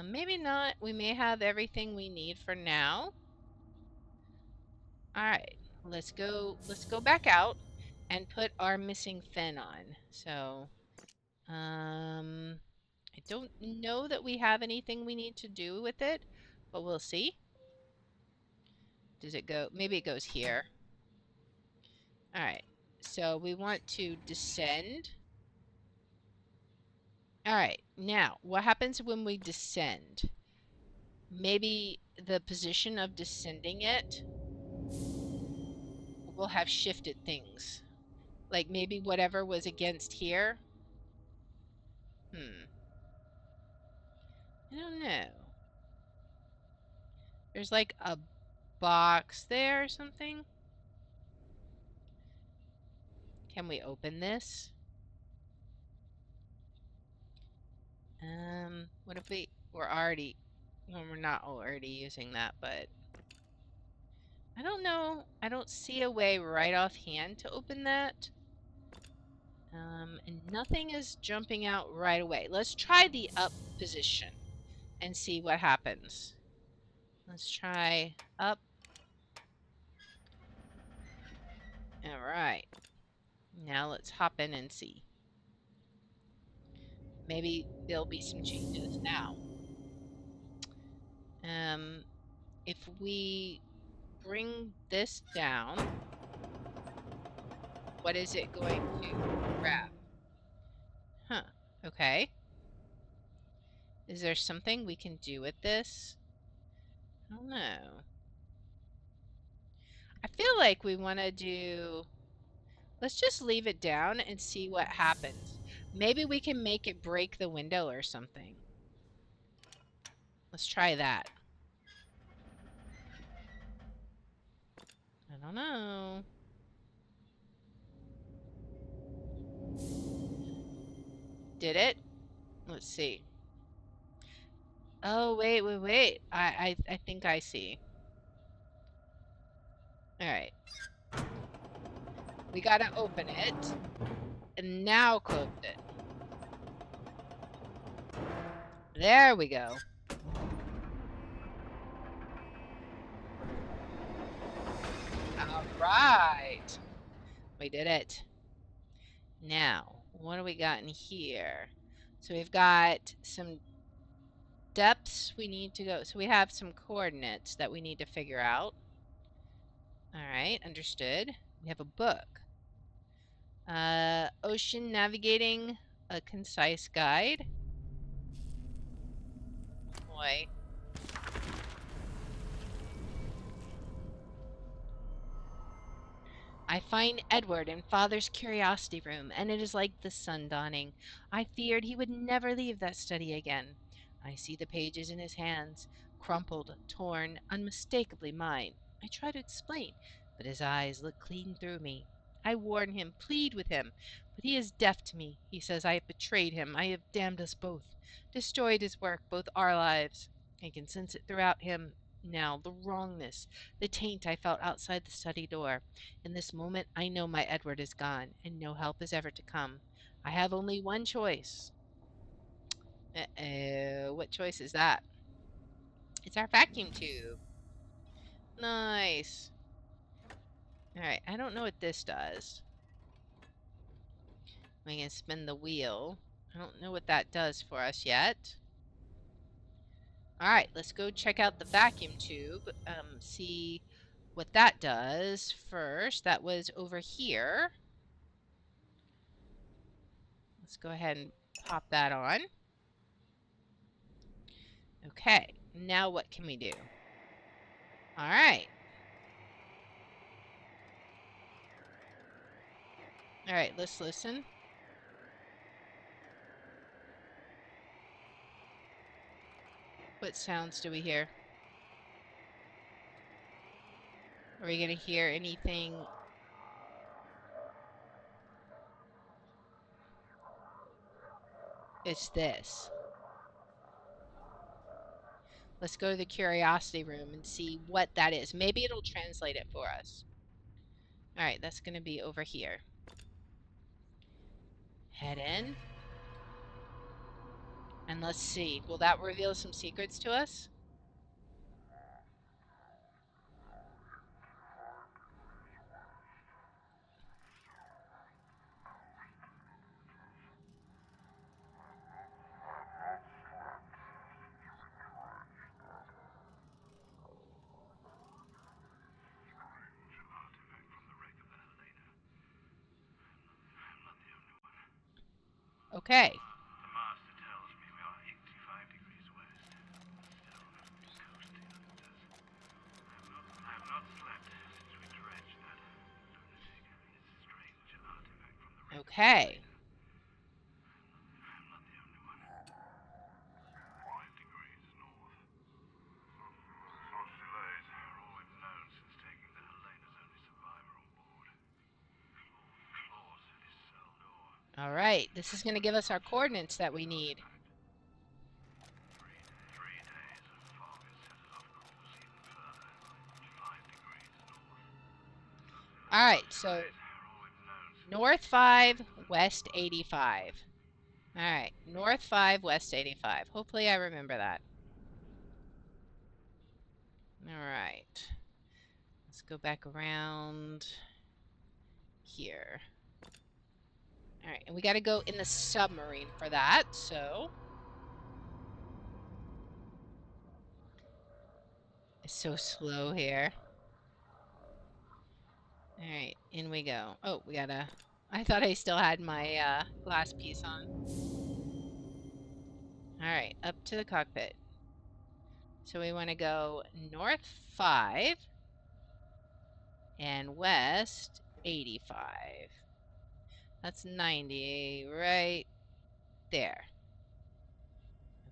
Maybe not. We may have everything we need for now. All right. Let's go back out and put our missing fin on. So, I don't know that we have anything we need to do with it, but we'll see. Does it go? Maybe it goes here. All right. So we want to descend. All right. Now, what happens when we descend? Maybe the position of descending it will have shifted things. Like maybe whatever was against here. I don't know. There's like a box there or something. Can we open this? What if we're already, well, we're not already using that, but I don't know. I don't see a way right offhand to open that. And nothing is jumping out right away. Let's try the up position and see what happens. Let's try up. All right. Now let's hop in and see. Maybe there'll be some changes now. If we bring this down, what is it going to grab? Huh. Okay. Is there something we can do with this? I don't know. I feel like we want to do... Let's just leave it down and see what happens. Maybe we can make it break the window or something. Let's try that. I don't know. Did it? Let's see. Oh, wait. I think I see. All right. We got to open it and now close it. There we go. All right. We did it. Now, what do we got in here? So we've got some depths we need to go. So we have some coordinates that we need to figure out. All right, understood. We have a book. Ocean navigating, a concise guide. Boy. I find Edward in Father's curiosity room, and it is like the sun dawning. I feared he would never leave that study again. I see the pages in his hands, crumpled, torn, unmistakably mine. I try to explain, but his eyes look clean through me. I warn him, plead with him, but he is deaf to me. He says I have betrayed him, I have damned us both, destroyed his work, both our lives. I can sense it throughout him now, the wrongness, the taint I felt outside the study door. In this moment, I know my Edward is gone, and no help is ever to come. I have only one choice. Uh-oh, what choice is that? It's our vacuum tube. Nice. Alright, I don't know what this does. We can spin the wheel. I don't know what that does for us yet. Alright, let's go check out the vacuum tube. See what that does first. That was over here. Let's go ahead and pop that on. Okay, now what can we do? All right. All right, let's listen. What sounds do we hear? Are we going to hear anything? It's this. Let's go to the curiosity room and see what that is. Maybe it'll translate it for us. All right, that's going to be over here. Head in. And let's see. Will that reveal some secrets to us? Okay. The master tells me we are 85 degrees west. Still coasting under. I have not slept since we dredged that lunatic. It's strange artifact from the wreck. Okay. I'm not the only one. 5 degrees north. Such delays are all we've known since taking the Helena's only survivor on board. Claws at his cell door. All right. This is going to give us our coordinates that we need. 3 days of fog has set us off course even further. 5 degrees north. All right, so north 5, west 85. All right, north 5, west 85. Hopefully I remember that. All right. Let's go back around. here. All right, and we got to go in the submarine for that, so it's so slow here. All right, in we go. Oh, we gotta... I thought I still had my glass piece on. All right, up to the cockpit. So we want to go north 5 and west 85. That's 90 right there.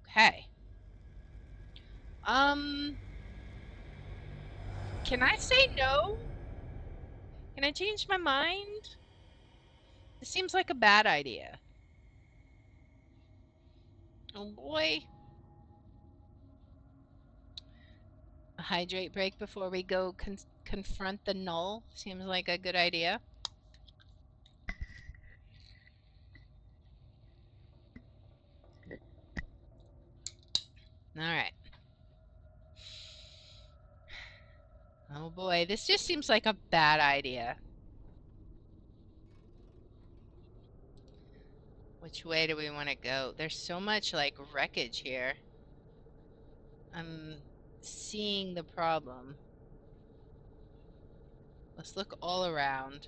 Okay. Can I say no? Can I change my mind? This seems like a bad idea. Oh boy. A hydrate break before we go confront the null seems like a good idea. All right. Oh boy, this just seems like a bad idea. Which way do we want to go? There's so much like wreckage here. I'm seeing the problem. Let's look all around.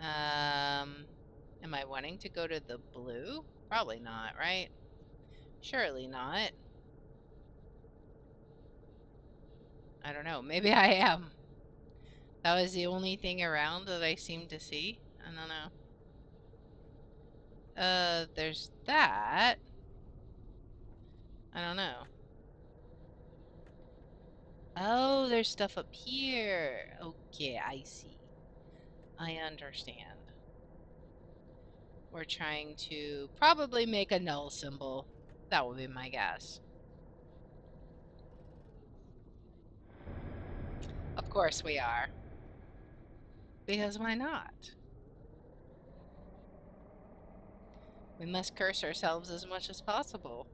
Am I wanting to go to the blue? Probably not, right? Surely not. I don't know. Maybe I am. That was the only thing around that I seemed to see. I don't know. There's that. I don't know. Oh, there's stuff up here. Okay, I see. I understand. We're trying to probably make a null symbol. That would be my guess. Of course we are. Because why not? We must curse ourselves as much as possible.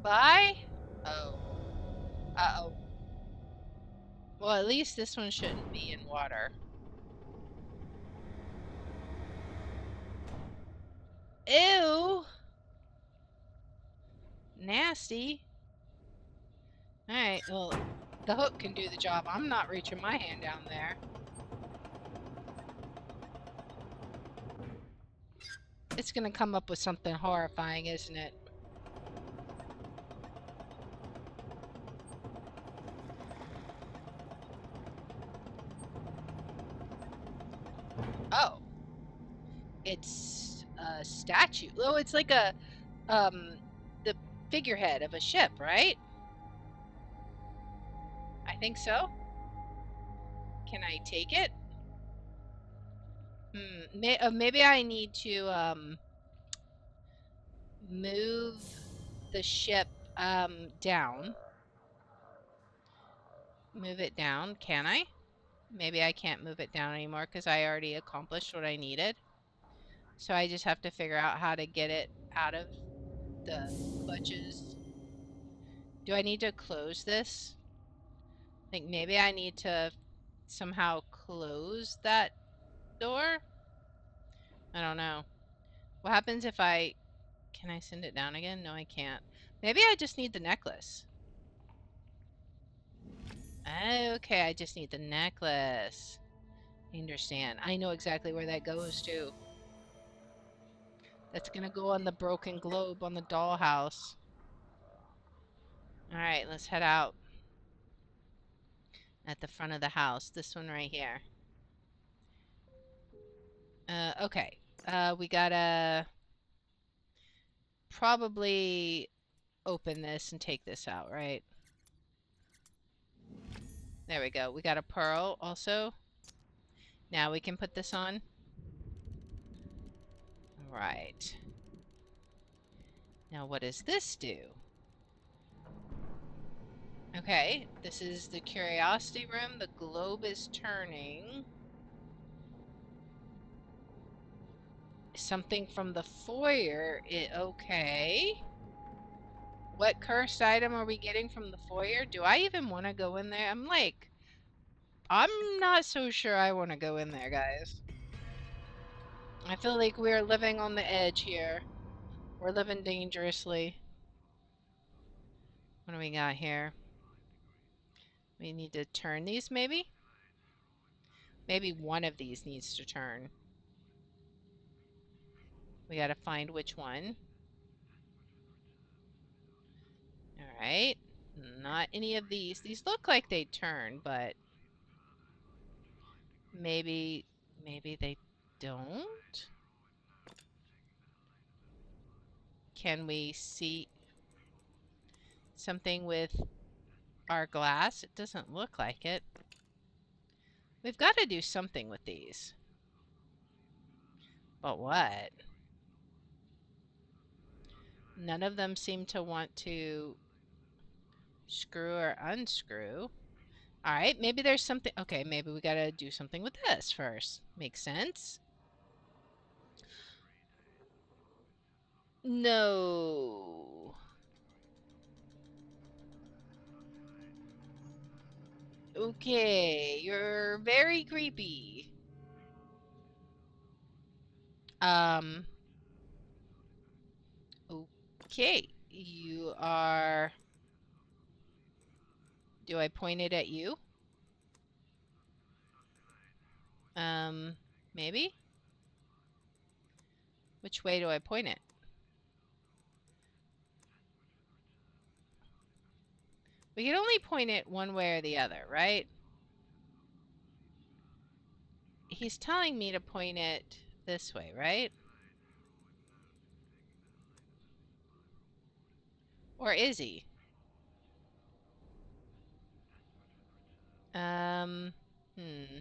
Bye? Oh. Uh-oh. Well, at least this one shouldn't be in water. Ew! Nasty. Alright, well, the hook can do the job. I'm not reaching my hand down there. It's gonna come up with something horrifying, isn't it? Oh. It's a statue. Oh, it's like a, the figurehead of a ship, right? I think so. Can I take it? Maybe I need to, move the ship, down. Move it down. Can I? Maybe I can't move it down anymore because I already accomplished what I needed. So I just have to figure out how to get it out of the clutches. Do I need to close this? Like maybe I need to somehow close that door? I don't know. What happens if I... Can I send it down again? No, I can't. Maybe I just need the necklace. Okay, I just need the necklace. I understand. I know exactly where that goes to. That's gonna go on the broken globe on the dollhouse. Alright, let's head out. At the front of the house. This one right here. Okay. We gotta probably open this and take this out, right? There we go. We got a pearl also. Now we can put this on. Right. Now what does this do? Okay, this is the curiosity room. The globe is turning. Something from the foyer. Okay. What cursed item are we getting from the foyer? Do I even want to go in there? I'm not so sure I want to go in there, guys. I feel like we're living on the edge here. We're living dangerously. What do we got here? We need to turn these, maybe? Maybe one of these needs to turn. We gotta find which one. Alright. Not any of these. These look like they turn, but maybe they don't? Can we see something with our glass? It doesn't look like it. We've got to do something with these. But what? None of them seem to want to screw or unscrew. Alright, maybe there's something. Okay, maybe we gotta do something with this first. Makes sense? No. Okay, you're very creepy. Um, okay. You are. Do I point it at you? Um, maybe? Which way do I point it? We can only point it one way or the other, right? He's telling me to point it this way, right? Or is he? Um, hmm.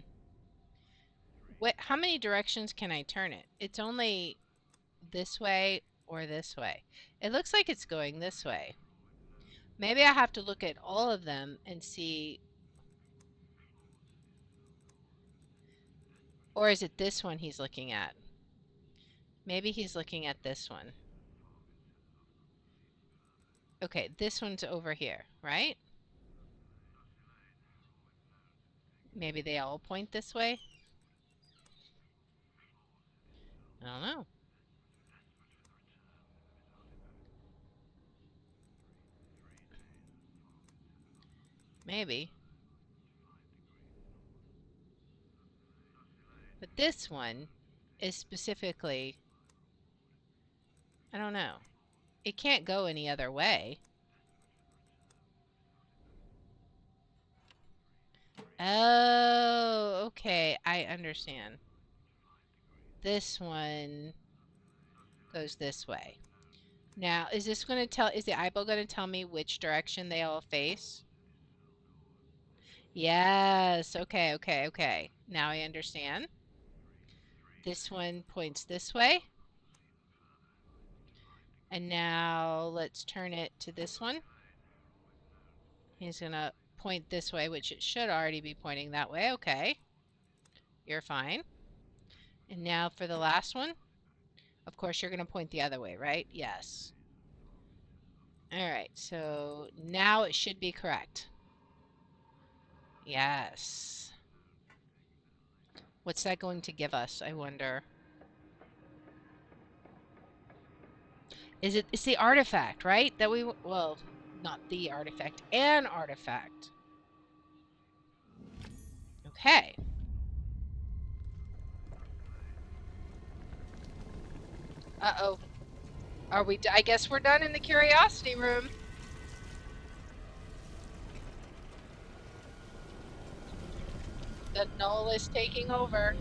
What, how many directions can I turn it? It's only this way or this way. It looks like it's going this way. Maybe I have to look at all of them and see. Or is it this one he's looking at? Maybe he's looking at this one. Okay, this one's over here, right? Maybe they all point this way? I don't know. Maybe. But this one is specifically, I don't know. It can't go any other way. Oh, okay. I understand. This one goes this way. Now, is the eyeball going to tell me which direction they all face? Yes. Okay, okay, okay. Now I understand. This one points this way. And now let's turn it to this one. He's going to point this way, which it should already be pointing that way. Okay. You're fine. And now for the last one. Of course, you're going to point the other way, right? Yes. All right. So now it should be correct. Yes. What's that going to give us, I wonder? It's the artifact, right? That we, well, not the artifact, an artifact. Okay. Uh-oh. Are we, I guess we're done in the curiosity room. The null is taking over.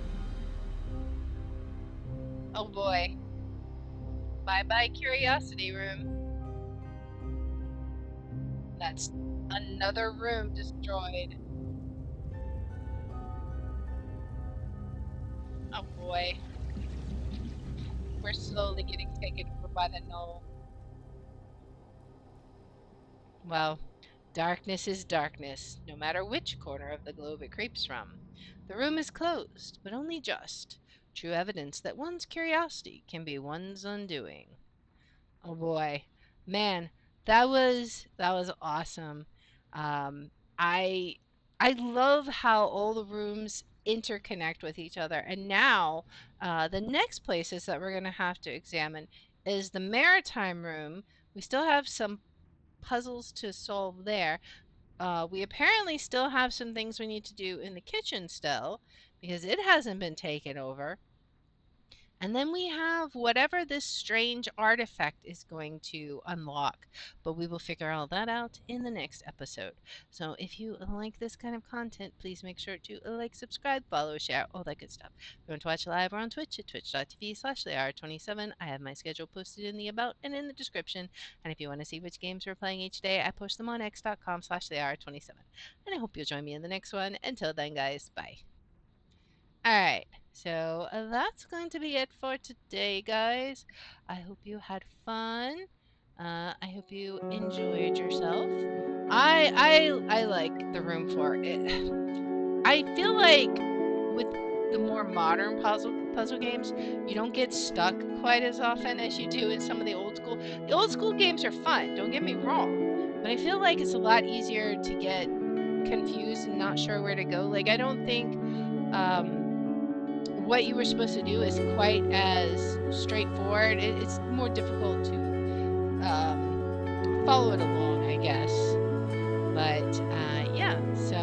Oh boy. Bye-bye curiosity room. That's another room destroyed. Oh boy. We're slowly getting taken over by the null. Well, darkness is darkness, no matter which corner of the globe it creeps from. The room is closed, but only just. True evidence that one's curiosity can be one's undoing. Oh boy. Man, That was awesome. Um, I I love how all the rooms interconnect with each other. And now, the next places that we're going to have to examine is the maritime room. We still have some puzzles to solve there. We apparently still have some things we need to do in the kitchen still because it hasn't been taken over. And then we have whatever this strange artifact is going to unlock. But we will figure all that out in the next episode. So if you like this kind of content, please make sure to like, subscribe, follow, share, all that good stuff. If you want to watch live or on Twitch at twitch.tv/Lear27, I have my schedule posted in the about and in the description. And if you want to see which games we're playing each day, I post them on x.com/Lear27. And I hope you'll join me in the next one. Until then, guys, bye. All right. So that's going to be it for today, guys. I hope you had fun. I hope you enjoyed yourself. I like the room for it. I feel like with the more modern puzzle games, you don't get stuck quite as often as you do in some of the old school. The old school games are fun. Don't get me wrong, but I feel like it's a lot easier to get confused and not sure where to go. Like I don't think what you were supposed to do is quite as straightforward. It's more difficult to follow it along, I guess. But yeah, so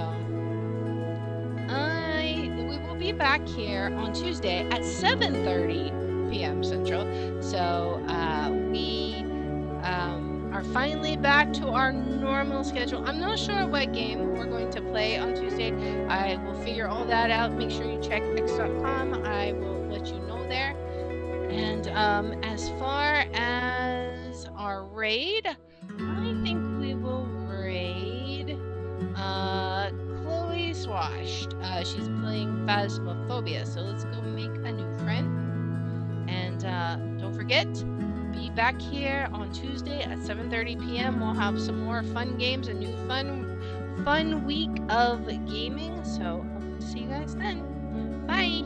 we will be back here on Tuesday at 7:30 p.m. Central. So we are finally back to our normal schedule. I'm not sure what game we're going to play on Tuesday. I will figure all that out. Make sure you check x.com. I will let you know there. And as far as our raid, I think we will raid Chloe Swashed. She's playing Phasmophobia, so let's go make a new friend. And don't forget, be back here on Tuesday at 7:30 p.m. We'll have some more fun games, a new fun week of gaming. So hope to see you guys then. Bye.